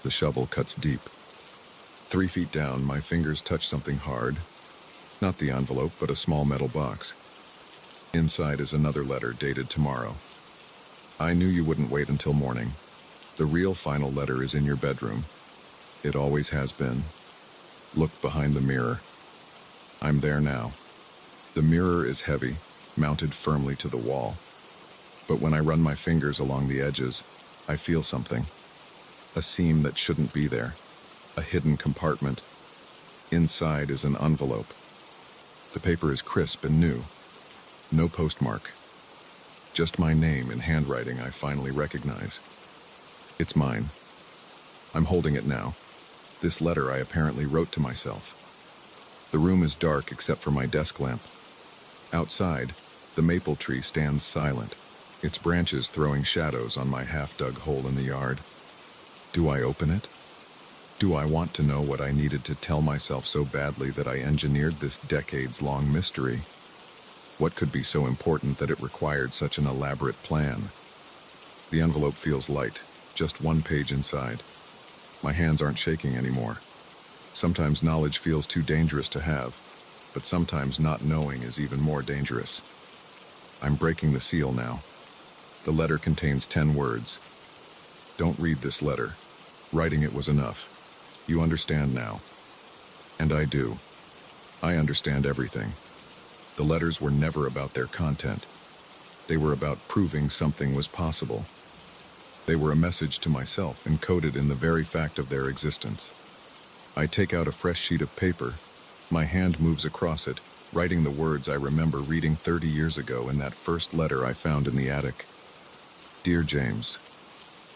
The shovel cuts deep. 3 feet down, my fingers touch something hard. Not the envelope, but a small metal box. Inside is another letter dated tomorrow. I knew you wouldn't wait until morning. The real final letter is in your bedroom. It always has been. Look behind the mirror. I'm there now. The mirror is heavy, mounted firmly to the wall. But when I run my fingers along the edges, I feel something. A seam that shouldn't be there. A hidden compartment. Inside is an envelope. The paper is crisp and new. No postmark. Just my name in handwriting I finally recognize. It's mine. I'm holding it now. This letter I apparently wrote to myself. The room is dark except for my desk lamp. Outside, the maple tree stands silent, its branches throwing shadows on my half-dug hole in the yard. Do I open it? Do I want to know what I needed to tell myself so badly that I engineered this decades-long mystery? What could be so important that it required such an elaborate plan? The envelope feels light, just one page inside. My hands aren't shaking anymore. Sometimes knowledge feels too dangerous to have, but sometimes not knowing is even more dangerous. I'm breaking the seal now. The letter contains 10 words. Don't read this letter. Writing it was enough. You understand now. And I do. I understand everything. The letters were never about their content. They were about proving something was possible. They were a message to myself encoded in the very fact of their existence. I take out a fresh sheet of paper. My hand moves across it, writing the words I remember reading 30 years ago in that first letter I found in the attic. Dear James,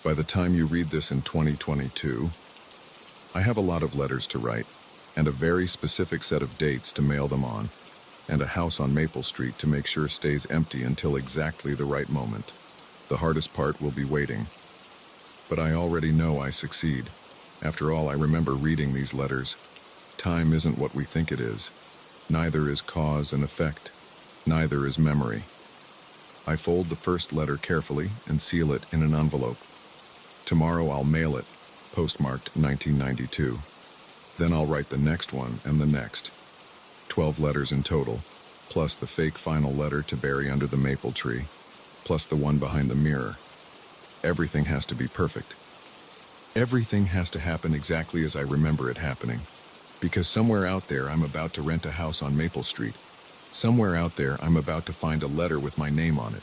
by the time you read this in 2022, I have a lot of letters to write, and a very specific set of dates to mail them on, and a house on Maple Street to make sure stays empty until exactly the right moment. The hardest part will be waiting. But I already know I succeed. After all, I remember reading these letters. Time isn't what we think it is. Neither is cause and effect. Neither is memory. I fold the first letter carefully and seal it in an envelope. Tomorrow I'll mail it, postmarked 1992. Then I'll write the next one and the next. 12 letters in total, plus the fake final letter to bury under the maple tree, plus the one behind the mirror. Everything has to be perfect. Everything has to happen exactly as I remember it happening. Because somewhere out there I'm about to rent a house on Maple Street. Somewhere out there I'm about to find a letter with my name on it.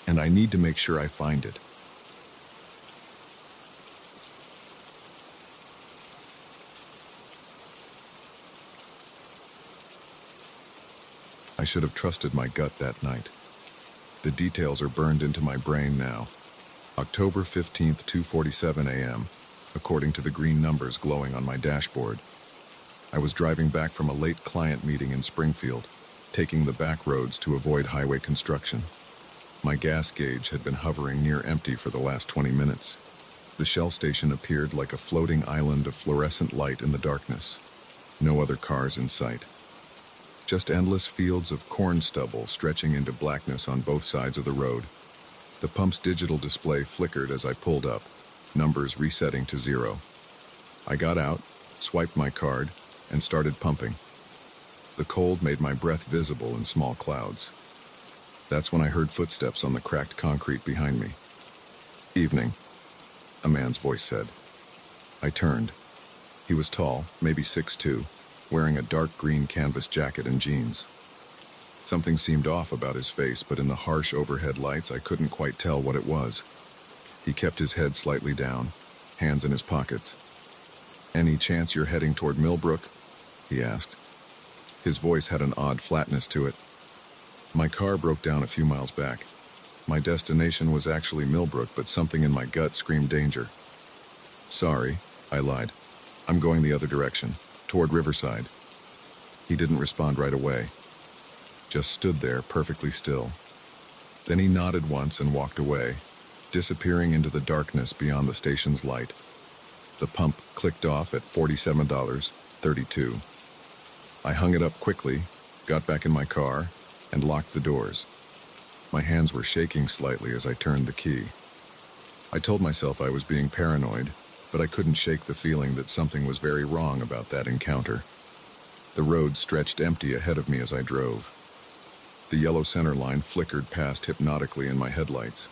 And I need to make sure I find it. I should have trusted my gut that night. The details are burned into my brain now. October 15th, 2:47 a.m. according to the green numbers glowing on my dashboard. I was driving back from a late client meeting in Springfield, taking the back roads to avoid highway construction. My gas gauge had been hovering near empty for the last 20 minutes. The Shell station appeared like a floating island of fluorescent light in the darkness. No other cars in sight. Just endless fields of corn stubble stretching into blackness on both sides of the road. The pump's digital display flickered as I pulled up, numbers resetting to 0. I got out, swiped my card, and started pumping. The cold made my breath visible in small clouds. That's when I heard footsteps on the cracked concrete behind me. "Evening," a man's voice said. I turned. He was tall, maybe 6'2", wearing a dark green canvas jacket and jeans. Something seemed off about his face, but in the harsh overhead lights I couldn't quite tell what it was. He kept his head slightly down, hands in his pockets. "Any chance you're heading toward Millbrook?" he asked. His voice had an odd flatness to it. My car broke down a few miles back. My destination was actually Millbrook, but something in my gut screamed danger. "Sorry," I lied. "I'm going the other direction, toward Riverside." He didn't respond right away. Just stood there, perfectly still. Then he nodded once and walked away, disappearing into the darkness beyond the station's light. The pump clicked off at $47.32. I hung it up quickly, got back in my car, and locked the doors. My hands were shaking slightly as I turned the key. I told myself I was being paranoid, but I couldn't shake the feeling that something was very wrong about that encounter. The road stretched empty ahead of me as I drove. The yellow center line flickered past hypnotically in my headlights.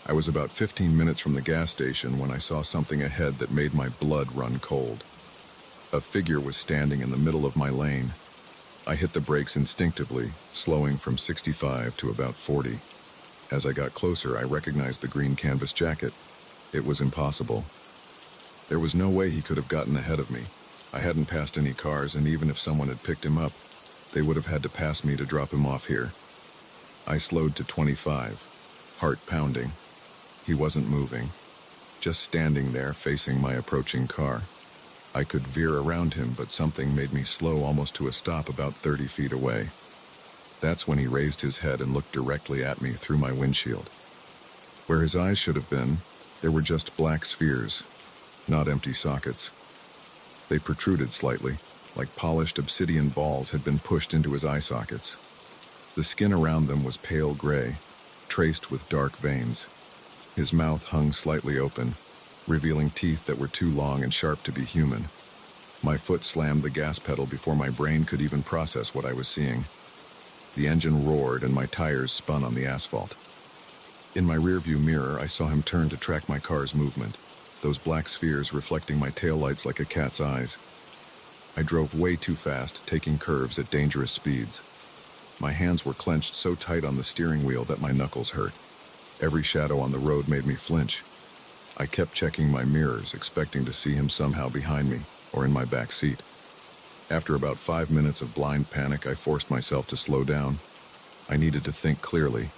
I was about 15 minutes from the gas station when I saw something ahead that made my blood run cold. A figure was standing in the middle of my lane. I hit the brakes instinctively, slowing from 65 to about 40. As I got closer, I recognized the green canvas jacket. It was impossible. There was no way he could have gotten ahead of me. I hadn't passed any cars, and even if someone had picked him up, they would have had to pass me to drop him off here. I slowed to 25, heart pounding. He wasn't moving, just standing there facing my approaching car. I could veer around him, but something made me slow almost to a stop about 30 feet away. That's when he raised his head and looked directly at me through my windshield. Where his eyes should have been, there were just black spheres, not empty sockets. They protruded slightly, like polished obsidian balls had been pushed into his eye sockets. The skin around them was pale gray, traced with dark veins. His mouth hung slightly open, revealing teeth that were too long and sharp to be human. My foot slammed the gas pedal before my brain could even process what I was seeing. The engine roared and my tires spun on the asphalt. In my rearview mirror, I saw him turn to track my car's movement, those black spheres reflecting my taillights like a cat's eyes. I drove way too fast, taking curves at dangerous speeds. My hands were clenched so tight on the steering wheel that my knuckles hurt. Every shadow on the road made me flinch. I kept checking my mirrors, expecting to see him somehow behind me or in my back seat. After about 5 minutes of blind panic, I forced myself to slow down. I needed to think clearly.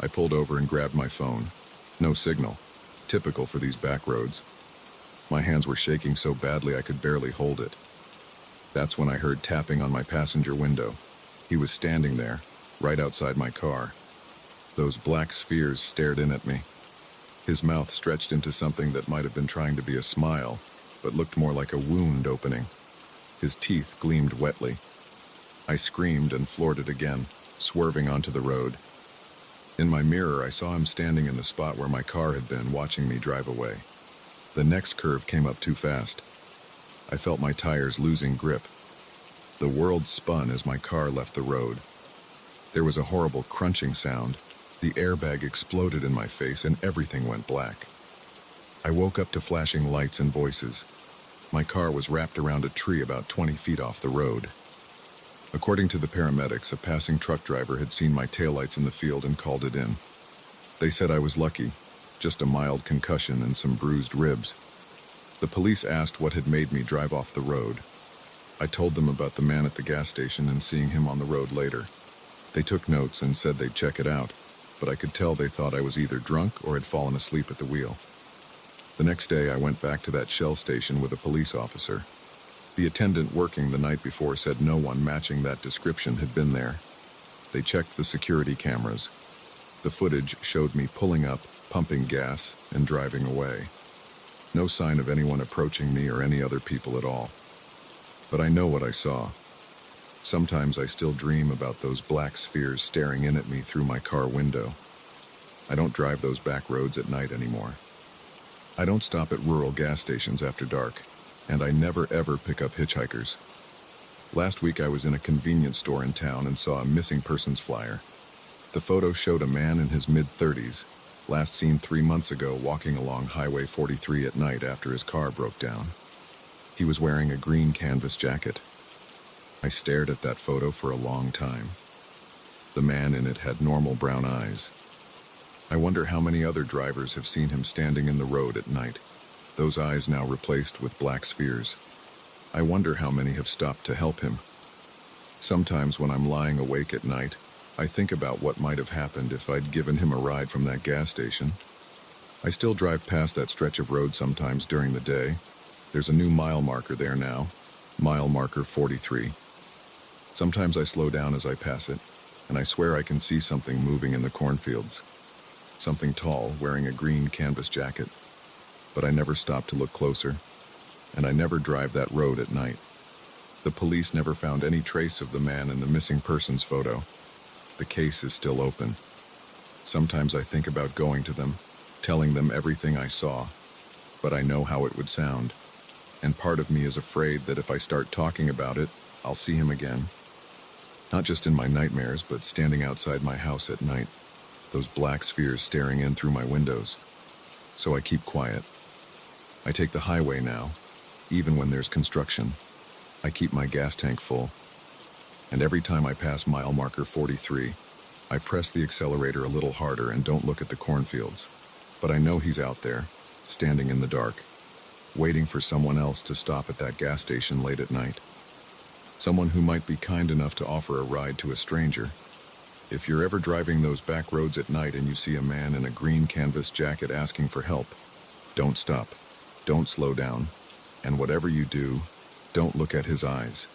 I pulled over and grabbed my phone. No signal, typical for these back roads. My hands were shaking so badly I could barely hold it. That's when I heard tapping on my passenger window. He was standing there, right outside my car. Those black spheres stared in at me. His mouth stretched into something that might have been trying to be a smile, but looked more like a wound opening. His teeth gleamed wetly. I screamed and floored it again, swerving onto the road. In my mirror, I saw him standing in the spot where my car had been, watching me drive away. The next curve came up too fast. I felt my tires losing grip. The world spun as my car left the road. There was a horrible crunching sound. The airbag exploded in my face and everything went black. I woke up to flashing lights and voices. My car was wrapped around a tree about 20 feet off the road. According to the paramedics, a passing truck driver had seen my taillights in the field and called it in. They said I was lucky, just a mild concussion and some bruised ribs. The police asked what had made me drive off the road. I told them about the man at the gas station and seeing him on the road later. They took notes and said they'd check it out, but I could tell they thought I was either drunk or had fallen asleep at the wheel. The next day I went back to that Shell station with a police officer. The attendant working the night before said no one matching that description had been there. They checked the security cameras. The footage showed me pulling up, pumping gas, and driving away. No sign of anyone approaching me or any other people at all. But I know what I saw. Sometimes I still dream about those black spheres staring in at me through my car window. I don't drive those back roads at night anymore. I don't stop at rural gas stations after dark, and I never ever pick up hitchhikers. Last week I was in a convenience store in town and saw a missing persons flyer. The photo showed a man in his mid-30s, last seen 3 months ago walking along Highway 43 at night after his car broke down. He was wearing a green canvas jacket. I stared at that photo for a long time. The man in it had normal brown eyes. I wonder how many other drivers have seen him standing in the road at night, those eyes now replaced with black spheres. I wonder how many have stopped to help him. Sometimes when I'm lying awake at night, I think about what might have happened if I'd given him a ride from that gas station. I still drive past that stretch of road sometimes during the day. There's a new mile marker there now, mile marker 43. Sometimes I slow down as I pass it, and I swear I can see something moving in the cornfields. Something tall, wearing a green canvas jacket. But I never stop to look closer, and I never drive that road at night. The police never found any trace of the man in the missing persons photo. The case is still open. Sometimes I think about going to them, telling them everything I saw, but I know how it would sound, and part of me is afraid that if I start talking about it, I'll see him again. Not just in my nightmares, but standing outside my house at night, those black spheres staring in through my windows. So I keep quiet. I take the highway now, even when there's construction. I keep my gas tank full. And every time I pass mile marker 43, I press the accelerator a little harder and don't look at the cornfields. But I know he's out there, standing in the dark, waiting for someone else to stop at that gas station late at night. Someone who might be kind enough to offer a ride to a stranger. If you're ever driving those back roads at night and you see a man in a green canvas jacket asking for help, don't stop, don't slow down, and whatever you do, don't look at his eyes,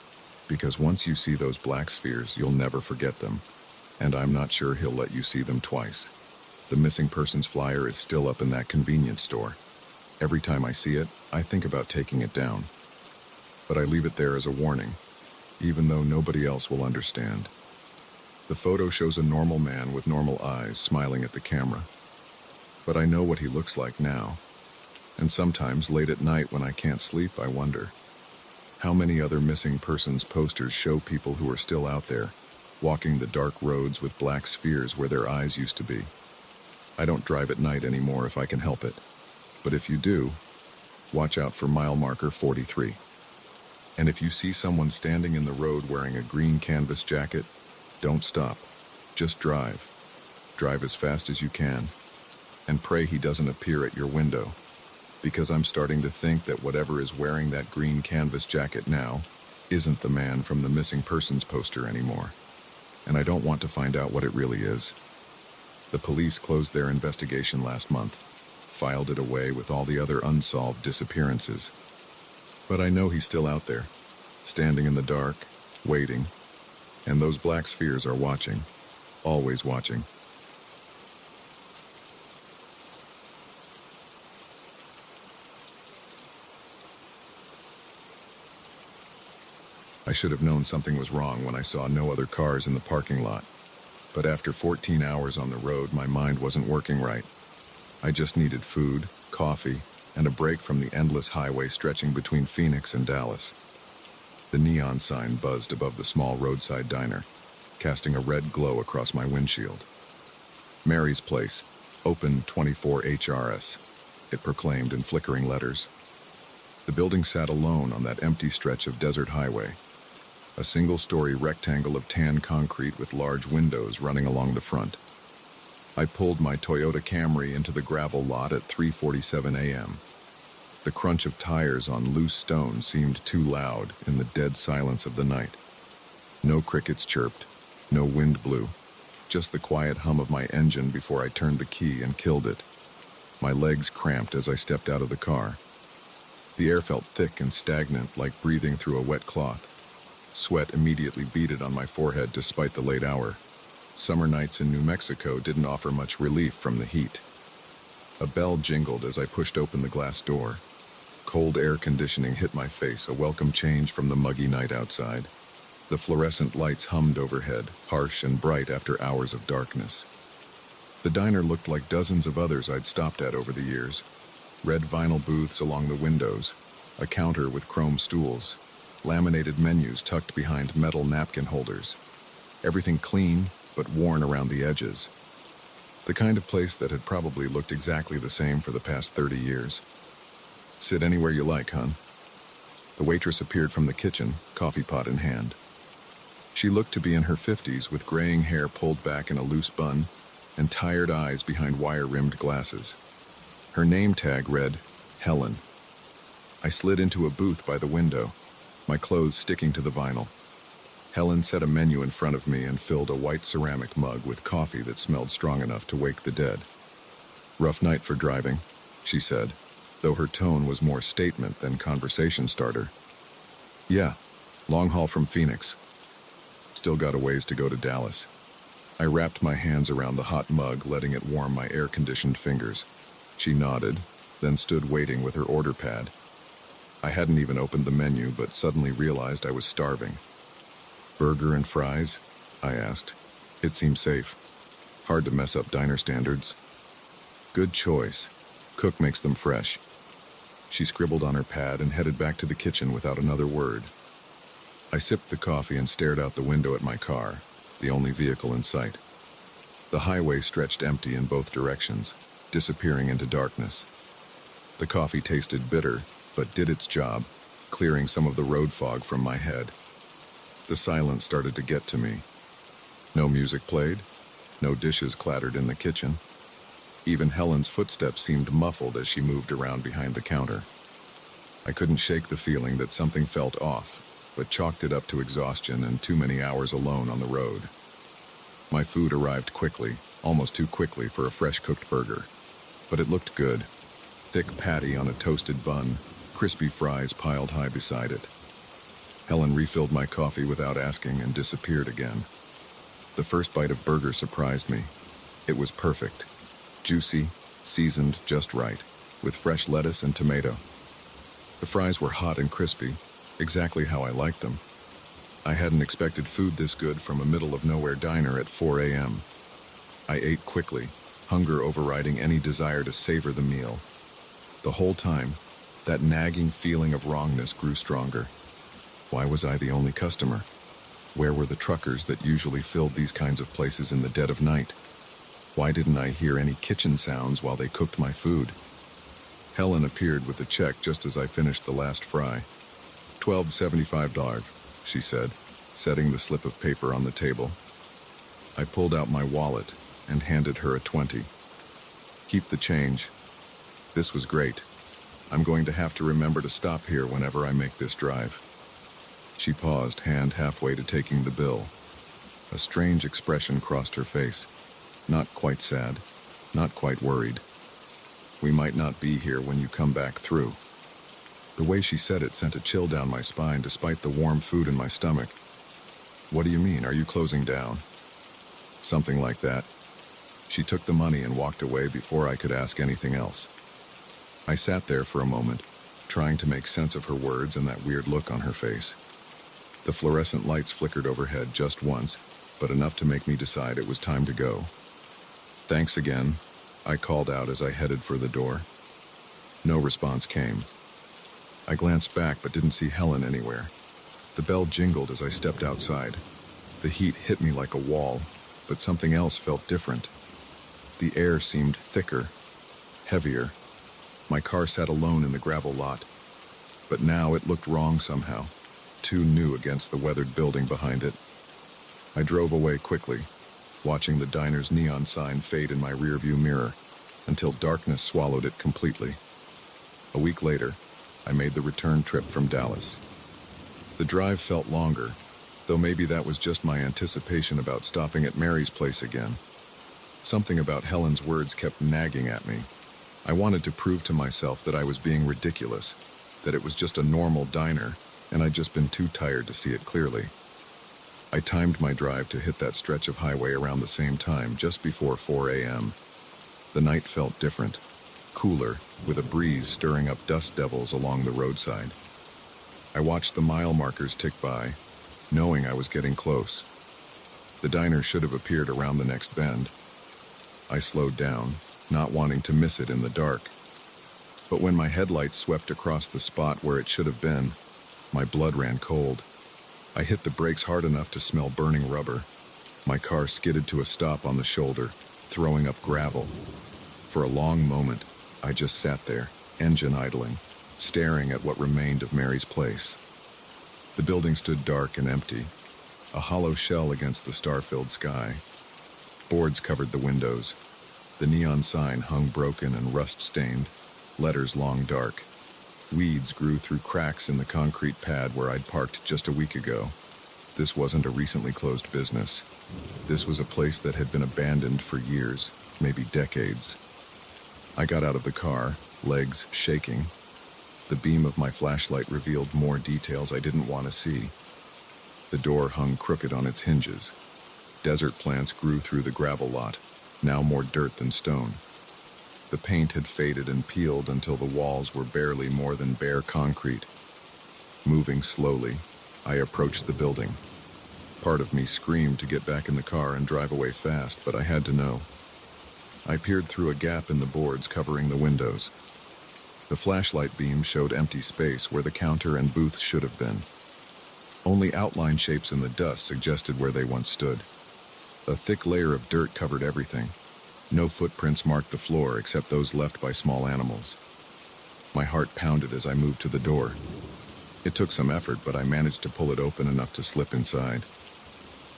because once you see those black spheres, you'll never forget them, and I'm not sure he'll let you see them twice. The missing persons flyer is still up in that convenience store. Every time I see it, I think about taking it down, but I leave it there as a warning, even though nobody else will understand. The photo shows a normal man with normal eyes smiling at the camera. But I know what he looks like now. And sometimes late at night when I can't sleep, I wonder, how many other missing persons posters show people who are still out there, walking the dark roads with black spheres where their eyes used to be. I don't drive at night anymore if I can help it. But if you do, watch out for mile marker 43. And if you see someone standing in the road wearing a green canvas jacket, don't stop. Just drive. Drive as fast as you can. And pray he doesn't appear at your window. Because I'm starting to think that whatever is wearing that green canvas jacket now isn't the man from the missing persons poster anymore. And I don't want to find out what it really is. The police closed their investigation last month, filed it away with all the other unsolved disappearances. But I know he's still out there, standing in the dark, waiting, and those black spheres are watching, always watching. I should have known something was wrong when I saw no other cars in the parking lot. But after 14 hours on the road, my mind wasn't working right. I just needed food, coffee, and a break from the endless highway stretching between Phoenix and Dallas. The neon sign buzzed above the small roadside diner, casting a red glow across my windshield. Mary's Place, open 24 HRS, it proclaimed in flickering letters. The building sat alone on that empty stretch of desert highway, a single-story rectangle of tan concrete with large windows running along the front. I pulled my Toyota Camry into the gravel lot at 3:47 a.m. The crunch of tires on loose stone seemed too loud in the dead silence of the night. No crickets chirped, no wind blew, just the quiet hum of my engine before I turned the key and killed it. My legs cramped as I stepped out of the car. The air felt thick and stagnant, like breathing through a wet cloth. Sweat immediately beaded on my forehead despite the late hour. Summer nights in New Mexico didn't offer much relief from the heat. A bell jingled as I pushed open the glass door. Cold air conditioning hit my face, a welcome change from the muggy night outside. The fluorescent lights hummed overhead, harsh and bright after hours of darkness. The diner looked like dozens of others I'd stopped at over the years. Red vinyl booths along the windows, a counter with chrome stools, laminated menus tucked behind metal napkin holders. Everything clean, but worn around the edges. The kind of place that had probably looked exactly the same for the past 30 years. Sit anywhere you like, hon. The waitress appeared from the kitchen, coffee pot in hand. She looked to be in her 50s with graying hair pulled back in a loose bun and tired eyes behind wire-rimmed glasses. Her name tag read, Helen. I slid into a booth by the window, my clothes sticking to the vinyl. Helen set a menu in front of me and filled a white ceramic mug with coffee that smelled strong enough to wake the dead. Rough night for driving, she said, though her tone was more statement than conversation starter. Yeah, long haul from Phoenix. Still got a ways to go to Dallas. I wrapped my hands around the hot mug, letting it warm my air-conditioned fingers. She nodded, then stood waiting with her order pad. I hadn't even opened the menu, but suddenly realized I was starving. Burger and fries? I asked. It seemed safe. Hard to mess up diner standards. Good choice. Cook makes them fresh. She scribbled on her pad and headed back to the kitchen without another word. I sipped the coffee and stared out the window at my car, the only vehicle in sight. The highway stretched empty in both directions, disappearing into darkness. The coffee tasted bitter, but did its job, clearing some of the road fog from my head. The silence started to get to me. No music played, no dishes clattered in the kitchen. Even Helen's footsteps seemed muffled as she moved around behind the counter. I couldn't shake the feeling that something felt off, but chalked it up to exhaustion and too many hours alone on the road. My food arrived quickly, almost too quickly for a fresh-cooked burger. But it looked good. Thick patty on a toasted bun, crispy fries piled high beside it. Helen refilled my coffee without asking and disappeared again. The first bite of burger surprised me. It was perfect. Juicy, seasoned just right, with fresh lettuce and tomato. The fries were hot and crispy, exactly how I liked them. I hadn't expected food this good from a middle-of-nowhere diner at 4 a.m. I ate quickly, hunger overriding any desire to savor the meal. The whole time, that nagging feeling of wrongness grew stronger. Why was I the only customer? Where were the truckers that usually filled these kinds of places in the dead of night? Why didn't I hear any kitchen sounds while they cooked my food? Helen appeared with the check just as I finished the last fry. $12.75, she said, setting the slip of paper on the table. I pulled out my wallet and handed her a 20. Keep the change. This was great. I'm going to have to remember to stop here whenever I make this drive. She paused, hand halfway to taking the bill. A strange expression crossed her face. Not quite sad, not quite worried. We might not be here when you come back through. The way she said it sent a chill down my spine despite the warm food in my stomach. What do you mean, are you closing down? Something like that. She took the money and walked away before I could ask anything else. I sat there for a moment, trying to make sense of her words and that weird look on her face. The fluorescent lights flickered overhead just once, but enough to make me decide it was time to go. Thanks again, I called out as I headed for the door. No response came. I glanced back but didn't see Helen anywhere. The bell jingled as I stepped outside. The heat hit me like a wall, but something else felt different. The air seemed thicker, heavier. My car sat alone in the gravel lot, but now it looked wrong somehow, too new against the weathered building behind it. I drove away quickly, watching the diner's neon sign fade in my rearview mirror, until darkness swallowed it completely. A week later, I made the return trip from Dallas. The drive felt longer, though maybe that was just my anticipation about stopping at Mary's place again. Something about Helen's words kept nagging at me. I wanted to prove to myself that I was being ridiculous, that it was just a normal diner, and I'd just been too tired to see it clearly. I timed my drive to hit that stretch of highway around the same time, just before 4 a.m. The night felt different, cooler, with a breeze stirring up dust devils along the roadside. I watched the mile markers tick by, knowing I was getting close. The diner should have appeared around the next bend. I slowed down, not wanting to miss it in the dark. But when my headlights swept across the spot where it should have been, my blood ran cold. I hit the brakes hard enough to smell burning rubber. My car skidded to a stop on the shoulder, throwing up gravel. For a long moment, I just sat there, engine idling, staring at what remained of Mary's place. The building stood dark and empty, a hollow shell against the star-filled sky. Boards covered the windows. The neon sign hung broken and rust-stained, letters long dark. Weeds grew through cracks in the concrete pad where I'd parked just a week ago. This wasn't a recently closed business. This was a place that had been abandoned for years, maybe decades. I got out of the car, legs shaking. The beam of my flashlight revealed more details I didn't want to see. The door hung crooked on its hinges. Desert plants grew through the gravel lot, now more dirt than stone. The paint had faded and peeled until the walls were barely more than bare concrete. Moving slowly, I approached the building. Part of me screamed to get back in the car and drive away fast, but I had to know. I peered through a gap in the boards covering the windows. The flashlight beam showed empty space where the counter and booths should have been. Only outline shapes in the dust suggested where they once stood. A thick layer of dirt covered everything. No footprints marked the floor except those left by small animals. My heart pounded as I moved to the door. It took some effort, but I managed to pull it open enough to slip inside.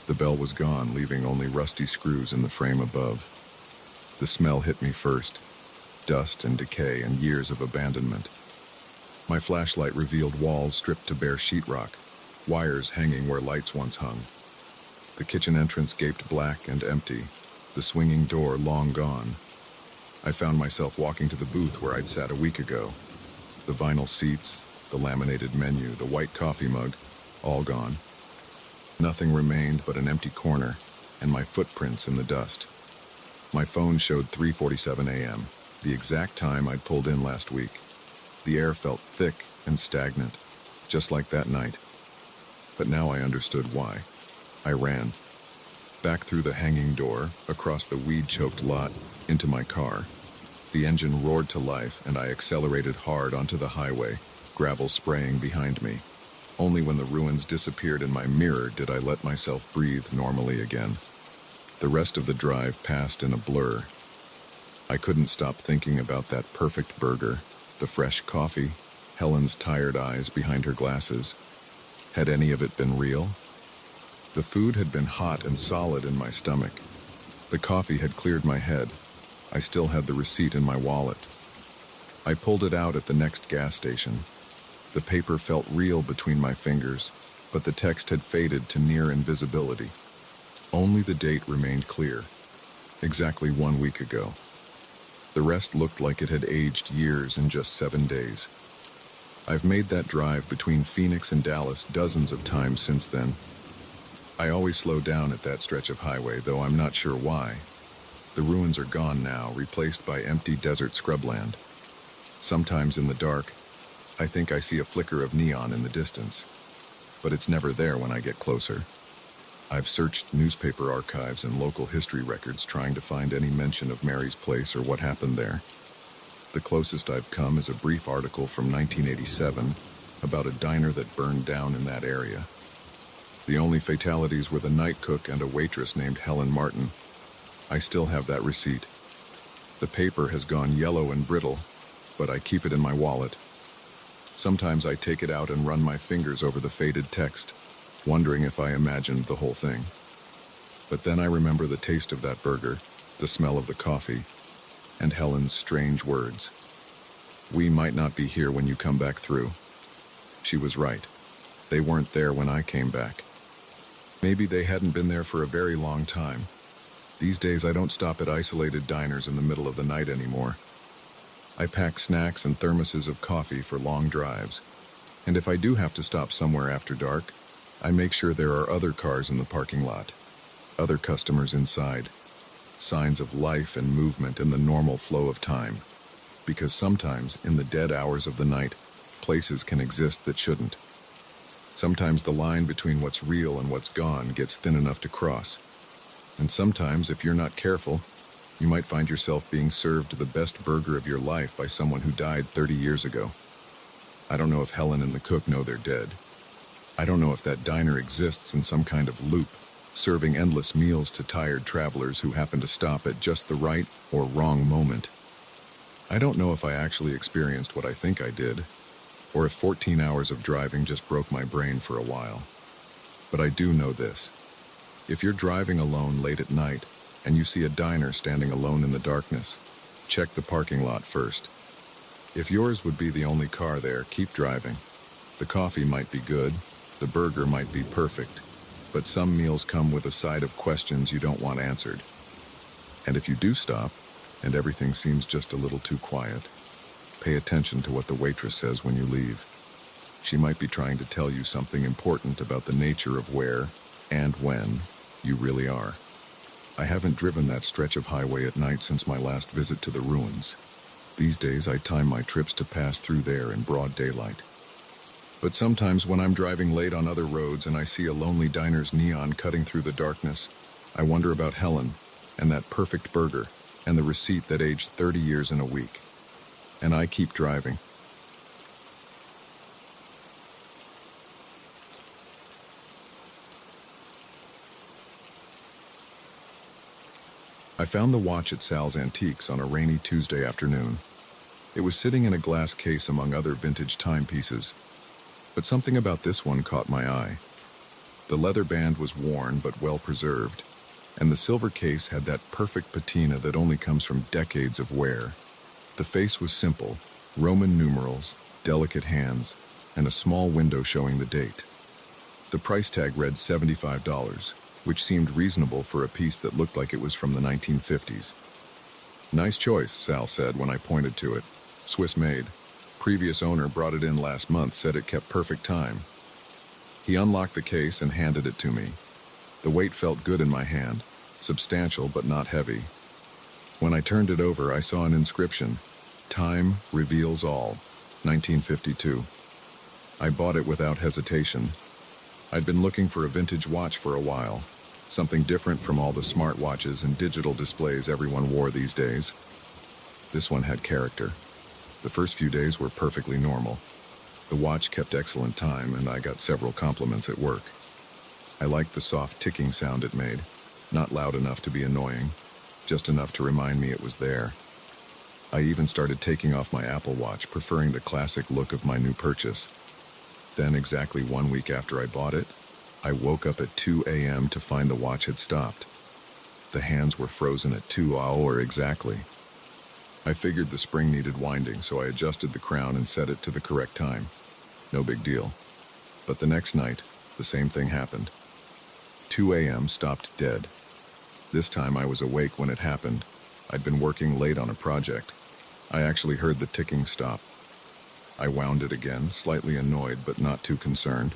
The bell was gone, leaving only rusty screws in the frame above. The smell hit me first. Dust and decay and years of abandonment. My flashlight revealed walls stripped to bare sheetrock, wires hanging where lights once hung. The kitchen entrance gaped black and empty, the swinging door long gone. I found myself walking to the booth where I'd sat a week ago. The vinyl seats, the laminated menu, the white coffee mug, all gone. Nothing remained but an empty corner and my footprints in the dust. My phone showed 3:47 a.m., the exact time I'd pulled in last week. The air felt thick and stagnant, just like that night. But now I understood why. I ran. Back through the hanging door, across the weed-choked lot, into my car. The engine roared to life, and I accelerated hard onto the highway, gravel spraying behind me. Only when the ruins disappeared in my mirror did I let myself breathe normally again. The rest of the drive passed in a blur. I couldn't stop thinking about that perfect burger, the fresh coffee, Helen's tired eyes behind her glasses. Had any of it been real? The food had been hot and solid in my stomach. The coffee had cleared my head. I still had the receipt in my wallet. I pulled it out at the next gas station. The paper felt real between my fingers, but the text had faded to near invisibility. Only the date remained clear. Exactly 1 week ago. The rest looked like it had aged years in just 7 days. I've made that drive between Phoenix and Dallas dozens of times since then. I always slow down at that stretch of highway, though I'm not sure why. The ruins are gone now, replaced by empty desert scrubland. Sometimes in the dark, I think I see a flicker of neon in the distance, but it's never there when I get closer. I've searched newspaper archives and local history records trying to find any mention of Mary's place or what happened there. The closest I've come is a brief article from 1987 about a diner that burned down in that area. The only fatalities were the night cook and a waitress named Helen Martin. I still have that receipt. The paper has gone yellow and brittle, but I keep it in my wallet. Sometimes I take it out and run my fingers over the faded text, wondering if I imagined the whole thing. But then I remember the taste of that burger, the smell of the coffee, and Helen's strange words. "We might not be here when you come back through." She was right. They weren't there when I came back. Maybe they hadn't been there for a very long time. These days I don't stop at isolated diners in the middle of the night anymore. I pack snacks and thermoses of coffee for long drives. And if I do have to stop somewhere after dark, I make sure there are other cars in the parking lot, other customers inside, signs of life and movement in the normal flow of time. Because sometimes, in the dead hours of the night, places can exist that shouldn't. Sometimes the line between what's real and what's gone gets thin enough to cross. And sometimes, if you're not careful, you might find yourself being served the best burger of your life by someone who died 30 years ago. I don't know if Helen and the cook know they're dead. I don't know if that diner exists in some kind of loop, serving endless meals to tired travelers who happen to stop at just the right or wrong moment. I don't know if I actually experienced what I think I did, or if 14 hours of driving just broke my brain for a while. But I do know this. If you're driving alone late at night and you see a diner standing alone in the darkness, check the parking lot first. If yours would be the only car there, keep driving. The coffee might be good, the burger might be perfect, but some meals come with a side of questions you don't want answered. And if you do stop, and everything seems just a little too quiet, pay attention to what the waitress says when you leave. She might be trying to tell you something important about the nature of where and when you really are. I haven't driven that stretch of highway at night since my last visit to the ruins. These days I time my trips to pass through there in broad daylight. But sometimes when I'm driving late on other roads and I see a lonely diner's neon cutting through the darkness, I wonder about Helen and that perfect burger and the receipt that aged 30 years in a week. And I keep driving. I found the watch at Sal's Antiques on a rainy Tuesday afternoon. It was sitting in a glass case among other vintage timepieces, but something about this one caught my eye. The leather band was worn but well preserved, and the silver case had that perfect patina that only comes from decades of wear. The face was simple, Roman numerals, delicate hands, and a small window showing the date. The price tag read $75, which seemed reasonable for a piece that looked like it was from the 1950s. "Nice choice," Sal said when I pointed to it. "Swiss made. Previous owner brought it in last month, said it kept perfect time." He unlocked the case and handed it to me. The weight felt good in my hand, substantial but not heavy. When I turned it over, I saw an inscription, "Time reveals all, 1952. I bought it without hesitation. I'd been looking for a vintage watch for a while, something different from all the smartwatches and digital displays everyone wore these days. This one had character. The first few days were perfectly normal. The watch kept excellent time, and I got several compliments at work. I liked the soft ticking sound it made, not loud enough to be annoying, just enough to remind me it was there. I even started taking off my Apple Watch, preferring the classic look of my new purchase. Then, exactly 1 week after I bought it, I woke up at 2 a.m. to find the watch had stopped. The hands were frozen at 2 hours exactly. I figured the spring needed winding, so I adjusted the crown and set it to the correct time. No big deal. But the next night, the same thing happened. 2 a.m. stopped dead. This time I was awake when it happened. I'd been working late on a project. I actually heard the ticking stop. I wound it again, slightly annoyed but not too concerned.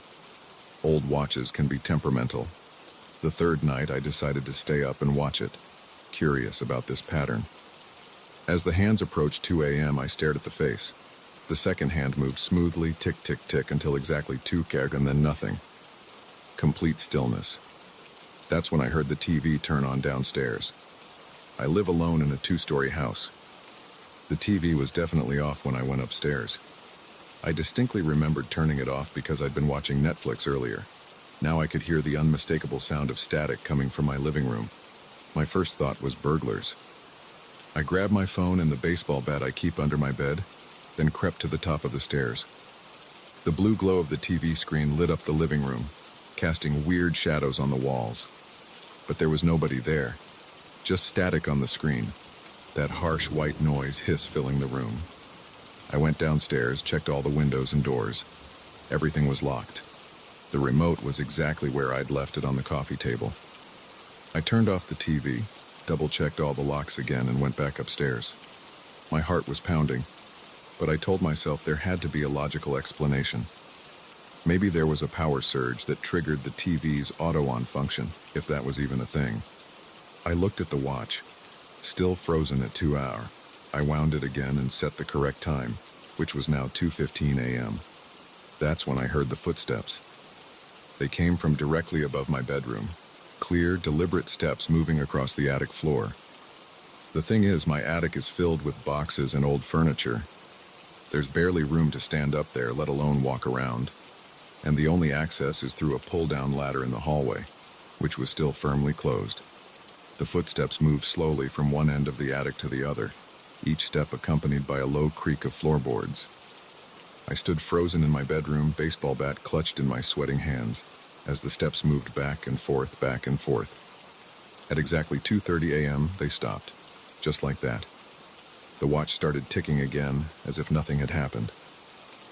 Old watches can be temperamental. The third night I decided to stay up and watch it, curious about this pattern. As the hands approached 2 a.m., I stared at the face. The second hand moved smoothly, tick, tick, tick, until exactly 2 kg and then nothing. Complete stillness. That's when I heard the TV turn on downstairs. I live alone in a 2-story house. The TV was definitely off when I went upstairs. I distinctly remembered turning it off because I'd been watching Netflix earlier. Now I could hear the unmistakable sound of static coming from my living room. My first thought was burglars. I grabbed my phone and the baseball bat I keep under my bed, then crept to the top of the stairs. The blue glow of the TV screen lit up the living room, casting weird shadows on the walls. But there was nobody there, just static on the screen, that harsh white noise hiss filling the room. I went downstairs, checked all the windows and doors. Everything was locked. The remote was exactly where I'd left it on the coffee table. I turned off the TV, double-checked all the locks again, and went back upstairs. My heart was pounding, but I told myself there had to be a logical explanation. Maybe there was a power surge that triggered the TV's auto-on function, if that was even a thing. I looked at the watch, still frozen at 2 hours. I wound it again and set the correct time, which was now 2:15 a.m. That's when I heard the footsteps. They came from directly above my bedroom. Clear, deliberate steps moving across the attic floor. The thing is, my attic is filled with boxes and old furniture. There's barely room to stand up there, let alone walk around. And the only access is through a pull-down ladder in the hallway, which was still firmly closed. The footsteps moved slowly from one end of the attic to the other, each step accompanied by a low creak of floorboards. I stood frozen in my bedroom, baseball bat clutched in my sweating hands, as the steps moved back and forth, back and forth. At exactly 2:30 a.m., they stopped, just like that. The watch started ticking again, as if nothing had happened.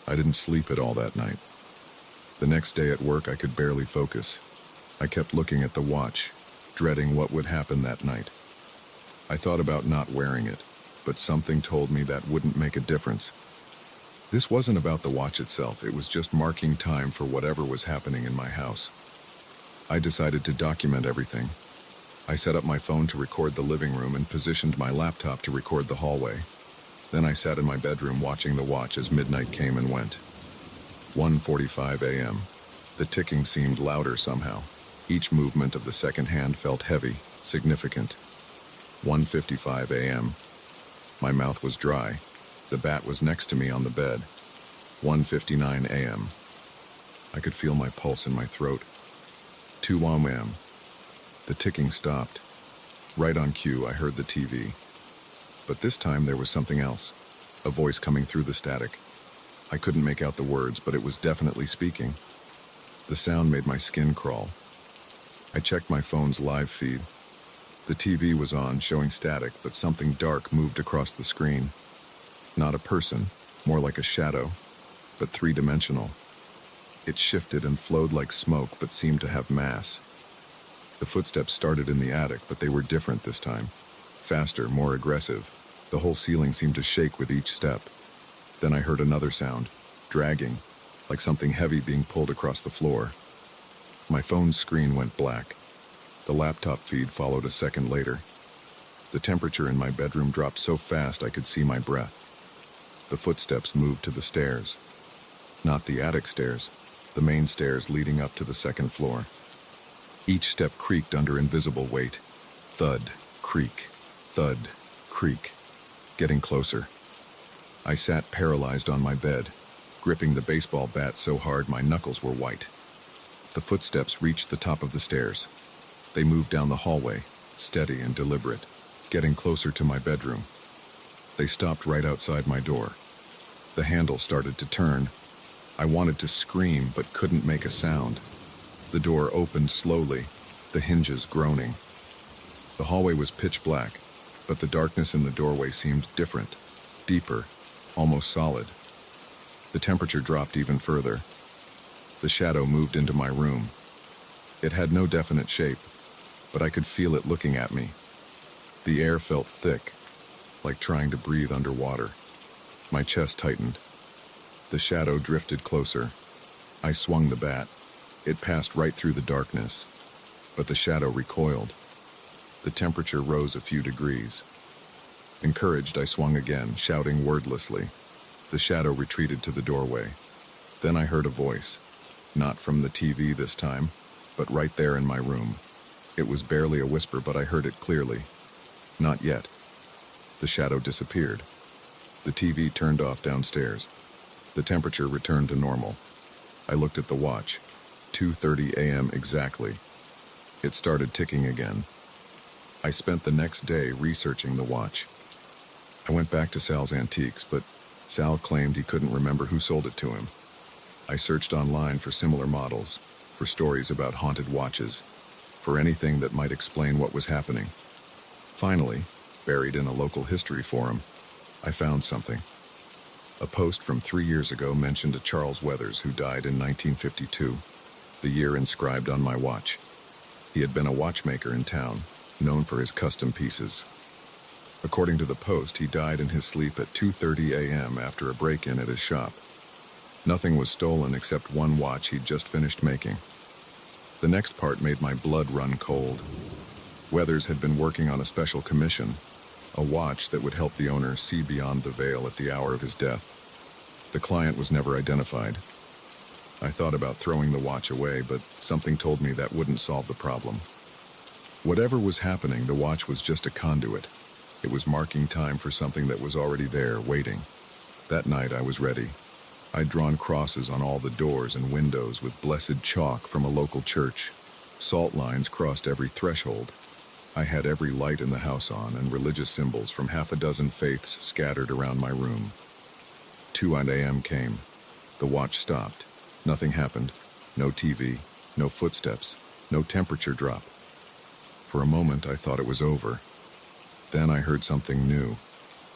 I didn't sleep at all that night. The next day at work, I could barely focus. I kept looking at the watch, dreading what would happen that night. I thought about not wearing it, but something told me that wouldn't make a difference. This wasn't about the watch itself, it was just marking time for whatever was happening in my house. I decided to document everything. I set up my phone to record the living room and positioned my laptop to record the hallway. Then I sat in my bedroom watching the watch as midnight came and went. 1:45 a.m. The ticking seemed louder somehow. Each movement of the second hand felt heavy, significant. 1:55 a.m. My mouth was dry. The bat was next to me on the bed. 1:59 a.m. I could feel my pulse in my throat. 2 a.m. The ticking stopped. Right on cue, I heard the TV. But this time there was something else. A voice coming through the static. I couldn't make out the words, but it was definitely speaking. The sound made my skin crawl. I checked my phone's live feed. The TV was on, showing static, but something dark moved across the screen. Not a person, more like a shadow, but three-dimensional. It shifted and flowed like smoke, but seemed to have mass. The footsteps started in the attic, but they were different this time. Faster, more aggressive. The whole ceiling seemed to shake with each step. Then I heard another sound, dragging, like something heavy being pulled across the floor. My phone's screen went black. The laptop feed followed a second later. The temperature in my bedroom dropped so fast I could see my breath. The footsteps moved to the stairs. Not the attic stairs, the main stairs leading up to the second floor. Each step creaked under invisible weight. Thud, creak, thud, creak. Getting closer. I sat paralyzed on my bed, gripping the baseball bat so hard my knuckles were white. The footsteps reached the top of the stairs. They moved down the hallway, steady and deliberate, getting closer to my bedroom. They stopped right outside my door. The handle started to turn. I wanted to scream, but couldn't make a sound. The door opened slowly, the hinges groaning. The hallway was pitch black, but the darkness in the doorway seemed different, deeper, almost solid. The temperature dropped even further. The shadow moved into my room. It had no definite shape, but I could feel it looking at me. The air felt thick, like trying to breathe underwater. My chest tightened. The shadow drifted closer. I swung the bat. It passed right through the darkness, but the shadow recoiled. The temperature rose a few degrees. Encouraged, I swung again, shouting wordlessly. The shadow retreated to the doorway. Then I heard a voice, not from the TV this time, but right there in my room. It was barely a whisper, but I heard it clearly. Not yet. The shadow disappeared. The TV turned off downstairs. The temperature returned to normal. I looked at the watch. 2:30 a.m. exactly. It started ticking again. I spent the next day researching the watch. I went back to Sal's Antiques, but Sal claimed he couldn't remember who sold it to him. I searched online for similar models, for stories about haunted watches, for anything that might explain what was happening. Finally, buried in a local history forum, I found something. A post from 3 years ago mentioned a Charles Weathers who died in 1952, the year inscribed on my watch. He had been a watchmaker in town, known for his custom pieces. According to the Post, he died in his sleep at 2:30 a.m. after a break-in at his shop. Nothing was stolen except one watch he'd just finished making. The next part made my blood run cold. Weathers had been working on a special commission, a watch that would help the owner see beyond the veil at the hour of his death. The client was never identified. I thought about throwing the watch away, but something told me that wouldn't solve the problem. Whatever was happening, the watch was just a conduit. It was marking time for something that was already there, waiting. That night I was ready. I'd drawn crosses on all the doors and windows with blessed chalk from a local church. Salt lines crossed every threshold. I had every light in the house on and religious symbols from half a dozen faiths scattered around my room. 2 a.m. came. The watch stopped. Nothing happened. No TV, no footsteps, no temperature drop. For a moment I thought it was over. Then I heard something new.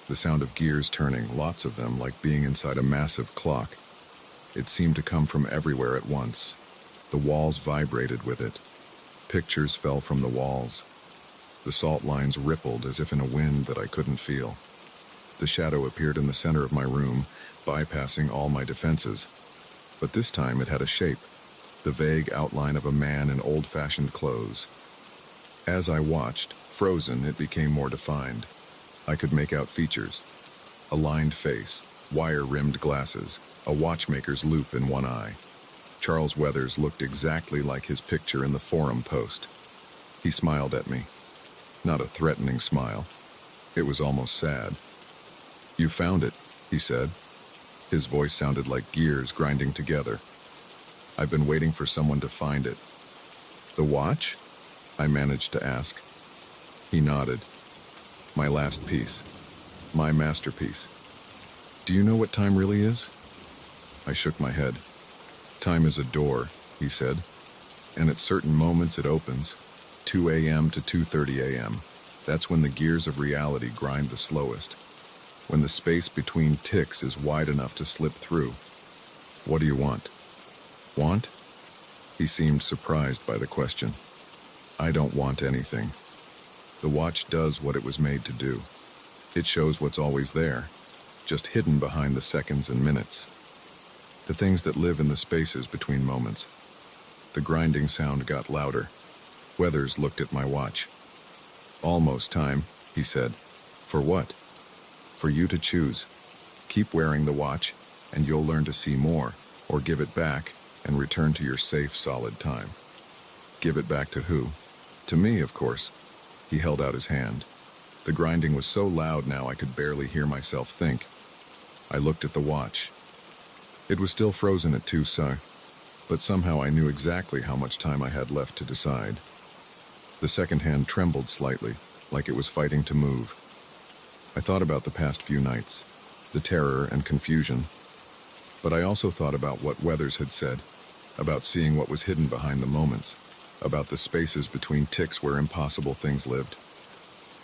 The sound of gears turning, lots of them, like being inside a massive clock. It seemed to come from everywhere at once. The walls vibrated with it. Pictures fell from the walls. The salt lines rippled as if in a wind that I couldn't feel. The shadow appeared in the center of my room, bypassing all my defenses. But this time it had a shape, the vague outline of a man in old-fashioned clothes. As I watched, frozen, it became more defined. I could make out features. A lined face, wire-rimmed glasses, a watchmaker's loop in one eye. Charles Weathers looked exactly like his picture in the forum post. He smiled at me. Not a threatening smile. It was almost sad. "You found it," he said. His voice sounded like gears grinding together. "I've been waiting for someone to find it." "The watch?" I managed to ask. He nodded. "My last piece. My masterpiece. Do you know what time really is?" I shook my head. "Time is a door," he said, "and at certain moments it opens. 2 a.m. to 2:30 a.m. That's when the gears of reality grind the slowest. When the space between ticks is wide enough to slip through. What do you want?" "Want?" He seemed surprised by the question. "I don't want anything. The watch does what it was made to do. It shows what's always there, just hidden behind the seconds and minutes. The things that live in the spaces between moments." The grinding sound got louder. Weathers looked at my watch. "Almost time," he said. "For what?" "For you to choose. Keep wearing the watch, and you'll learn to see more, or give it back and return to your safe, solid time." "Give it back to who?" "To me, of course." He held out his hand. The grinding was so loud now I could barely hear myself think. I looked at the watch. It was still frozen at 2 so, but somehow I knew exactly how much time I had left to decide. The second hand trembled slightly, like it was fighting to move. I thought about the past few nights, the terror and confusion, but I also thought about what Weathers had said, about seeing what was hidden behind the moments, about the spaces between ticks where impossible things lived.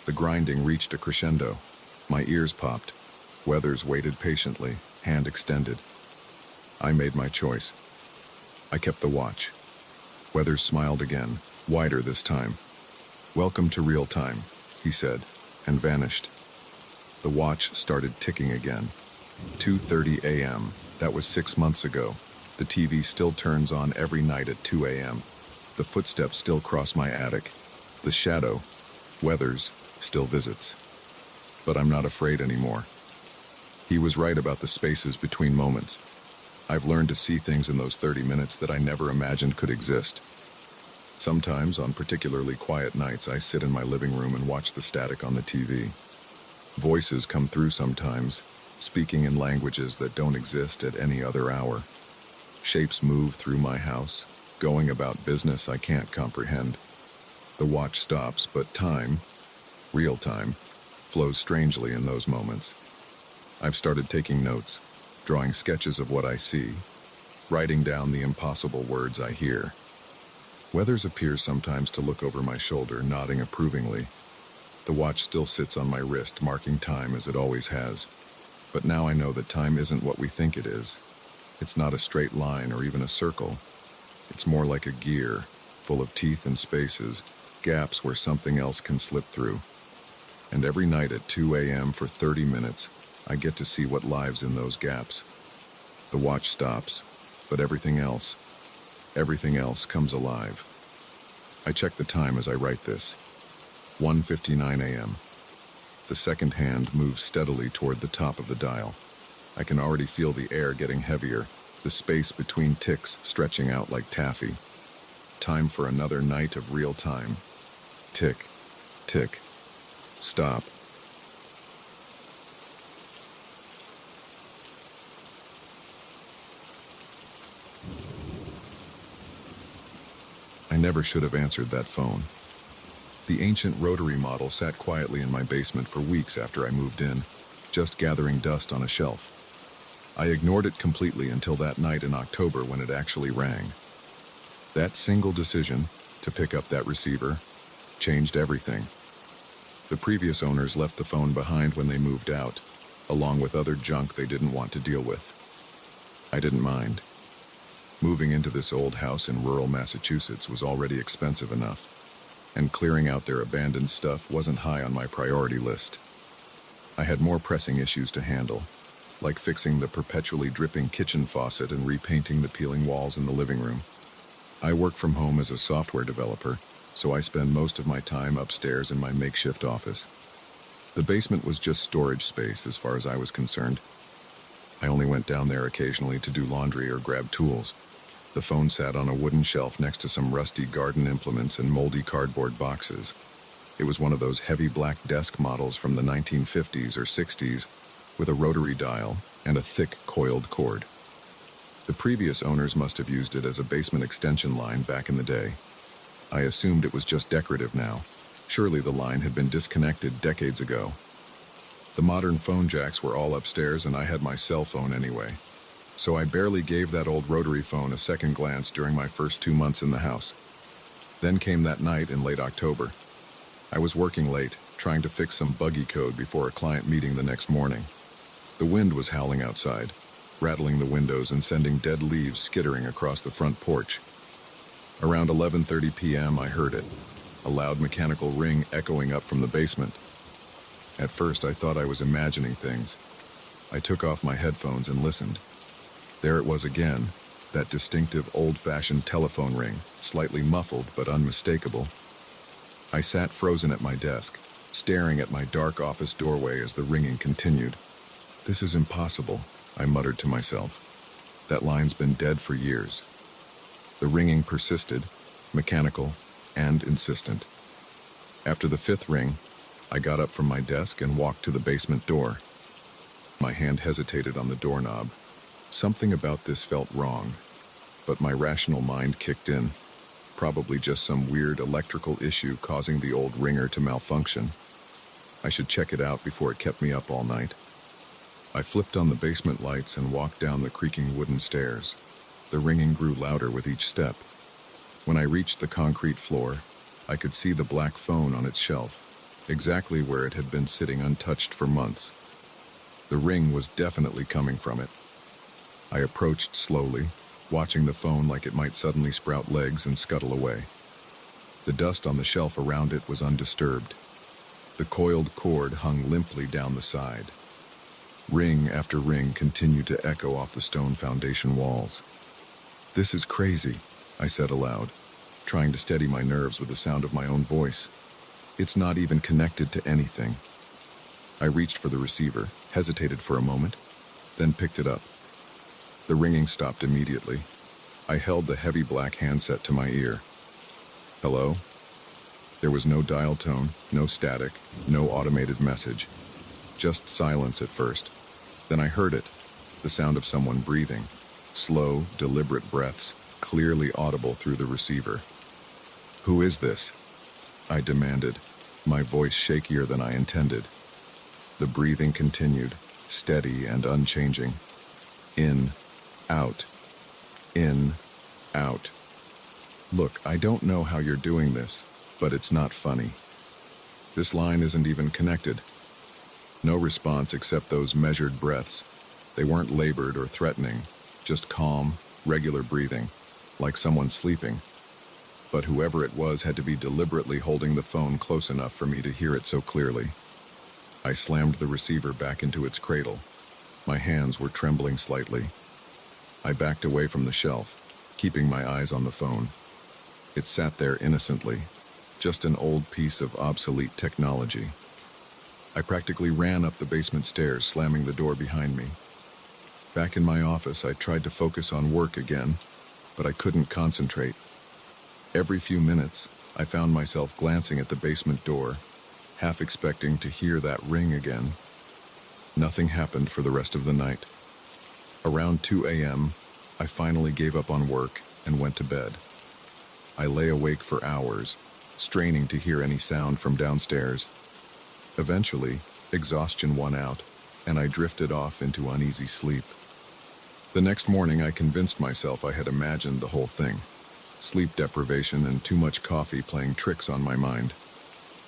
The grinding reached a crescendo. My ears popped. Weathers waited patiently, hand extended. I made my choice. I kept the watch. Weathers smiled again, wider this time. "Welcome to real time," he said, and vanished. The watch started ticking again. 2:30 a.m. That was 6 months ago. The TV still turns on every night at 2 a.m. The footsteps still cross my attic. The shadow, Weathers, still visits. But I'm not afraid anymore. He was right about the spaces between moments. I've learned to see things in those 30 minutes that I never imagined could exist. Sometimes, on particularly quiet nights, I sit in my living room and watch the static on the TV. Voices come through sometimes, speaking in languages that don't exist at any other hour. Shapes move through my house, going about business I can't comprehend. The watch stops, but time, real time, flows strangely in those moments. I've started taking notes, drawing sketches of what I see, writing down the impossible words I hear. Weathers appears sometimes to look over my shoulder, nodding approvingly. The watch still sits on my wrist, marking time as it always has. But now I know that time isn't what we think it is. It's not a straight line or even a circle. It's more like a gear, full of teeth and spaces, gaps where something else can slip through. And every night at 2 a.m. for 30 minutes, I get to see what lives in those gaps. The watch stops, but everything else comes alive. I check the time as I write this. 1:59 a.m. The second hand moves steadily toward the top of the dial. I can already feel the air getting heavier, the space between ticks stretching out like taffy. Time for another night of real time. Tick, tick, stop. I never should have answered that phone. The ancient rotary model sat quietly in my basement for weeks after I moved in, just gathering dust on a shelf. I ignored it completely until that night in October when it actually rang. That single decision, to pick up that receiver, changed everything. The previous owners left the phone behind when they moved out, along with other junk they didn't want to deal with. I didn't mind. Moving into this old house in rural Massachusetts was already expensive enough, and clearing out their abandoned stuff wasn't high on my priority list. I had more pressing issues to handle, like fixing the perpetually dripping kitchen faucet and repainting the peeling walls in the living room. I work from home as a software developer, so I spend most of my time upstairs in my makeshift office. The basement was just storage space as far as I was concerned. I only went down there occasionally to do laundry or grab tools. The phone sat on a wooden shelf next to some rusty garden implements and moldy cardboard boxes. It was one of those heavy black desk models from the 1950s or 60s, with a rotary dial and a thick coiled cord. The previous owners must have used it as a basement extension line back in the day. I assumed it was just decorative now. Surely the line had been disconnected decades ago. The modern phone jacks were all upstairs and I had my cell phone anyway. So I barely gave that old rotary phone a second glance during my first 2 months in the house. Then came that night in late October. I was working late, trying to fix some buggy code before a client meeting the next morning. The wind was howling outside, rattling the windows and sending dead leaves skittering across the front porch. Around 11:30 p.m. I heard it, a loud mechanical ring echoing up from the basement. At first I thought I was imagining things. I took off my headphones and listened. There it was again, that distinctive old-fashioned telephone ring, slightly muffled but unmistakable. I sat frozen at my desk, staring at my dark office doorway as the ringing continued. "This is impossible," I muttered to myself. "That line's been dead for years." The ringing persisted, mechanical and insistent. After the fifth ring, I got up from my desk and walked to the basement door. My hand hesitated on the doorknob. Something about this felt wrong, but my rational mind kicked in. Probably just some weird electrical issue causing the old ringer to malfunction. I should check it out before it kept me up all night. I flipped on the basement lights and walked down the creaking wooden stairs. The ringing grew louder with each step. When I reached the concrete floor, I could see the black phone on its shelf, exactly where it had been sitting untouched for months. The ring was definitely coming from it. I approached slowly, watching the phone like it might suddenly sprout legs and scuttle away. The dust on the shelf around it was undisturbed. The coiled cord hung limply down the side. Ring after ring continued to echo off the stone foundation walls. "This is crazy," I said aloud, trying to steady my nerves with the sound of my own voice. "It's not even connected to anything." I reached for the receiver, hesitated for a moment, then picked it up. The ringing stopped immediately. I held the heavy black handset to my ear. "Hello?" There was no dial tone, no static, no automated message. Just silence at first. Then I heard it, the sound of someone breathing. Slow, deliberate breaths, clearly audible through the receiver. "Who is this?" I demanded, my voice shakier than I intended. The breathing continued, steady and unchanging. In, out, in, out. "Look, I don't know how you're doing this, but it's not funny. This line isn't even connected." No response except those measured breaths. They weren't labored or threatening, just calm, regular breathing, like someone sleeping. But whoever it was had to be deliberately holding the phone close enough for me to hear it so clearly. I slammed the receiver back into its cradle. My hands were trembling slightly. I backed away from the shelf, keeping my eyes on the phone. It sat there innocently, just an old piece of obsolete technology. I practically ran up the basement stairs, slamming the door behind me. Back in my office, I tried to focus on work again, but I couldn't concentrate. Every few minutes, I found myself glancing at the basement door, half expecting to hear that ring again. Nothing happened for the rest of the night. Around 2 a.m., I finally gave up on work and went to bed. I lay awake for hours, straining to hear any sound from downstairs. Eventually, exhaustion won out, and I drifted off into uneasy sleep. The next morning, I convinced myself I had imagined the whole thing. Sleep deprivation and too much coffee playing tricks on my mind.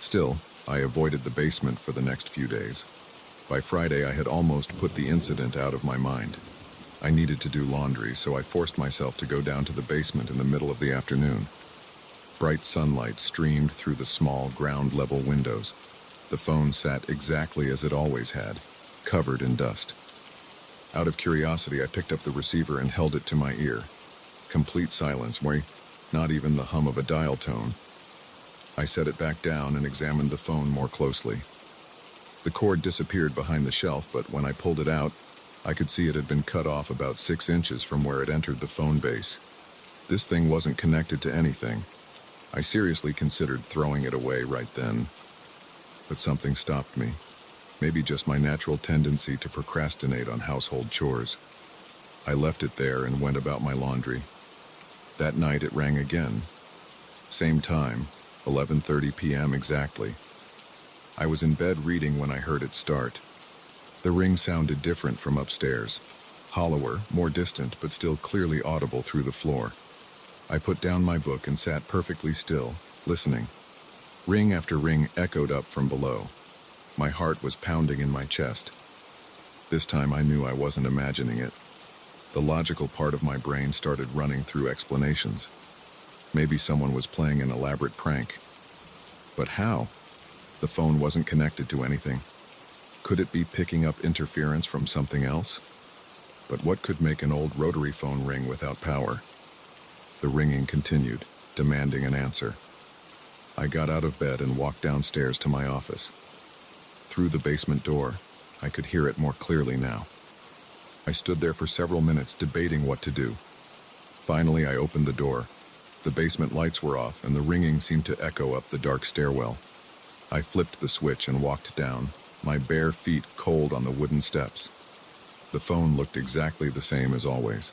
Still, I avoided the basement for the next few days. By Friday, I had almost put the incident out of my mind. I needed to do laundry, so I forced myself to go down to the basement in the middle of the afternoon. Bright sunlight streamed through the small ground-level windows. The phone sat exactly as it always had, covered in dust. Out of curiosity, I picked up the receiver and held it to my ear. Complete silence, not even the hum of a dial tone. I set it back down and examined the phone more closely. The cord disappeared behind the shelf, but when I pulled it out, I could see it had been cut off about 6 inches from where it entered the phone base. This thing wasn't connected to anything. I seriously considered throwing it away right then. But something stopped me. Maybe just my natural tendency to procrastinate on household chores. I left it there and went about my laundry. That night it rang again. Same time, 11:30 p.m. exactly. I was in bed reading when I heard it start. The ring sounded different from upstairs. Hollower, more distant, but still clearly audible through the floor. I put down my book and sat perfectly still, listening. Ring after ring echoed up from below. My heart was pounding in my chest. This time I knew I wasn't imagining it. The logical part of my brain started running through explanations. Maybe someone was playing an elaborate prank. But how? The phone wasn't connected to anything. Could it be picking up interference from something else? But what could make an old rotary phone ring without power? The ringing continued, demanding an answer. I got out of bed and walked downstairs to my office. Through the basement door, I could hear it more clearly now. I stood there for several minutes debating what to do. Finally, I opened the door. The basement lights were off, and the ringing seemed to echo up the dark stairwell. I flipped the switch and walked down, my bare feet cold on the wooden steps. The phone looked exactly the same as always.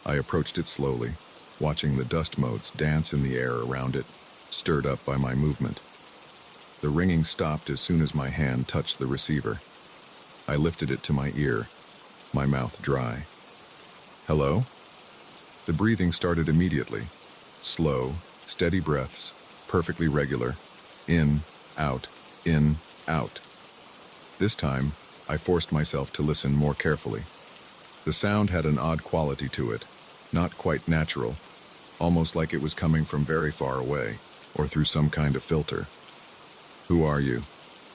I approached it slowly, watching the dust motes dance in the air around it, stirred up by my movement. The ringing stopped as soon as my hand touched the receiver. I lifted it to my ear, my mouth dry. Hello? The breathing started immediately. Slow, steady breaths, perfectly regular. In, out, in, out. This time, I forced myself to listen more carefully. The sound had an odd quality to it, not quite natural, almost like it was coming from very far away, or through some kind of filter. "Who are you?"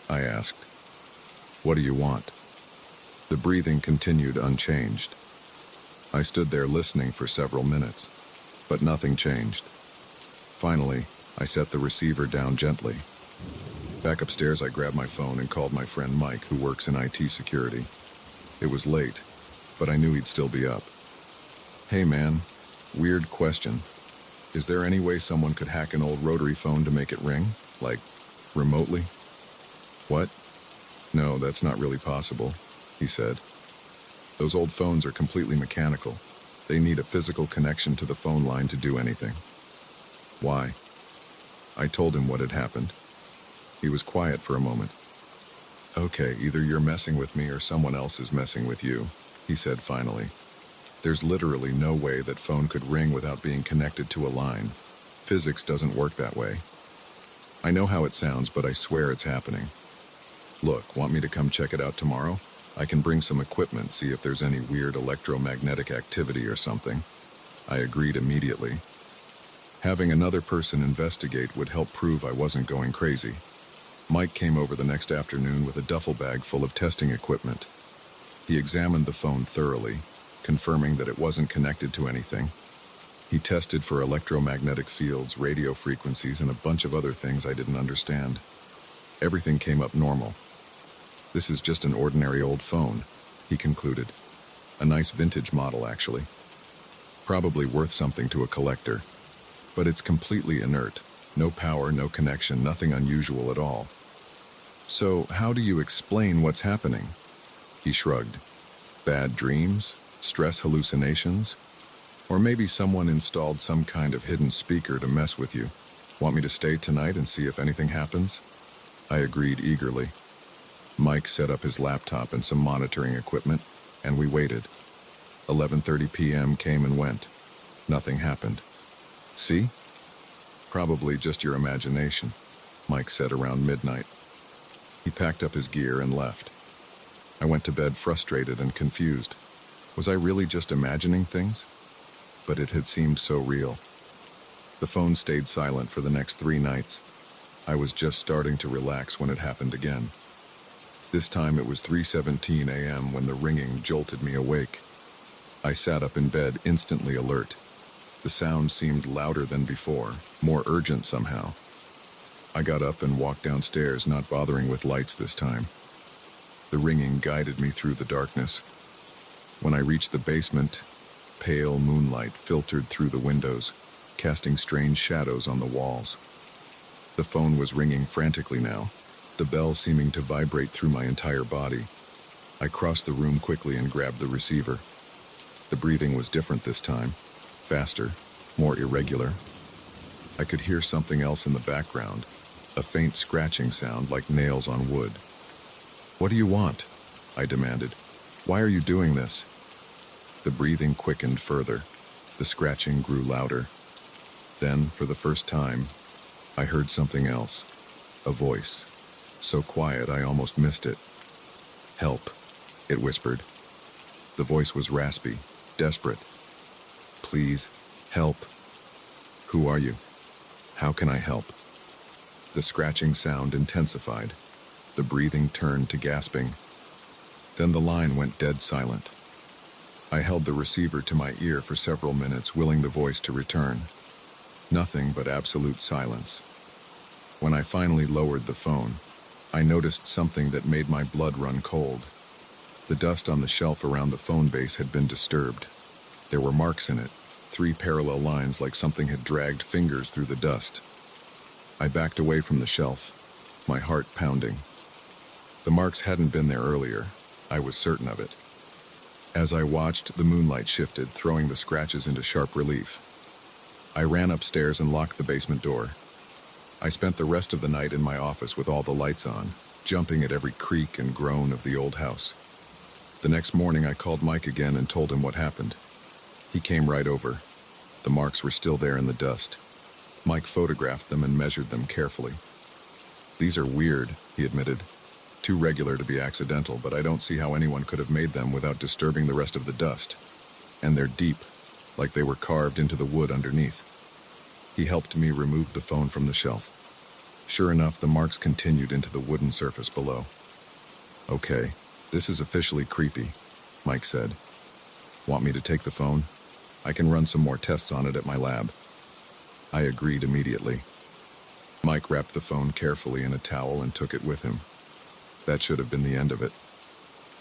I asked. "What do you want?" The breathing continued unchanged. I stood there listening for several minutes, but nothing changed. Finally, I set the receiver down gently. Back upstairs, I grabbed my phone and called my friend Mike, who works in IT security. It was late, but I knew he'd still be up. "Hey man, weird question. Is there any way someone could hack an old rotary phone to make it ring? Like, remotely?" "What? No, that's not really possible," he said. "Those old phones are completely mechanical. They need a physical connection to the phone line to do anything." "Why?" I told him what had happened. He was quiet for a moment. "Okay, either you're messing with me or someone else is messing with you," he said finally. "There's literally no way that phone could ring without being connected to a line. Physics doesn't work that way. I know how it sounds, but I swear it's happening. Look, want me to come check it out tomorrow? I can bring some equipment, see if there's any weird electromagnetic activity or something." I agreed immediately. Having another person investigate would help prove I wasn't going crazy. Mike came over the next afternoon with a duffel bag full of testing equipment. He examined the phone thoroughly, confirming that it wasn't connected to anything. He tested for electromagnetic fields, radio frequencies, and a bunch of other things I didn't understand. Everything came up normal. "This is just an ordinary old phone," he concluded. "A nice vintage model, actually. Probably worth something to a collector. But it's completely inert. No power, no connection, nothing unusual at all." "So, how do you explain what's happening?" He shrugged. "Bad dreams? Stress hallucinations? Or maybe someone installed some kind of hidden speaker to mess with you. Want me to stay tonight and see if anything happens?" I agreed eagerly. Mike set up his laptop and some monitoring equipment, and we waited. 11:30 p.m. came and went. Nothing happened. "See? Probably just your imagination," Mike said around midnight. He packed up his gear and left. I went to bed frustrated and confused. Was I really just imagining things? But it had seemed so real. The phone stayed silent for the next 3 nights. I was just starting to relax when it happened again. This time it was 3:17 a.m. when the ringing jolted me awake. I sat up in bed, instantly alert. The sound seemed louder than before, more urgent somehow. I got up and walked downstairs, not bothering with lights this time. The ringing guided me through the darkness. When I reached the basement, pale moonlight filtered through the windows, casting strange shadows on the walls. The phone was ringing frantically now, the bell seeming to vibrate through my entire body. I crossed the room quickly and grabbed the receiver. The breathing was different this time, faster, more irregular. I could hear something else in the background, a faint scratching sound like nails on wood. "What do you want?" I demanded. "Why are you doing this?" The breathing quickened further. The scratching grew louder. Then, for the first time, I heard something else. A voice. So quiet I almost missed it. "Help," it whispered. The voice was raspy, desperate. "Please, help." "Who are you? How can I help?" The scratching sound intensified. The breathing turned to gasping. Then the line went dead silent. I held the receiver to my ear for several minutes, willing the voice to return. Nothing but absolute silence. When I finally lowered the phone, I noticed something that made my blood run cold. The dust on the shelf around the phone base had been disturbed. There were marks in it, 3 parallel lines like something had dragged fingers through the dust. I backed away from the shelf, my heart pounding. The marks hadn't been there earlier. I was certain of it. As I watched, the moonlight shifted, throwing the scratches into sharp relief. I ran upstairs and locked the basement door. I spent the rest of the night in my office with all the lights on, jumping at every creak and groan of the old house. The next morning I called Mike again and told him what happened. He came right over. The marks were still there in the dust. Mike photographed them and measured them carefully. "These are weird," he admitted. "Too regular to be accidental, but I don't see how anyone could have made them without disturbing the rest of the dust. And they're deep, like they were carved into the wood underneath." He helped me remove the phone from the shelf. Sure enough, the marks continued into the wooden surface below. "Okay, this is officially creepy," Mike said. "Want me to take the phone? I can run some more tests on it at my lab." I agreed immediately. Mike wrapped the phone carefully in a towel and took it with him. That should have been the end of it.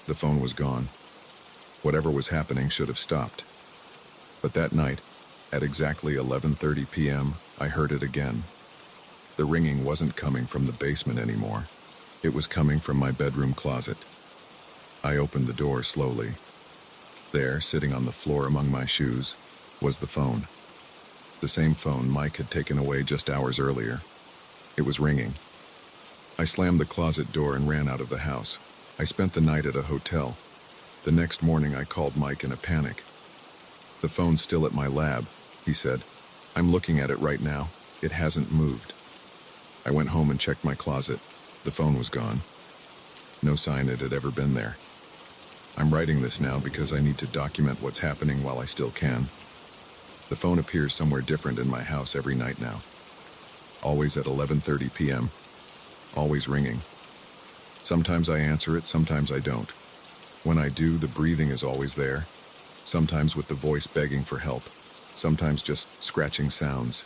The phone was gone. Whatever was happening should have stopped. But that night, at exactly 11:30 p.m., I heard it again. The ringing wasn't coming from the basement anymore. It was coming from my bedroom closet. I opened the door slowly. There, sitting on the floor among my shoes, was the phone. The same phone Mike had taken away just hours earlier. It was ringing. I slammed the closet door and ran out of the house. I spent the night at a hotel. The next morning I called Mike in a panic. "The phone's still at my lab," he said. "I'm looking at it right now. It hasn't moved." I went home and checked my closet. The phone was gone. No sign it had ever been there. I'm writing this now because I need to document what's happening while I still can. The phone appears somewhere different in my house every night now. Always at 11:30 p.m. always ringing. Sometimes I answer it, sometimes I don't. When I do, the breathing is always there, sometimes with the voice begging for help, sometimes just scratching sounds.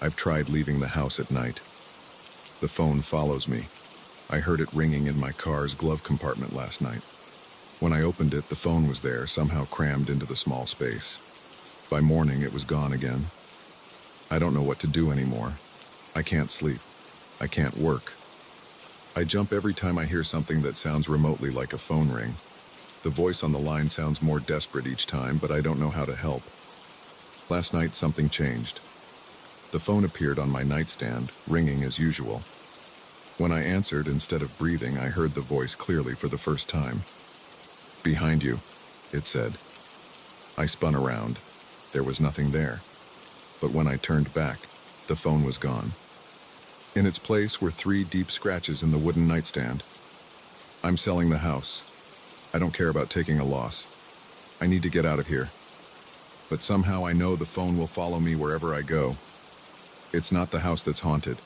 I've tried leaving the house at night. The phone follows me. I heard it ringing in my car's glove compartment last night. When I opened it, the phone was there, somehow crammed into the small space. By morning, it was gone again. I don't know what to do anymore. I can't sleep. I can't work. I jump every time I hear something that sounds remotely like a phone ring. The voice on the line sounds more desperate each time, but I don't know how to help. Last night, something changed. The phone appeared on my nightstand, ringing as usual. When I answered, instead of breathing, I heard the voice clearly for the first time. "Behind you," it said. I spun around. There was nothing there. But when I turned back, the phone was gone. In its place were 3 deep scratches in the wooden nightstand. "I'm selling the house. I don't care about taking a loss. I need to get out of here. But somehow I know the phone will follow me wherever I go. It's not the house that's haunted.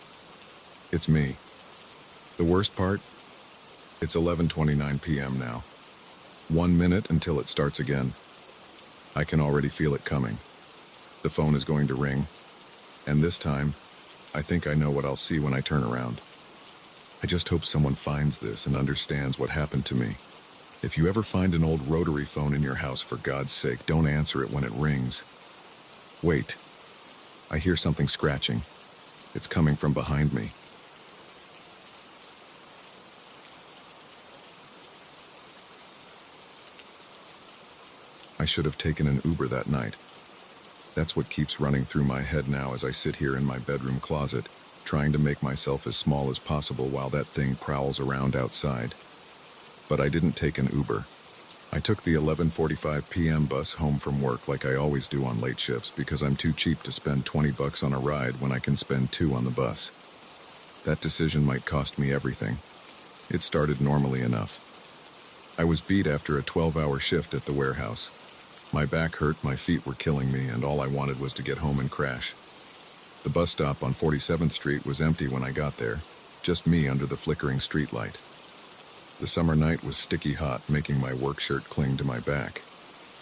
It's me." The worst part? It's 11:29 p.m. now. 1 minute until it starts again. I can already feel it coming. The phone is going to ring. And this time, I think I know what I'll see when I turn around. I just hope someone finds this and understands what happened to me. If you ever find an old rotary phone in your house, for God's sake, don't answer it when it rings. Wait. I hear something scratching. It's coming from behind me. I should have taken an Uber that night. That's what keeps running through my head now as I sit here in my bedroom closet, trying to make myself as small as possible while that thing prowls around outside. But I didn't take an Uber. I took the 11:45 p.m. bus home from work like I always do on late shifts because I'm too cheap to spend $20 on a ride when I can spend $2 on the bus. That decision might cost me everything. It started normally enough. I was beat after a 12-hour shift at the warehouse. My back hurt, my feet were killing me, and all I wanted was to get home and crash. The bus stop on 47th Street was empty when I got there, just me under the flickering streetlight. The summer night was sticky hot, making my work shirt cling to my back.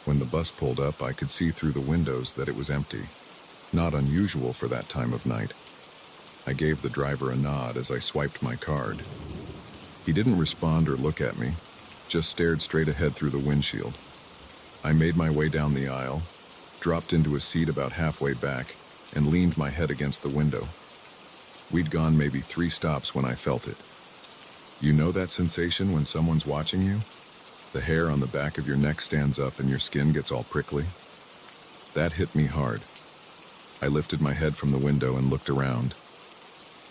When the bus pulled up, I could see through the windows that it was empty. Not unusual for that time of night. I gave the driver a nod as I swiped my card. He didn't respond or look at me, just stared straight ahead through the windshield. I made my way down the aisle, dropped into a seat about halfway back, and leaned my head against the window. We'd gone maybe 3 stops when I felt it. You know that sensation when someone's watching you? The hair on the back of your neck stands up and your skin gets all prickly? That hit me hard. I lifted my head from the window and looked around.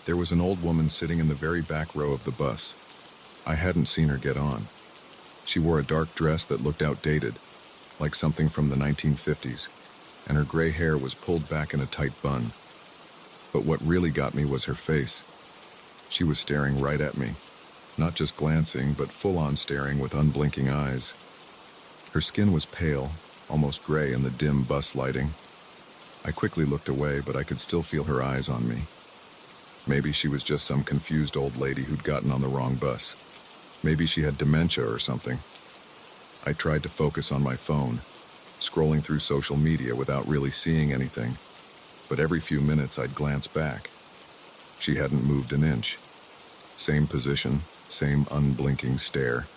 There was an old woman sitting in the very back row of the bus. I hadn't seen her get on. She wore a dark dress that looked outdated, like something from the 1950s, and her gray hair was pulled back in a tight bun. But what really got me was her face. She was staring right at me, not just glancing, but full-on staring with unblinking eyes. Her skin was pale, almost gray in the dim bus lighting. I quickly looked away, but I could still feel her eyes on me. Maybe she was just some confused old lady who'd gotten on the wrong bus. Maybe she had dementia or something. I tried to focus on my phone, scrolling through social media without really seeing anything, but every few minutes I'd glance back. She hadn't moved an inch. Same position, same unblinking stare.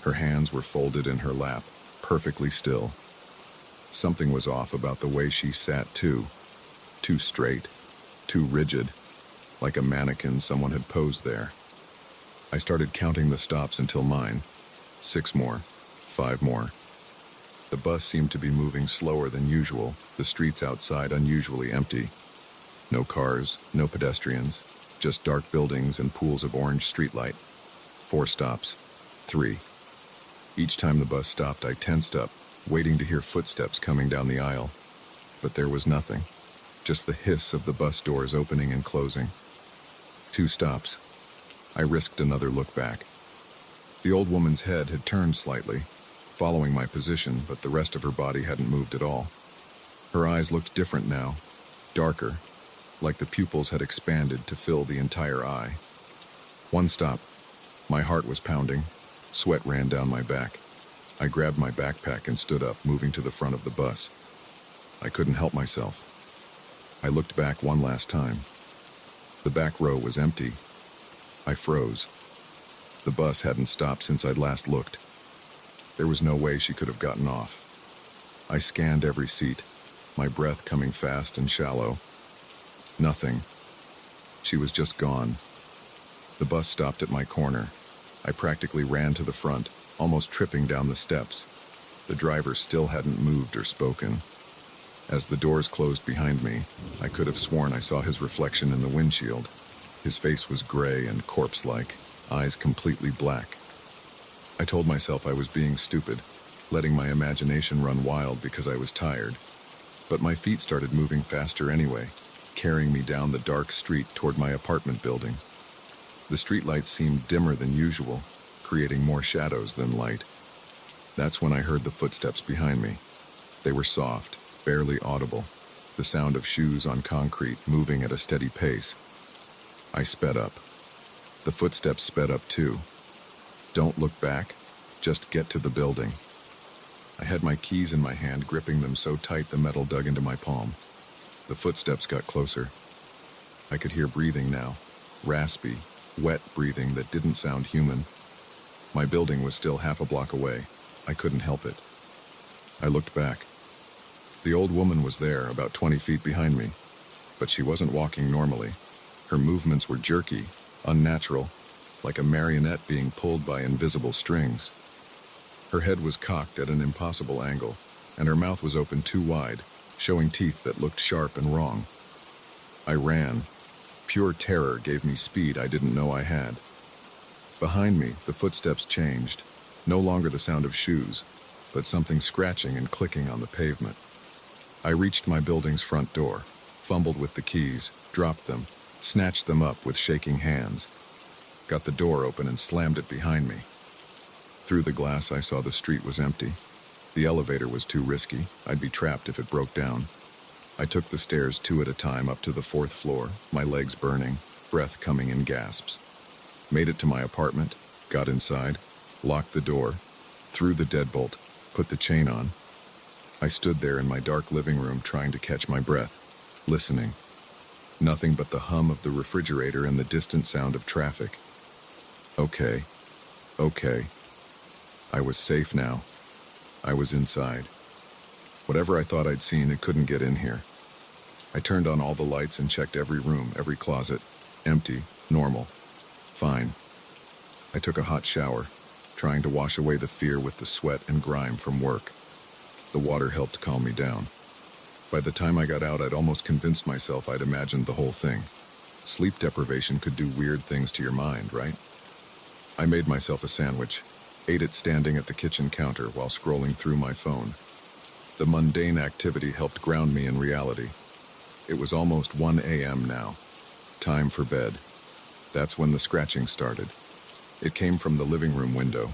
Her hands were folded in her lap, perfectly still. Something was off about the way she sat too. Too straight, too rigid, like a mannequin someone had posed there. I started counting the stops until mine. 6 more. 5 more. The bus seemed to be moving slower than usual, the streets outside unusually empty. No cars, no pedestrians, just dark buildings and pools of orange streetlight. 4 stops. 3. Each time the bus stopped, I tensed up, waiting to hear footsteps coming down the aisle. But there was nothing, just the hiss of the bus doors opening and closing. 2 stops. I risked another look back. The old woman's head had turned slightly, following my position, but the rest of her body hadn't moved at all. Her eyes looked different now, darker, like the pupils had expanded to fill the entire eye. One stop. My heart was pounding. Sweat ran down my back. I grabbed my backpack and stood up, moving to the front of the bus. I couldn't help myself. I looked back one last time. The back row was empty. I froze. The bus hadn't stopped since I'd last looked. There was no way she could have gotten off. I scanned every seat, my breath coming fast and shallow. Nothing. She was just gone. The bus stopped at my corner. I practically ran to the front, almost tripping down the steps. The driver still hadn't moved or spoken. As the doors closed behind me, I could have sworn I saw his reflection in the windshield. His face was gray and corpse-like, eyes completely black. I told myself I was being stupid, letting my imagination run wild because I was tired. But my feet started moving faster anyway, carrying me down the dark street toward my apartment building. The streetlights seemed dimmer than usual, creating more shadows than light. That's when I heard the footsteps behind me. They were soft, barely audible, the sound of shoes on concrete moving at a steady pace. I sped up. The footsteps sped up too. Don't look back, just get to the building. I had my keys in my hand, gripping them so tight the metal dug into my palm. The footsteps got closer. I could hear breathing now, raspy, wet breathing that didn't sound human. My building was still half a block away. I couldn't help it. I looked back. The old woman was there, about 20 feet behind me, but she wasn't walking normally. Her movements were jerky, unnatural, like a marionette being pulled by invisible strings. Her head was cocked at an impossible angle, and her mouth was open too wide, showing teeth that looked sharp and wrong. I ran. Pure terror gave me speed I didn't know I had. Behind me, the footsteps changed, no longer the sound of shoes, but something scratching and clicking on the pavement. I reached my building's front door, fumbled with the keys, dropped them, snatched them up with shaking hands, got the door open and slammed it behind me. Through the glass, I saw the street was empty. The elevator was too risky. I'd be trapped if it broke down. I took the stairs 2 at a time up to the 4th floor, my legs burning, breath coming in gasps. Made it to my apartment, got inside, locked the door, threw the deadbolt, put the chain on. I stood there in my dark living room trying to catch my breath, listening. Nothing but the hum of the refrigerator and the distant sound of traffic. Okay. I was safe now. I was inside. Whatever I thought I'd seen, it couldn't get in here. I turned on all the lights and checked every room, every closet. Empty, normal. Fine. I took a hot shower, trying to wash away the fear with the sweat and grime from work. The water helped calm me down. By the time I got out, I'd almost convinced myself I'd imagined the whole thing. Sleep deprivation could do weird things to your mind, right? I made myself a sandwich, ate it standing at the kitchen counter while scrolling through my phone. The mundane activity helped ground me in reality. It was almost 1 a.m. now. Time for bed. That's when the scratching started. It came from the living room window,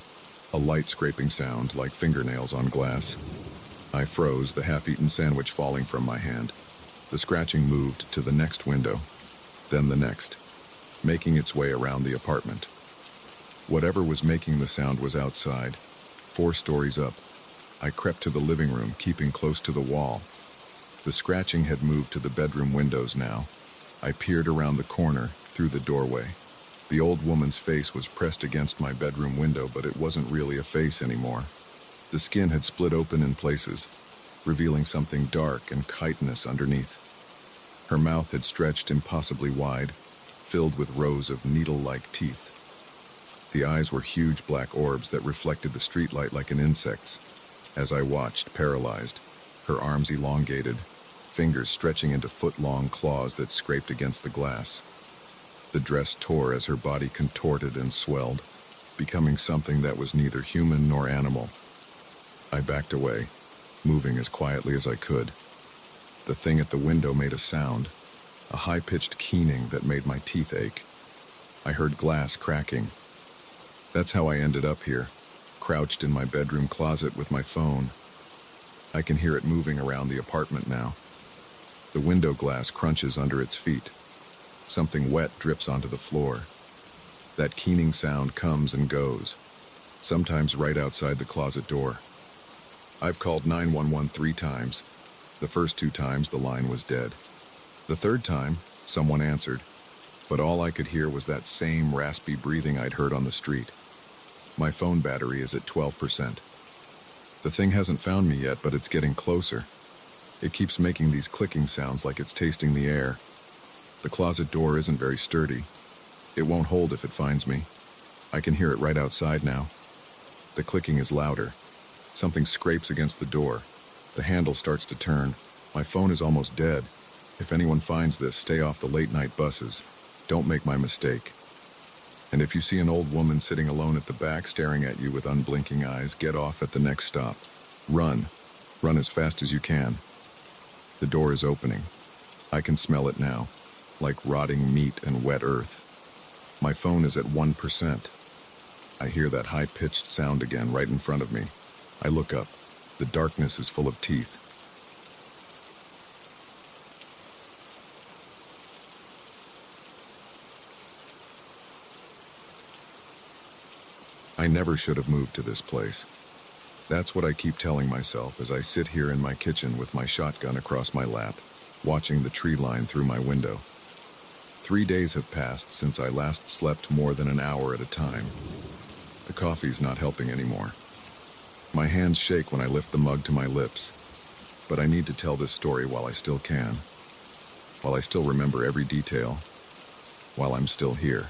a light scraping sound like fingernails on glass. I froze, the half-eaten sandwich falling from my hand. The scratching moved to the next window, then the next, making its way around the apartment. Whatever was making the sound was outside, 4 stories up. I crept to the living room, keeping close to the wall. The scratching had moved to the bedroom windows now. I peered around the corner, through the doorway. The old woman's face was pressed against my bedroom window, but it wasn't really a face anymore. The skin had split open in places, revealing something dark and chitinous underneath. Her mouth had stretched impossibly wide, filled with rows of needle-like teeth. The eyes were huge black orbs that reflected the streetlight like an insect's. As I watched, paralyzed, her arms elongated, fingers stretching into foot-long claws that scraped against the glass. The dress tore as her body contorted and swelled, becoming something that was neither human nor animal. I backed away, moving as quietly as I could. The thing at the window made a sound, a high-pitched keening that made my teeth ache. I heard glass cracking. That's how I ended up here, crouched in my bedroom closet with my phone. I can hear it moving around the apartment now. The window glass crunches under its feet. Something wet drips onto the floor. That keening sound comes and goes, sometimes right outside the closet door. I've called 911 3 times. The first 2 times the line was dead. The third time, someone answered, but all I could hear was that same raspy breathing I'd heard on the street. My phone battery is at 12%. The thing hasn't found me yet, but it's getting closer. It keeps making these clicking sounds like it's tasting the air. The closet door isn't very sturdy. It won't hold if it finds me. I can hear it right outside now. The clicking is louder. Something scrapes against the door. The handle starts to turn. My phone is almost dead. If anyone finds this, stay off the late-night buses. Don't make my mistake. And if you see an old woman sitting alone at the back staring at you with unblinking eyes, get off at the next stop. Run. Run as fast as you can. The door is opening. I can smell it now, like rotting meat and wet earth. My phone is at 1%. I hear that high-pitched sound again right in front of me. I look up. The darkness is full of teeth. I never should have moved to this place. That's what I keep telling myself as I sit here in my kitchen with my shotgun across my lap, watching the tree line through my window. 3 days have passed since I last slept more than an hour at a time. The coffee's not helping anymore. My hands shake when I lift the mug to my lips, but I need to tell this story while I still can, while I still remember every detail, while I'm still here.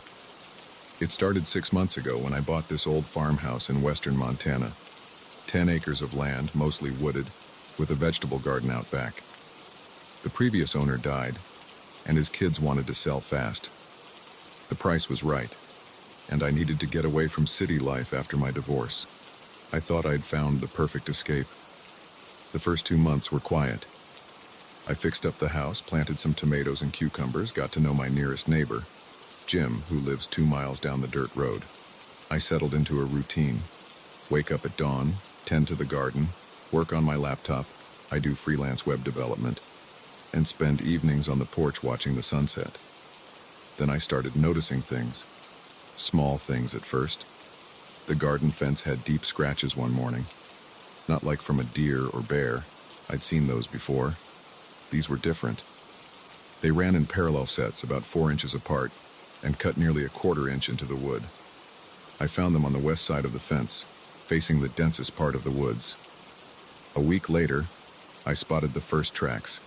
It started 6 months ago when I bought this old farmhouse in western Montana. 10 acres of land, mostly wooded, with a vegetable garden out back. The previous owner died, and his kids wanted to sell fast. The price was right, and I needed to get away from city life after my divorce. I thought I'd found the perfect escape. The first 2 months were quiet. I fixed up the house, planted some tomatoes and cucumbers, got to know my nearest neighbor, Jim, who lives 2 miles down the dirt road. I settled into a routine. Wake up at dawn, tend to the garden, work on my laptop, I do freelance web development, and spend evenings on the porch watching the sunset. Then I started noticing things. Small things at first. The garden fence had deep scratches one morning. Not like from a deer or bear. I'd seen those before. These were different. They ran in parallel sets about 4 inches apart and cut nearly a 1/4 inch into the wood. I found them on the west side of the fence, facing the densest part of the woods. A week later, I spotted the first tracks.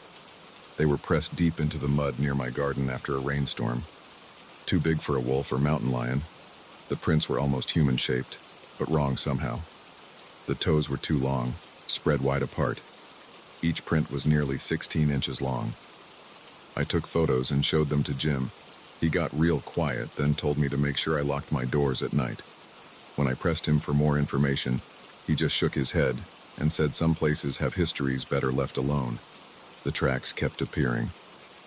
They were pressed deep into the mud near my garden after a rainstorm. Too big for a wolf or mountain lion. The prints were almost human-shaped, but wrong somehow. The toes were too long, spread wide apart. Each print was nearly 16 inches long. I took photos and showed them to Jim. He got real quiet, then told me to make sure I locked my doors at night. When I pressed him for more information, he just shook his head and said some places have histories better left alone. The tracks kept appearing,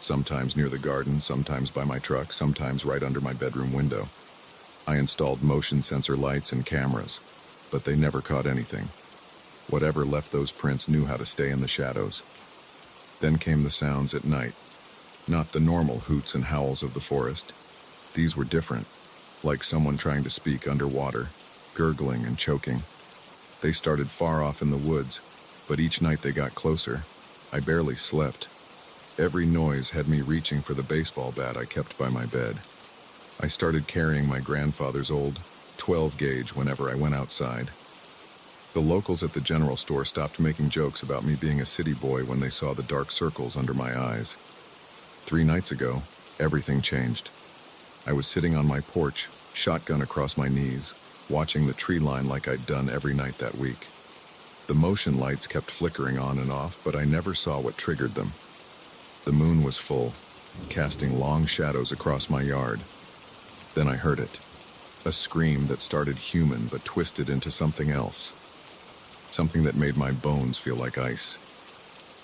sometimes near the garden, sometimes by my truck, sometimes right under my bedroom window. I installed motion sensor lights and cameras, but they never caught anything. Whatever left those prints knew how to stay in the shadows. Then came the sounds at night. Not the normal hoots and howls of the forest. These were different, like someone trying to speak underwater, gurgling and choking. They started far off in the woods, but each night they got closer. I barely slept. Every noise had me reaching for the baseball bat I kept by my bed. I started carrying my grandfather's old 12-gauge whenever I went outside. The locals at the general store stopped making jokes about me being a city boy when they saw the dark circles under my eyes. 3 nights ago, everything changed. I was sitting on my porch, shotgun across my knees, watching the tree line like I'd done every night that week. The motion lights kept flickering on and off, but I never saw what triggered them. The moon was full, casting long shadows across my yard. Then I heard it. A scream that started human but twisted into something else. Something that made my bones feel like ice.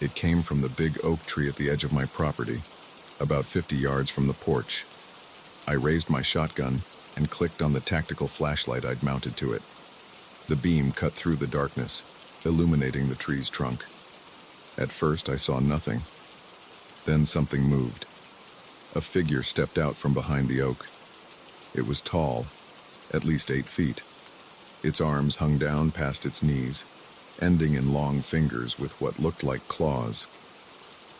It came from the big oak tree at the edge of my property, about 50 yards from the porch. I raised my shotgun and clicked on the tactical flashlight I'd mounted to it. The beam cut through the darkness, illuminating the tree's trunk. At first I saw nothing. Then something moved. A figure stepped out from behind the oak. It was tall, at least 8 feet. Its arms hung down past its knees, ending in long fingers with what looked like claws.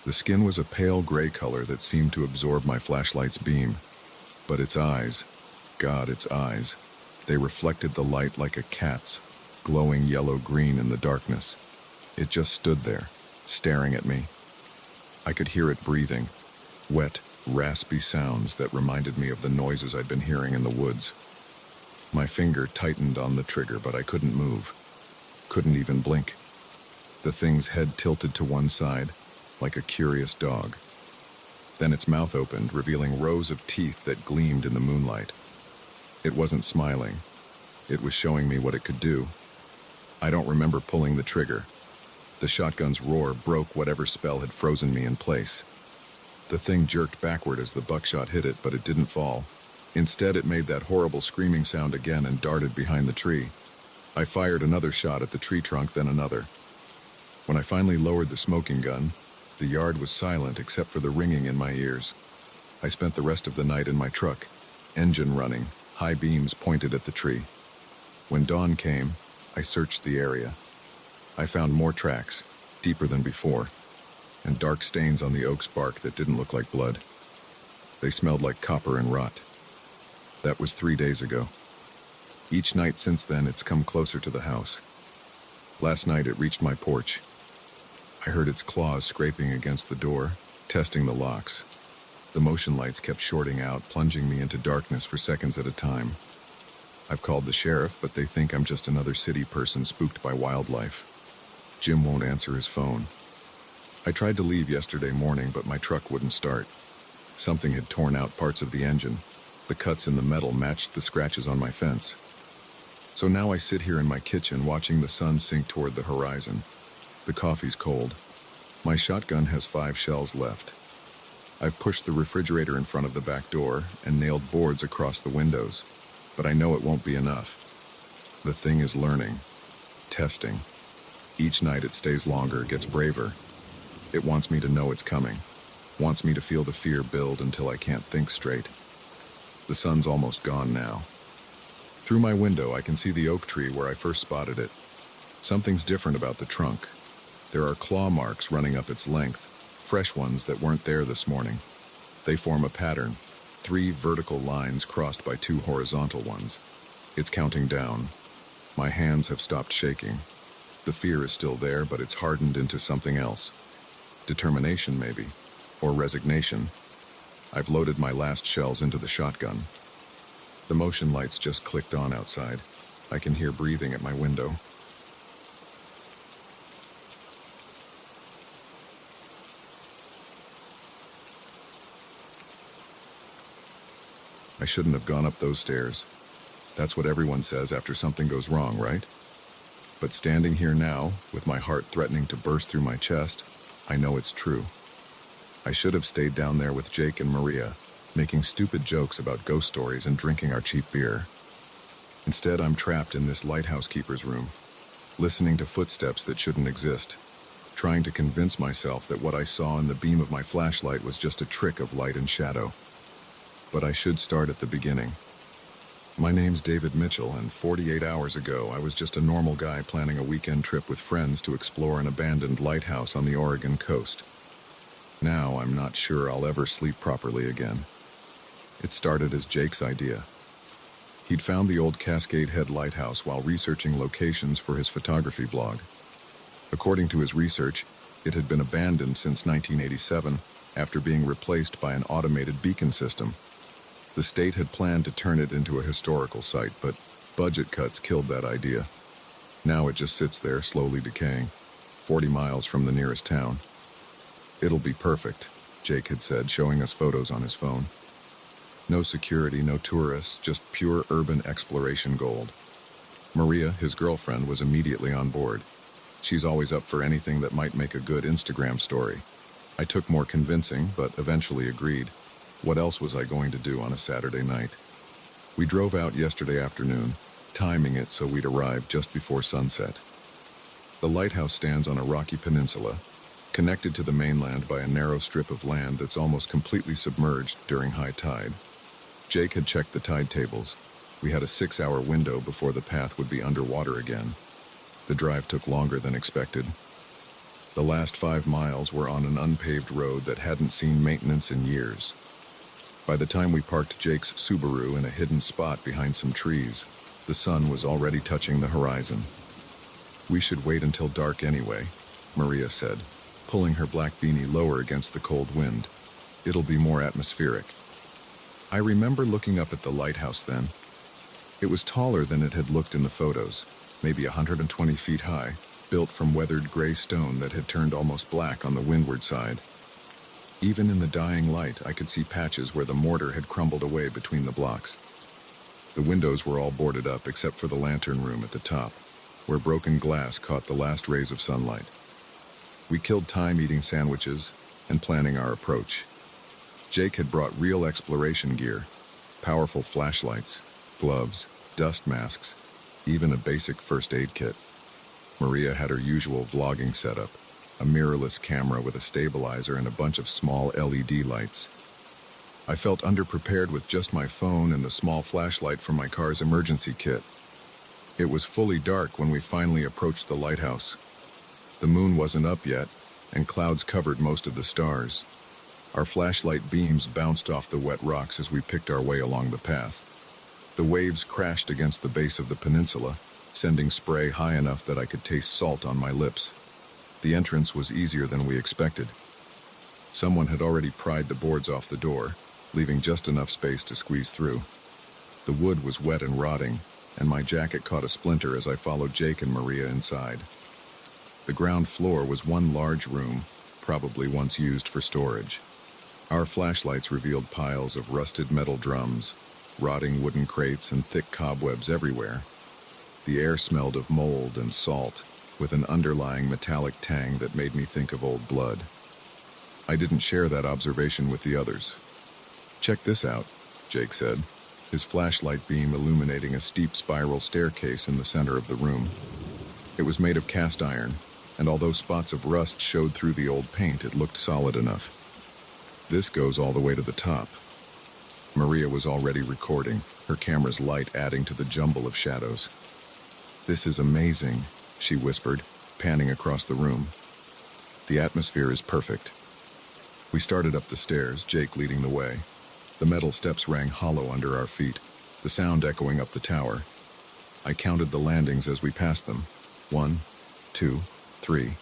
The skin was a pale gray color that seemed to absorb my flashlight's beam. But its eyes, God, its eyes, they reflected the light like a cat's, glowing yellow-green in the darkness. It just stood there, staring at me. I could hear it breathing, wet, raspy sounds that reminded me of the noises I'd been hearing in the woods. My finger tightened on the trigger, but I couldn't move. Couldn't even blink. The thing's head tilted to one side, like a curious dog. Then its mouth opened, revealing rows of teeth that gleamed in the moonlight. It wasn't smiling. It was showing me what it could do. I don't remember pulling the trigger. The shotgun's roar broke whatever spell had frozen me in place. The thing jerked backward as the buckshot hit it, but it didn't fall. Instead, it made that horrible screaming sound again and darted behind the tree. I fired another shot at the tree trunk, then another. When I finally lowered the smoking gun, the yard was silent except for the ringing in my ears. I spent the rest of the night in my truck, engine running, high beams pointed at the tree. When dawn came, I searched the area. I found more tracks, deeper than before, and dark stains on the oak's bark that didn't look like blood. They smelled like copper and rot. That was 3 days ago. Each night since then, it's come closer to the house. Last night, it reached my porch. I heard its claws scraping against the door, testing the locks. The motion lights kept shorting out, plunging me into darkness for seconds at a time. I've called the sheriff, but they think I'm just another city person spooked by wildlife. Jim won't answer his phone. I tried to leave yesterday morning, but my truck wouldn't start. Something had torn out parts of the engine. The cuts in the metal matched the scratches on my fence. So now I sit here in my kitchen watching the sun sink toward the horizon. The coffee's cold. My shotgun has 5 shells left. I've pushed the refrigerator in front of the back door and nailed boards across the windows, but I know it won't be enough. The thing is learning, testing. Each night it stays longer, gets braver. It wants me to know it's coming, wants me to feel the fear build until I can't think straight. The sun's almost gone now. Through my window, I can see the oak tree where I first spotted it. Something's different about the trunk. There are claw marks running up its length, fresh ones that weren't there this morning. They form a pattern, 3 vertical lines crossed by 2 horizontal ones. It's counting down. My hands have stopped shaking. The fear is still there, but it's hardened into something else. Determination, maybe, or resignation. I've loaded my last shells into the shotgun. The motion lights just clicked on outside. I can hear breathing at my window. I shouldn't have gone up those stairs. That's what everyone says after something goes wrong, right? But standing here now, with my heart threatening to burst through my chest, I know it's true. I should have stayed down there with Jake and Maria, making stupid jokes about ghost stories and drinking our cheap beer. Instead, I'm trapped in this lighthouse keeper's room, listening to footsteps that shouldn't exist, trying to convince myself that what I saw in the beam of my flashlight was just a trick of light and shadow. But I should start at the beginning. My name's David Mitchell, and 48 hours ago, I was just a normal guy planning a weekend trip with friends to explore an abandoned lighthouse on the Oregon coast. Now, I'm not sure I'll ever sleep properly again. It started as Jake's idea. He'd found the old Cascade Head lighthouse while researching locations for his photography blog. According to his research, it had been abandoned since 1987 after being replaced by an automated beacon system. The state had planned to turn it into a historical site, but budget cuts killed that idea. Now it just sits there, slowly decaying, 40 miles from the nearest town. It'll be perfect, Jake had said, showing us photos on his phone. No security, no tourists, just pure urban exploration gold. Maria, his girlfriend, was immediately on board. She's always up for anything that might make a good Instagram story. I took more convincing, but eventually agreed. What else was I going to do on a Saturday night? We drove out yesterday afternoon, timing it so we'd arrive just before sunset. The lighthouse stands on a rocky peninsula, connected to the mainland by a narrow strip of land that's almost completely submerged during high tide. Jake had checked the tide tables. We had a 6-hour window before the path would be underwater again. The drive took longer than expected. The last 5 miles were on an unpaved road that hadn't seen maintenance in years. By the time we parked Jake's Subaru in a hidden spot behind some trees, the sun was already touching the horizon. "We should wait until dark anyway," Maria said, pulling her black beanie lower against the cold wind. "It'll be more atmospheric." I remember looking up at the lighthouse then. It was taller than it had looked in the photos, maybe 120 feet high, built from weathered gray stone that had turned almost black on the windward side. Even in the dying light, I could see patches where the mortar had crumbled away between the blocks. The windows were all boarded up except for the lantern room at the top, where broken glass caught the last rays of sunlight. We killed time eating sandwiches and planning our approach. Jake had brought real exploration gear, powerful flashlights, gloves, dust masks, even a basic first aid kit. Maria had her usual vlogging setup, a mirrorless camera with a stabilizer and a bunch of small LED lights. I felt underprepared with just my phone and the small flashlight from my car's emergency kit. It was fully dark when we finally approached the lighthouse. The moon wasn't up yet, and clouds covered most of the stars. Our flashlight beams bounced off the wet rocks as we picked our way along the path. The waves crashed against the base of the peninsula, sending spray high enough that I could taste salt on my lips. The entrance was easier than we expected. Someone had already pried the boards off the door, leaving just enough space to squeeze through. The wood was wet and rotting, and my jacket caught a splinter as I followed Jake and Maria inside. The ground floor was one large room, probably once used for storage. Our flashlights revealed piles of rusted metal drums, rotting wooden crates, and thick cobwebs everywhere. The air smelled of mold and salt, with an underlying metallic tang that made me think of old blood. I didn't share that observation with the others. "Check this out," Jake said, his flashlight beam illuminating a steep spiral staircase in the center of the room. It was made of cast iron, and although spots of rust showed through the old paint, it looked solid enough. "This goes all the way to the top." Maria was already recording, her camera's light adding to the jumble of shadows. "This is amazing," she whispered, panning across the room. "The atmosphere is perfect." We started up the stairs, Jake leading the way. The metal steps rang hollow under our feet, the sound echoing up the tower. I counted the landings as we passed them. 1, 2, 3.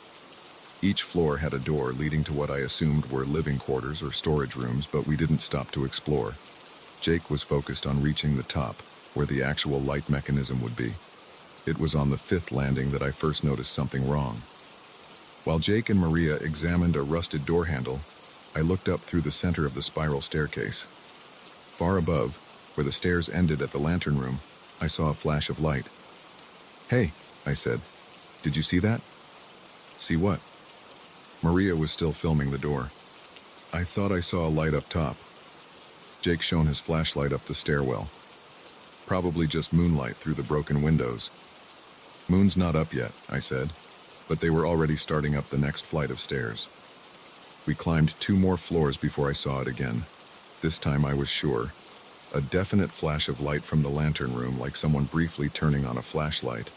Each floor had a door leading to what I assumed were living quarters or storage rooms, but we didn't stop to explore. Jake was focused on reaching the top, where the actual light mechanism would be. It was on the 5th landing that I first noticed something wrong. While Jake and Maria examined a rusted door handle, I looked up through the center of the spiral staircase. Far above, where the stairs ended at the lantern room, I saw a flash of light. "Hey," I said, "did you see that?" "See what?" Maria was still filming the door. "I thought I saw a light up top." Jake shone his flashlight up the stairwell. "Probably just moonlight through the broken windows." "Moon's not up yet," I said, but they were already starting up the next flight of stairs. We climbed 2 more floors before I saw it again. This time I was sure. A definite flash of light from the lantern room, like someone briefly turning on a flashlight.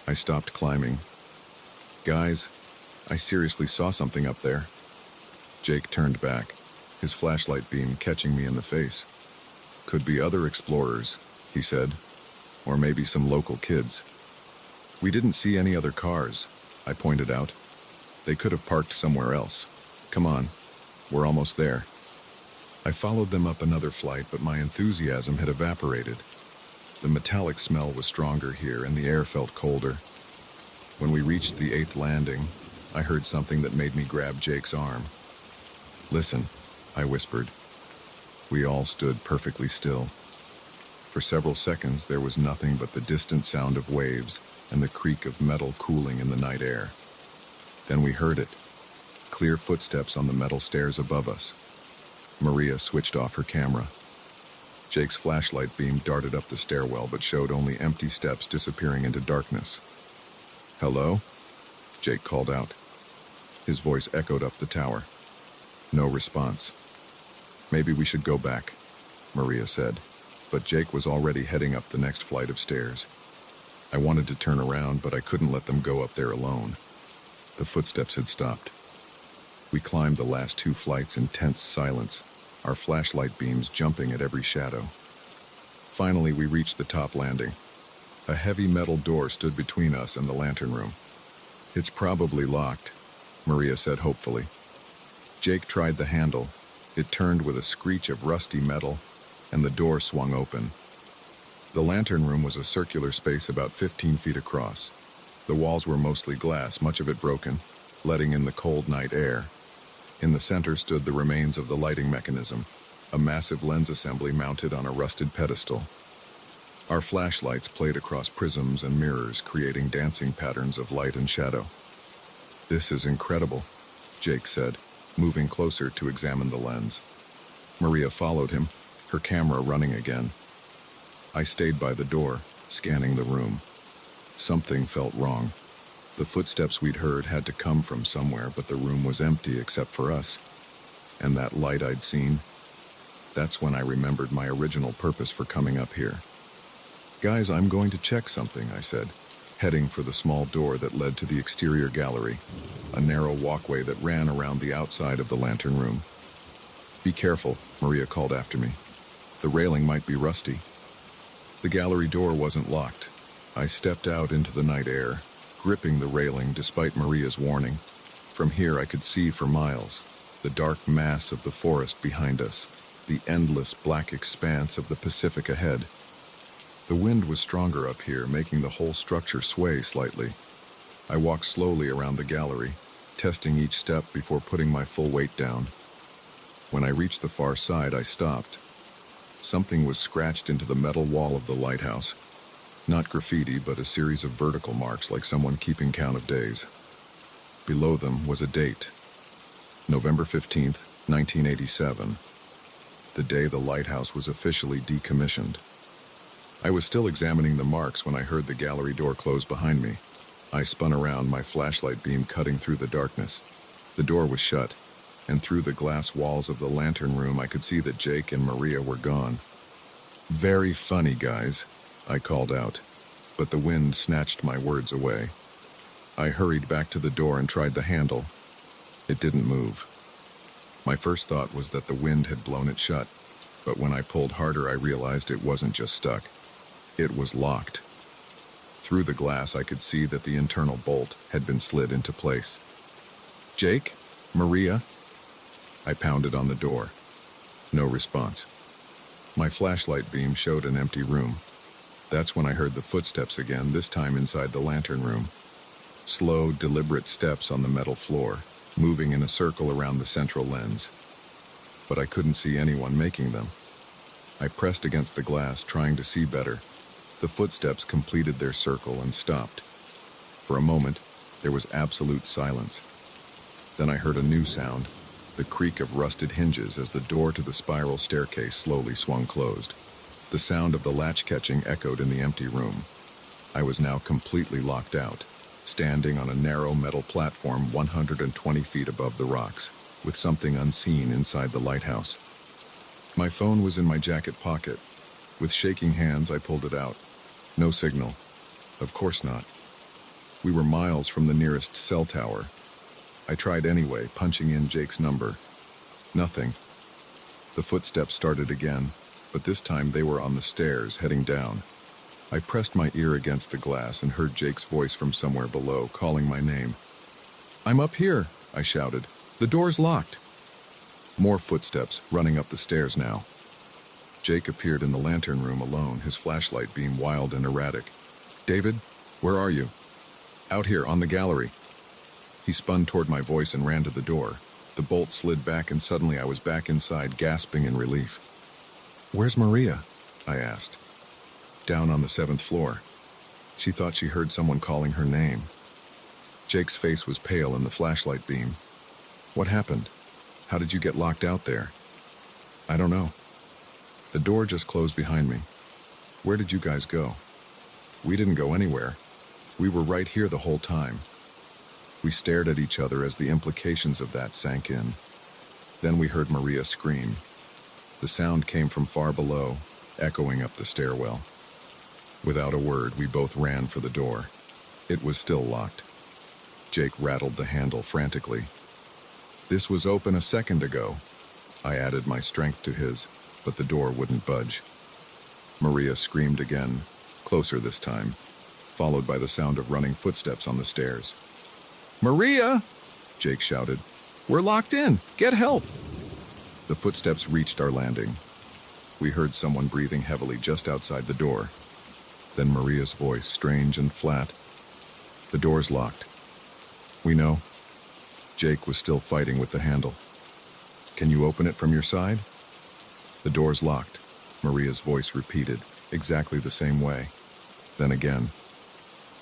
I stopped climbing. "Guys, I seriously saw something up there." Jake turned back, his flashlight beam catching me in the face. "Could be other explorers," he said, "or maybe some local kids." "We didn't see any other cars," I pointed out. "They could have parked somewhere else. Come on, we're almost there." I followed them up another flight, but my enthusiasm had evaporated. The metallic smell was stronger here, and the air felt colder. When we reached the 8th landing, I heard something that made me grab Jake's arm. "Listen," I whispered. We all stood perfectly still. For several seconds, there was nothing but the distant sound of waves and the creak of metal cooling in the night air. Then we heard it. Clear footsteps on the metal stairs above us. Maria switched off her camera. Jake's flashlight beam darted up the stairwell but showed only empty steps disappearing into darkness. "Hello?" Jake called out. His voice echoed up the tower. No response. "Maybe we should go back." Maria said, but Jake was already heading up the next flight of stairs. I wanted to turn around, but I couldn't let them go up there alone. The footsteps had stopped. We climbed the last 2 flights in tense silence, our flashlight beams jumping at every shadow. Finally, we reached the top landing. A heavy metal door stood between us and the lantern room. "It's probably locked," Maria said hopefully. Jake tried the handle. It turned with a screech of rusty metal, and the door swung open. The lantern room was a circular space about 15 feet across. The walls were mostly glass, much of it broken, letting in the cold night air. In the center stood the remains of the lighting mechanism, a massive lens assembly mounted on a rusted pedestal. Our flashlights played across prisms and mirrors, creating dancing patterns of light and shadow. "This is incredible," Jake said, moving closer to examine the lens. Maria followed him, her camera running again. I stayed by the door, scanning the room. Something felt wrong. The footsteps we'd heard had to come from somewhere, but the room was empty except for us. And that light I'd seen, that's when I remembered my original purpose for coming up here. "Guys, I'm going to check something," I said, heading for the small door that led to the exterior gallery, a narrow walkway that ran around the outside of the lantern room. "Be careful," Maria called after me. "The railing might be rusty." The gallery door wasn't locked. I stepped out into the night air, gripping the railing despite Maria's warning. From here I could see for miles, the dark mass of the forest behind us, the endless black expanse of the Pacific ahead. The wind was stronger up here, making the whole structure sway slightly. I walked slowly around the gallery, testing each step before putting my full weight down. When I reached the far side, I stopped. Something was scratched into the metal wall of the lighthouse. Not graffiti, but a series of vertical marks like someone keeping count of days. Below them was a date. November 15th, 1987. The day the lighthouse was officially decommissioned. I was still examining the marks when I heard the gallery door close behind me. I spun around, my flashlight beam cutting through the darkness. The door was shut, and through the glass walls of the lantern room I could see that Jake and Maria were gone. "Very funny, guys," I called out, but the wind snatched my words away. I hurried back to the door and tried the handle. It didn't move. My first thought was that the wind had blown it shut, but when I pulled harder I realized it wasn't just stuck. It was locked. Through the glass I could see that the internal bolt had been slid into place. "Jake? Maria?" I pounded on the door. No response. My flashlight beam showed an empty room. That's when I heard the footsteps again, this time inside the lantern room. Slow, deliberate steps on the metal floor, moving in a circle around the central lens. But I couldn't see anyone making them. I pressed against the glass, trying to see better. The footsteps completed their circle and stopped. For a moment, there was absolute silence. Then I heard a new sound, the creak of rusted hinges as the door to the spiral staircase slowly swung closed. The sound of the latch catching echoed in the empty room. I was now completely locked out, standing on a narrow metal platform 120 feet above the rocks, with something unseen inside the lighthouse. My phone was in my jacket pocket. With shaking hands, I pulled it out. No signal. Of course not. We were miles from the nearest cell tower. I tried anyway, punching in Jake's number. Nothing. The footsteps started again, but this time they were on the stairs, heading down. I pressed my ear against the glass and heard Jake's voice from somewhere below, calling my name. "I'm up here," I shouted. "The door's locked." More footsteps, running up the stairs now. Jake appeared in the lantern room alone, his flashlight beam wild and erratic. "David, where are you?" "Out here, on the gallery." He spun toward my voice and ran to the door. The bolt slid back and suddenly I was back inside, gasping in relief. "Where's Maria?" I asked. "Down on the 7th floor. She thought she heard someone calling her name." Jake's face was pale in the flashlight beam. "What happened? How did you get locked out there?" "I don't know. The door just closed behind me. Where did you guys go?" "We didn't go anywhere. We were right here the whole time." We stared at each other as the implications of that sank in. Then we heard Maria scream. The sound came from far below, echoing up the stairwell. Without a word, we both ran for the door. It was still locked. Jake rattled the handle frantically. "This was open a second ago." I added my strength to his, but the door wouldn't budge. Maria screamed again, closer this time, followed by the sound of running footsteps on the stairs. "Maria!" Jake shouted. "We're locked in! Get help!" The footsteps reached our landing. We heard someone breathing heavily just outside the door. Then Maria's voice, strange and flat. "The door's locked." "We know." Jake was still fighting with the handle. "Can you open it from your side?" "The door's locked," Maria's voice repeated, exactly the same way. Then again.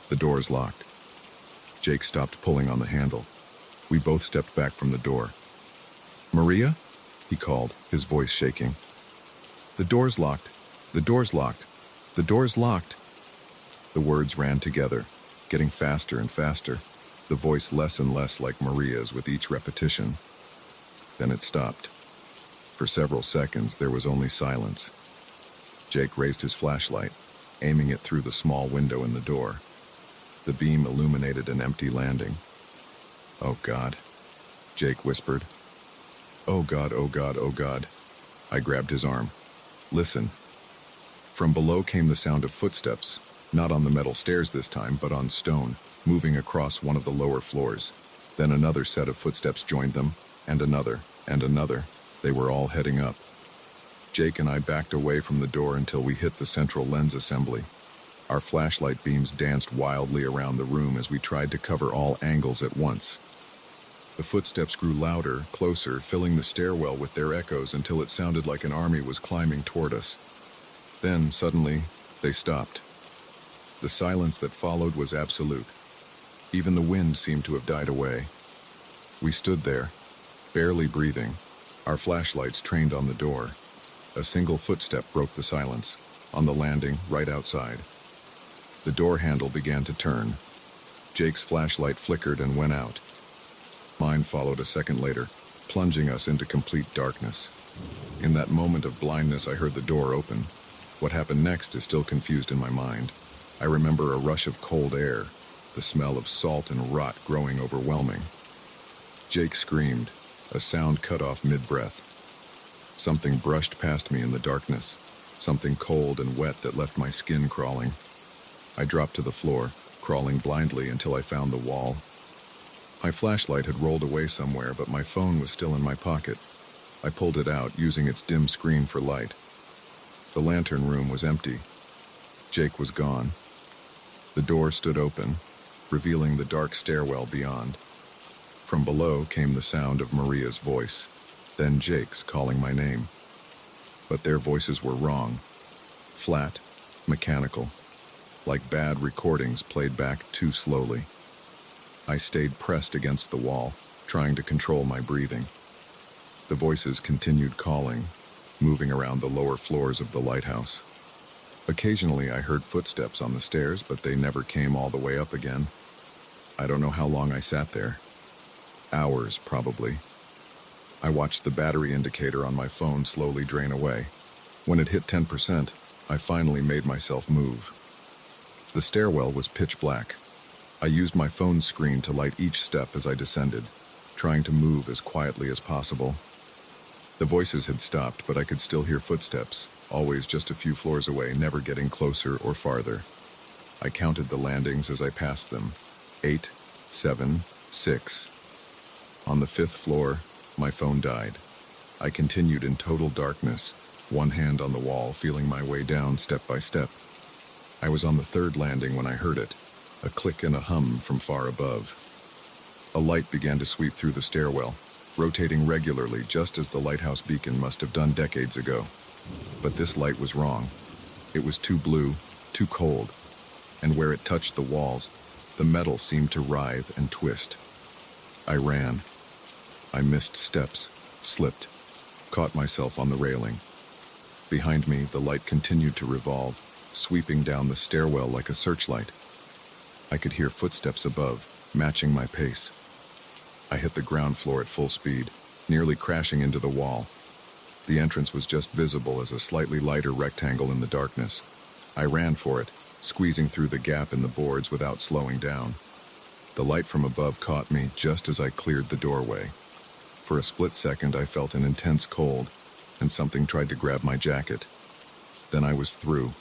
"The door's locked." Jake stopped pulling on the handle. We both stepped back from the door. "Maria?" he called, his voice shaking. "The door's locked. The door's locked. The door's locked." The words ran together, getting faster and faster, the voice less and less like Maria's with each repetition. Then it stopped. For several seconds, there was only silence. Jake raised his flashlight, aiming it through the small window in the door. The beam illuminated an empty landing. "Oh God," Jake whispered. "Oh God, oh God, oh God." I grabbed his arm. "Listen." From below came the sound of footsteps, not on the metal stairs this time, but on stone, moving across one of the lower floors. Then another set of footsteps joined them, and another, and another. They were all heading up. Jake and I backed away from the door until we hit the central lens assembly. Our flashlight beams danced wildly around the room as we tried to cover all angles at once. The footsteps grew louder, closer, filling the stairwell with their echoes until it sounded like an army was climbing toward us. Then, suddenly, they stopped. The silence that followed was absolute. Even the wind seemed to have died away. We stood there, barely breathing, our flashlights trained on the door. A single footstep broke the silence, on the landing right outside. The door handle began to turn. Jake's flashlight flickered and went out. Mine followed a second later, plunging us into complete darkness. In that moment of blindness, I heard the door open. What happened next is still confused in my mind. I remember a rush of cold air, the smell of salt and rot growing overwhelming. Jake screamed, a sound cut off mid-breath. Something brushed past me in the darkness, something cold and wet that left my skin crawling. I dropped to the floor, crawling blindly until I found the wall. My flashlight had rolled away somewhere, but my phone was still in my pocket. I pulled it out, using its dim screen for light. The lantern room was empty. Jake was gone. The door stood open, revealing the dark stairwell beyond. From below came the sound of Maria's voice, then Jake's calling my name. But their voices were wrong. Flat, mechanical, like bad recordings played back too slowly. I stayed pressed against the wall, trying to control my breathing. The voices continued calling, moving around the lower floors of the lighthouse. Occasionally I heard footsteps on the stairs, but they never came all the way up again. I don't know how long I sat there. Hours, probably. I watched the battery indicator on my phone slowly drain away. When it hit 10%, I finally made myself move. The stairwell was pitch black. I used my phone screen to light each step as I descended, trying to move as quietly as possible. The voices had stopped, but I could still hear footsteps, always just a few floors away, never getting closer or farther. I counted the landings as I passed them. 8, 7, 6. On the 5th floor, my phone died. I continued in total darkness, one hand on the wall, feeling my way down step by step. I was on the 3rd landing when I heard it, a click and a hum from far above. A light began to sweep through the stairwell, rotating regularly just as the lighthouse beacon must have done decades ago. But this light was wrong. It was too blue, too cold, and where it touched the walls, the metal seemed to writhe and twist. I ran. I missed steps, slipped, caught myself on the railing. Behind me, the light continued to revolve, sweeping down the stairwell like a searchlight. I could hear footsteps above, matching my pace. I hit the ground floor at full speed, nearly crashing into the wall. The entrance was just visible as a slightly lighter rectangle in the darkness. I ran for it, squeezing through the gap in the boards without slowing down. The light from above caught me just as I cleared the doorway. For a split second, I felt an intense cold, and something tried to grab my jacket. Then I was through,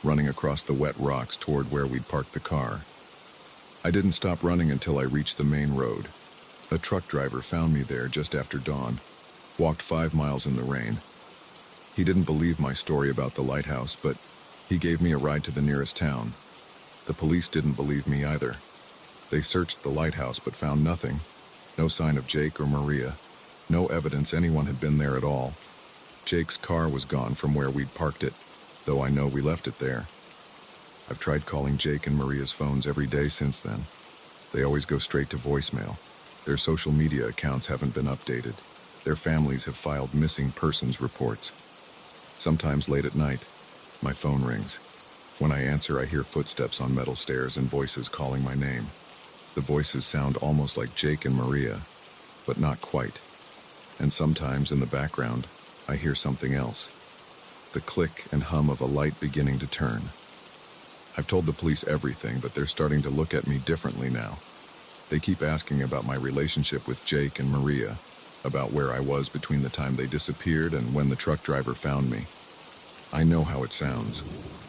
running across the wet rocks toward where we'd parked the car. I didn't stop running until I reached the main road. A truck driver found me there just after dawn, walked 5 miles in the rain. He didn't believe my story about the lighthouse, but he gave me a ride to the nearest town. The police didn't believe me either. They searched the lighthouse but found nothing. No sign of Jake or Maria. No evidence anyone had been there at all. Jake's car was gone from where we'd parked it, though I know we left it there. I've tried calling Jake and Maria's phones every day since then. They always go straight to voicemail. Their social media accounts haven't been updated. Their families have filed missing persons reports. Sometimes late at night, my phone rings. When I answer, I hear footsteps on metal stairs and voices calling my name. The voices sound almost like Jake and Maria, but not quite. And sometimes in the background, I hear something else. The click and hum of a light beginning to turn. I've told the police everything, but they're starting to look at me differently now. They keep asking about my relationship with Jake and Maria, about where I was between the time they disappeared and when the truck driver found me. I know how it sounds.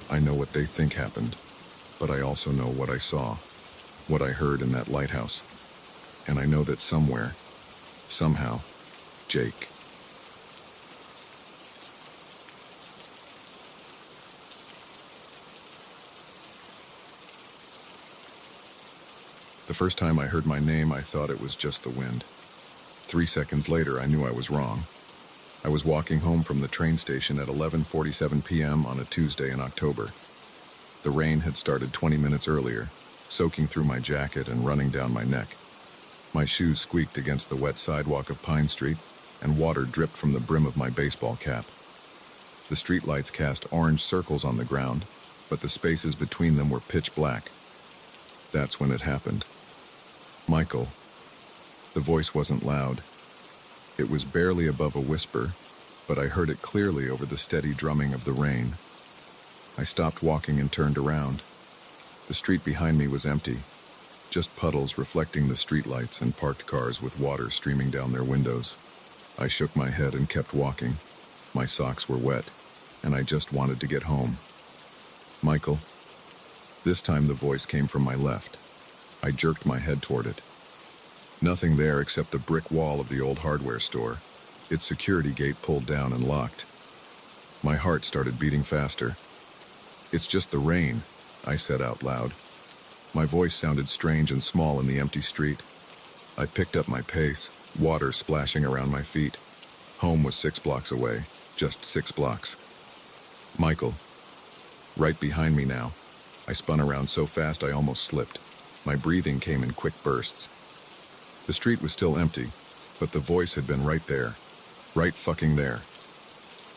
I know what they think happened, but I also know what I saw, what I heard in that lighthouse. And I know that somewhere, somehow, Jake. The first time I heard my name, I thought it was just the wind. 3 seconds later, I knew I was wrong. I was walking home from the train station at 11:47 p.m. on a Tuesday in October. The rain had started 20 minutes earlier, soaking through my jacket and running down my neck. My shoes squeaked against the wet sidewalk of Pine Street, and water dripped from the brim of my baseball cap. The streetlights cast orange circles on the ground, but the spaces between them were pitch black. That's when it happened. Michael. The voice wasn't loud. It was barely above a whisper, but I heard it clearly over the steady drumming of the rain. I stopped walking and turned around. The street behind me was empty, just puddles reflecting the streetlights and parked cars with water streaming down their windows. I shook my head and kept walking. My socks were wet, and I just wanted to get home. Michael. This time the voice came from my left. I jerked my head toward it. Nothing there except the brick wall of the old hardware store, its security gate pulled down and locked. My heart started beating faster. "It's just the rain," I said out loud. My voice sounded strange and small in the empty street. I picked up my pace, water splashing around my feet. Home was 6 blocks away, just 6 blocks. Michael. Right behind me now. I spun around so fast I almost slipped. My breathing came in quick bursts. The street was still empty, but the voice had been right there. Right fucking there.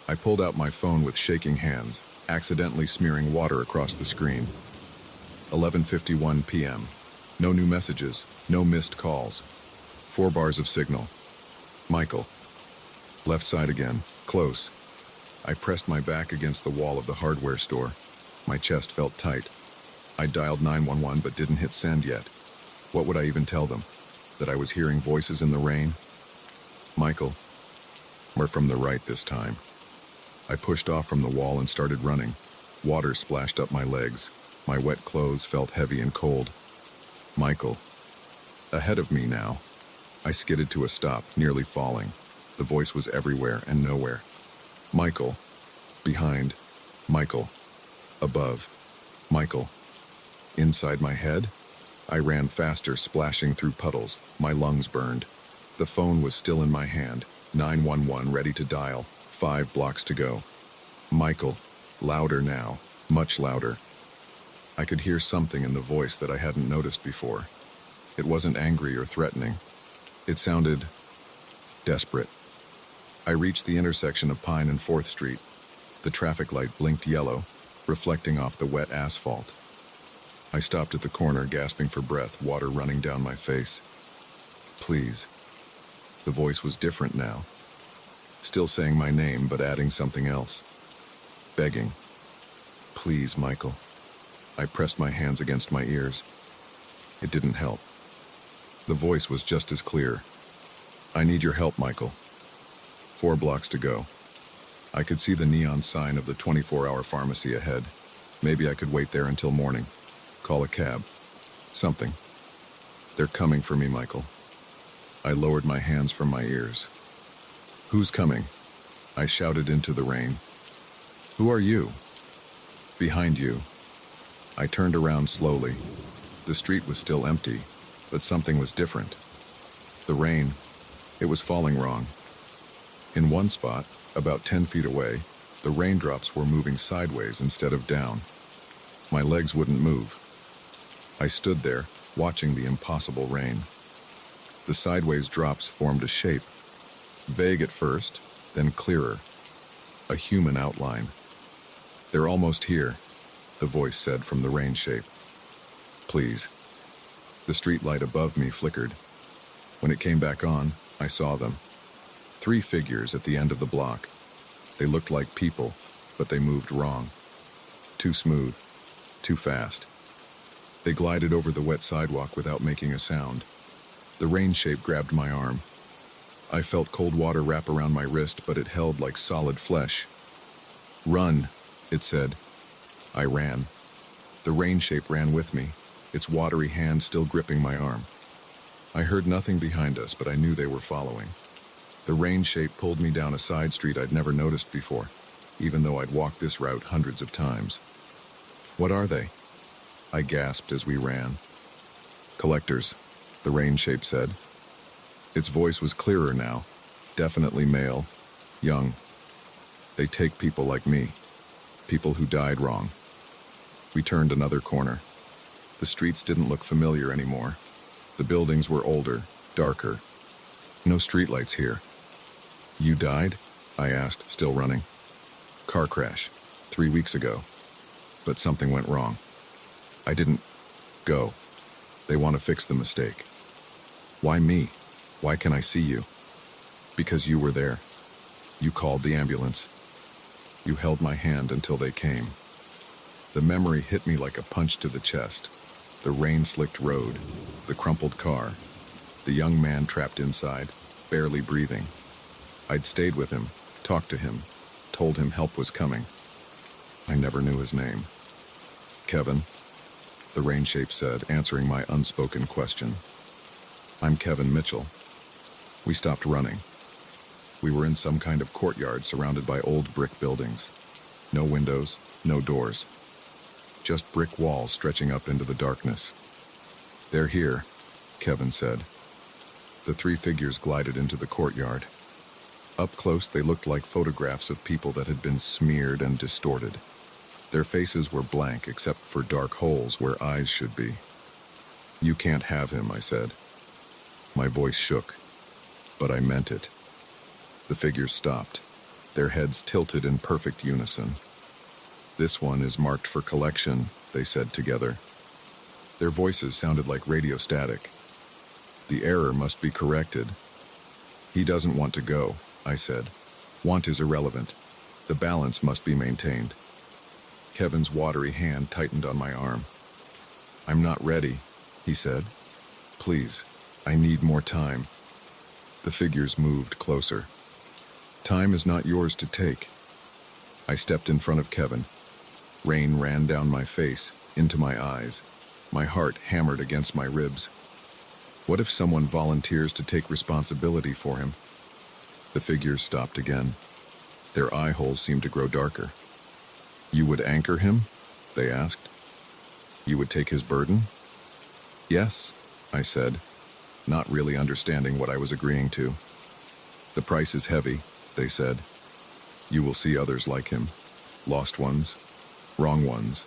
I pulled out my phone with shaking hands, accidentally smearing water across the screen. 11:51 p.m. No new messages, no missed calls. 4 bars of signal. Michael. Left side again, close. I pressed my back against the wall of the hardware store. My chest felt tight. I dialed 911 but didn't hit send yet. What would I even tell them? That I was hearing voices in the rain? Michael. We're from the right this time. I pushed off from the wall and started running. Water splashed up my legs. My wet clothes felt heavy and cold. Michael. Ahead of me now. I skidded to a stop, nearly falling. The voice was everywhere and nowhere. Michael. Behind. Michael. Above. Michael. Inside my head? I ran faster, splashing through puddles. My lungs burned. The phone was still in my hand. 911 ready to dial. 5 blocks to go. Michael. Louder now. Much louder. I could hear something in the voice that I hadn't noticed before. It wasn't angry or threatening. It sounded desperate. I reached the intersection of Pine and 4th Street. The traffic light blinked yellow, reflecting off the wet asphalt. I stopped at the corner, gasping for breath, water running down my face. Please. The voice was different now. still saying my name but adding something else. Begging. Please, Michael. I pressed my hands against my ears. It didn't help. The voice was just as clear. I need your help, Michael. 4 blocks to go. I could see the neon sign of the 24-hour pharmacy ahead. Maybe I could wait there until morning. Call a cab. Something. They're coming for me, Michael. I lowered my hands from my ears. Who's coming? I shouted into the rain. Who are you? Behind you. I turned around slowly. The street was still empty, but something was different. The rain, it was falling wrong. In one spot, about 10 feet away, the raindrops were moving sideways instead of down. My legs wouldn't move. I stood there, watching the impossible rain. The sideways drops formed a shape, vague at first, then clearer. A human outline. They're almost here, the voice said from the rain shape. Please. The street light above me flickered. When it came back on, I saw them. 3 figures at the end of the block. They looked like people, but they moved wrong. Too smooth, too fast. They glided over the wet sidewalk without making a sound. The rain shape grabbed my arm. I felt cold water wrap around my wrist, but it held like solid flesh. Run, it said. I ran. The rain shape ran with me, its watery hand still gripping my arm. I heard nothing behind us, but I knew they were following. The rain shape pulled me down a side street I'd never noticed before, even though I'd walked this route hundreds of times. What are they? I gasped as we ran. Collectors, the rain shape said. Its voice was clearer now, definitely male, young. They take people like me, people who died wrong. We turned another corner. The streets didn't look familiar anymore. The buildings were older, darker. No streetlights here. You died? I asked, still running. Car crash, 3 weeks ago. But something went wrong. I didn't go. They want to fix the mistake. Why me? Why can I see you? Because you were there. You called the ambulance. You held my hand until they came. The memory hit me like a punch to the chest. The rain-slicked road, the crumpled car, the young man trapped inside, barely breathing. I'd stayed with him, talked to him, told him help was coming. I never knew his name. Kevin, the rain shape said, answering my unspoken question. I'm Kevin Mitchell. We stopped running. We were in some kind of courtyard surrounded by old brick buildings. No windows, no doors. Just brick walls stretching up into the darkness. They're here, Kevin said. The 3 figures glided into the courtyard. Up close, they looked like photographs of people that had been smeared and distorted. Their faces were blank except for dark holes where eyes should be. You can't have him, I said. My voice shook, but I meant it. The figures stopped, their heads tilted in perfect unison. This one is marked for collection, they said together. Their voices sounded like radio static. The error must be corrected. He doesn't want to go, I said. Want is irrelevant. The balance must be maintained. Kevin's watery hand tightened on my arm. I'm not ready, he said. Please, I need more time. The figures moved closer. Time is not yours to take. I stepped in front of Kevin. Rain ran down my face, into my eyes. My heart hammered against my ribs. What if someone volunteers to take responsibility for him? The figures stopped again. Their eye holes seemed to grow darker. You would anchor him? They asked. You would take his burden? Yes, I said, not really understanding what I was agreeing to. The price is heavy, they said. You will see others like him. Lost ones, wrong ones.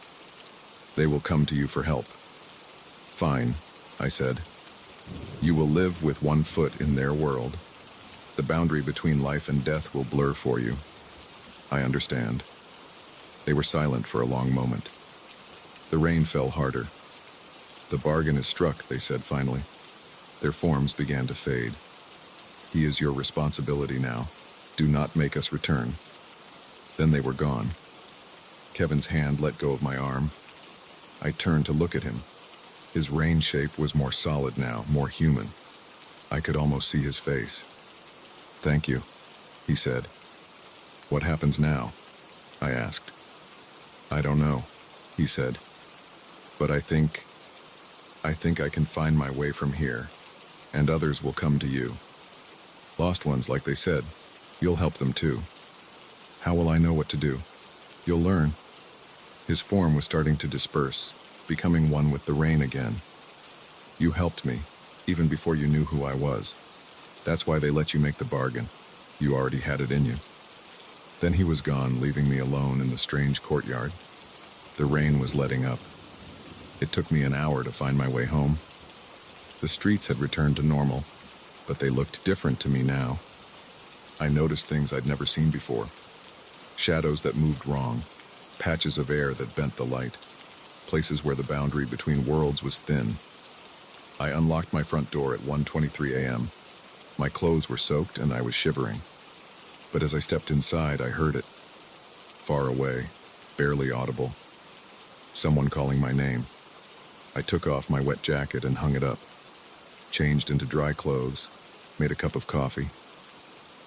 They will come to you for help. Fine, I said. You will live with 1 foot in their world. The boundary between life and death will blur for you. I understand. They were silent for a long moment. The rain fell harder. The bargain is struck, they said finally. Their forms began to fade. He is your responsibility now. Do not make us return. Then they were gone. Kevin's hand let go of my arm. I turned to look at him. His rain shape was more solid now, more human. I could almost see his face. "Thank you," he said. "What happens now?" I asked. "I don't know," he said. "But I think I can find my way from here, and others will come to you. Lost ones, like they said. You'll help them too. How will I know what to do?" "You'll learn." His form was starting to disperse, becoming one with the rain again. "You helped me, even before you knew who I was. That's why they let you make the bargain. You already had it in you." Then he was gone, leaving me alone in the strange courtyard. The rain was letting up. It took me an hour to find my way home. The streets had returned to normal, but they looked different to me now. I noticed things I'd never seen before. Shadows that moved wrong, patches of air that bent the light, places where the boundary between worlds was thin. I unlocked my front door at 1:23 a.m. My clothes were soaked and I was shivering. But as I stepped inside, I heard it. Far away, barely audible. Someone calling my name. I took off my wet jacket and hung it up. Changed into dry clothes, made a cup of coffee.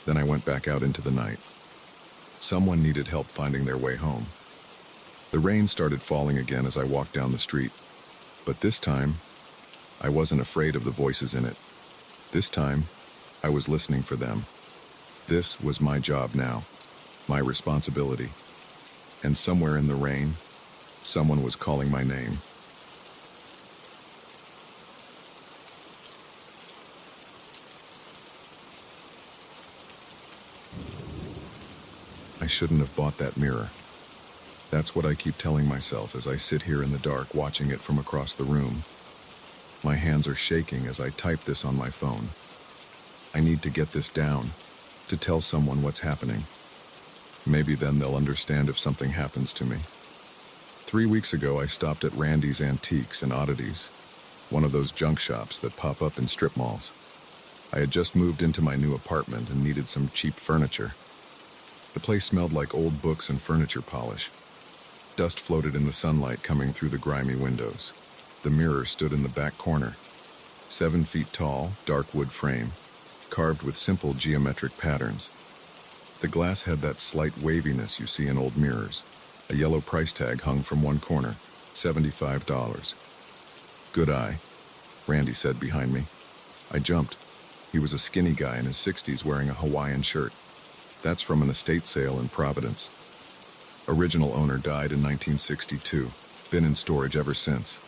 Then I went back out into the night. Someone needed help finding their way home. The rain started falling again as I walked down the street. But this time, I wasn't afraid of the voices in it. This time, I was listening for them. This was my job now, my responsibility. And somewhere in the rain, someone was calling my name. I shouldn't have bought that mirror. That's what I keep telling myself as I sit here in the dark watching it from across the room. My hands are shaking as I type this on my phone. I need to get this down, to tell someone what's happening. Maybe then they'll understand if something happens to me. 3 weeks ago, I stopped at Randy's Antiques and Oddities, one of those junk shops that pop up in strip malls. I had just moved into my new apartment and needed some cheap furniture. The place smelled like old books and furniture polish. Dust floated in the sunlight coming through the grimy windows. The mirror stood in the back corner. 7 feet tall, dark wood frame, carved with simple geometric patterns. The glass had that slight waviness you see in old mirrors. A yellow price tag hung from one corner, $75. "Good eye," Randy said behind me. I jumped. He was a skinny guy in his 60s wearing a Hawaiian shirt. That's from an estate sale in Providence. Original owner died in 1962. Been in storage ever since.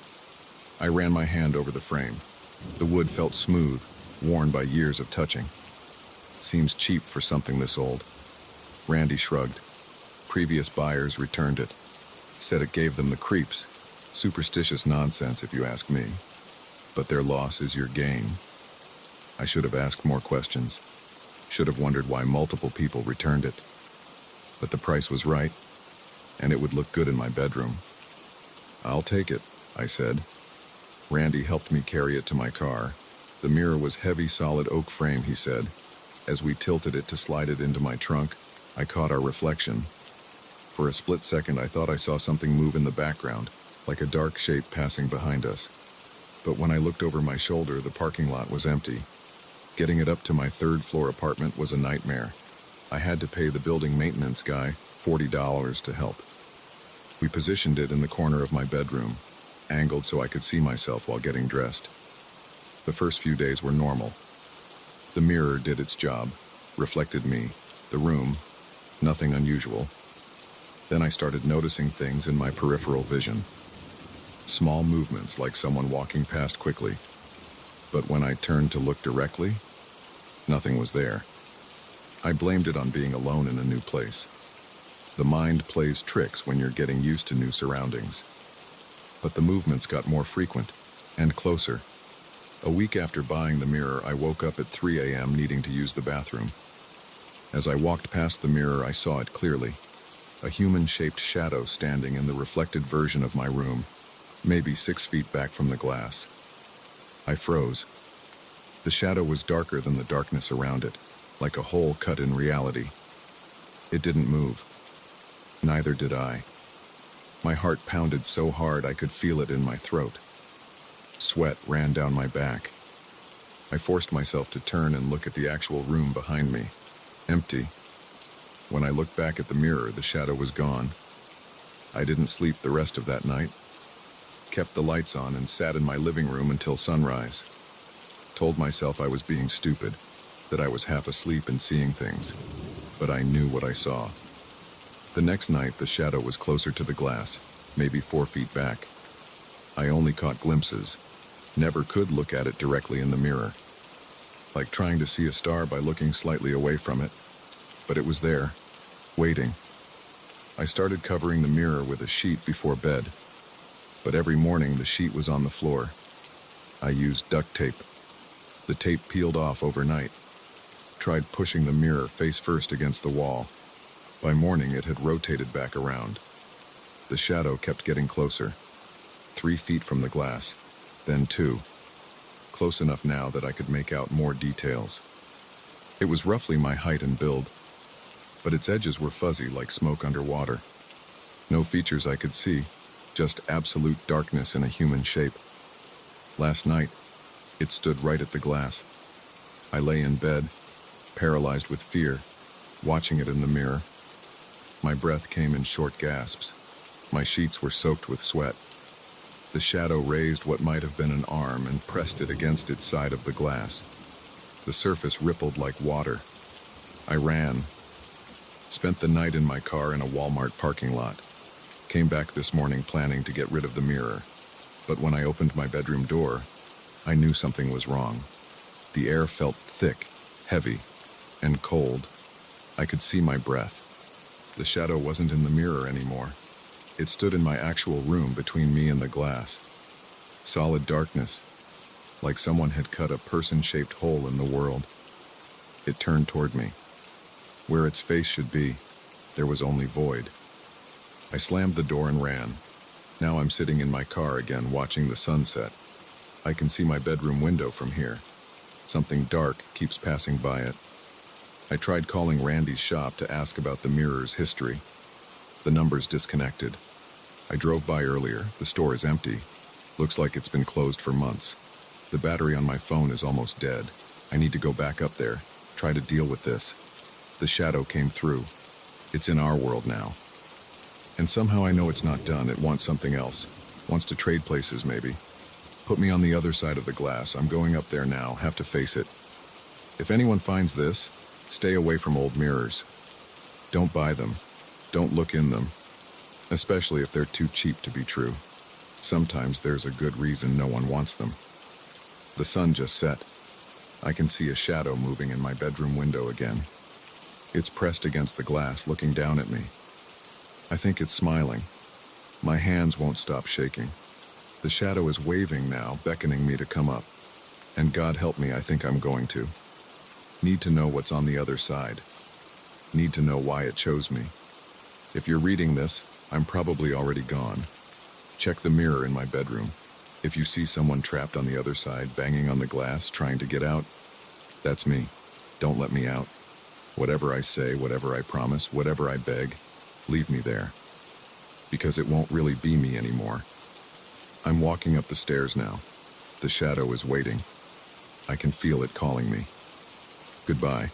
I ran my hand over the frame. The wood felt smooth, worn by years of touching. Seems cheap for something this old. Randy shrugged. Previous buyers returned it. Said it gave them the creeps. Superstitious nonsense if you ask me. But their loss is your gain. I should have asked more questions. Should have wondered why multiple people returned it. But the price was right, and it would look good in my bedroom. "I'll take it," I said. Randy helped me carry it to my car. The mirror was heavy, solid oak frame, he said. As we tilted it to slide it into my trunk, I caught our reflection. For a split second, I thought I saw something move in the background, like a dark shape passing behind us. But when I looked over my shoulder, the parking lot was empty. Getting it up to my third-floor apartment was a nightmare. I had to pay the building maintenance guy $40 to help. We positioned it in the corner of my bedroom, angled so I could see myself while getting dressed. The first few days were normal. The mirror did its job, reflected me, the room, nothing unusual. Then I started noticing things in my peripheral vision. Small movements like someone walking past quickly. But when I turned to look directly, nothing was there. I blamed it on being alone in a new place. The mind plays tricks when you're getting used to new surroundings. But the movements got more frequent and closer. A week after buying the mirror, I woke up at 3 a.m. needing to use the bathroom. As I walked past the mirror, I saw it clearly. A human-shaped shadow standing in the reflected version of my room, maybe 6 feet back from the glass. I froze. The shadow was darker than the darkness around it. like a hole cut in reality. It didn't move. Neither did I. My heart pounded so hard I could feel it in my throat. Sweat ran down my back. I forced myself to turn and look at the actual room behind me. Empty. When I looked back at the mirror, the shadow was gone. I didn't sleep the rest of that night. Kept the lights on and sat in my living room until sunrise. Told myself I was being stupid, that I was half asleep and seeing things. But I knew what I saw. The next night, the shadow was closer to the glass, maybe 4 feet back. I only caught glimpses. Never could look at it directly in the mirror. Like trying to see a star by looking slightly away from it. But it was there, waiting. I started covering the mirror with a sheet before bed. But every morning the sheet was on the floor. I used duct tape. The tape peeled off overnight. Tried pushing the mirror face first against the wall. By morning it had rotated back around. The shadow kept getting closer. 3 feet from the glass, then 2. Close enough now that I could make out more details. It was roughly my height and build, but its edges were fuzzy like smoke underwater. No features I could see, just absolute darkness in a human shape. Last night, it stood right at the glass. I lay in bed, paralyzed with fear, watching it in the mirror. My breath came in short gasps. My sheets were soaked with sweat. The shadow raised what might have been an arm and pressed it against its side of the glass. The surface rippled like water. I ran. Spent the night in my car in a Walmart parking lot. Came back this morning planning to get rid of the mirror. But when I opened my bedroom door, I knew something was wrong. The air felt thick, heavy, and cold. I could see my breath. The shadow wasn't in the mirror anymore. It stood in my actual room between me and the glass. Solid darkness, like someone had cut a person-shaped hole in the world. It turned toward me. Where its face should be, there was only void. I slammed the door and ran. Now I'm sitting in my car again, watching the sunset. I can see my bedroom window from here. Something dark keeps passing by it. I tried calling Randy's shop to ask about the mirror's history. The number's disconnected. I drove by earlier. The store is empty. Looks like it's been closed for months. The battery on my phone is almost dead. I need to go back up there, try to deal with this. The shadow came through. It's in our world now. And somehow I know it's not done. It wants something else. Wants to trade places, maybe. Put me on the other side of the glass. I'm going up there now. Have to face it. If anyone finds this, stay away from old mirrors. Don't buy them. Don't look in them. Especially if they're too cheap to be true. Sometimes there's a good reason no one wants them. The sun just set. I can see a shadow moving in my bedroom window again. It's pressed against the glass, looking down at me. I think it's smiling. My hands won't stop shaking. The shadow is waving now, beckoning me to come up. And God help me, I think I'm going to. Need to know what's on the other side. Need to know why it chose me. If you're reading this, I'm probably already gone. Check the mirror in my bedroom. If you see someone trapped on the other side, banging on the glass, trying to get out, that's me. Don't let me out. Whatever I say, whatever I promise, whatever I beg, leave me there. Because it won't really be me anymore. I'm walking up the stairs now. The shadow is waiting. I can feel it calling me. Goodbye.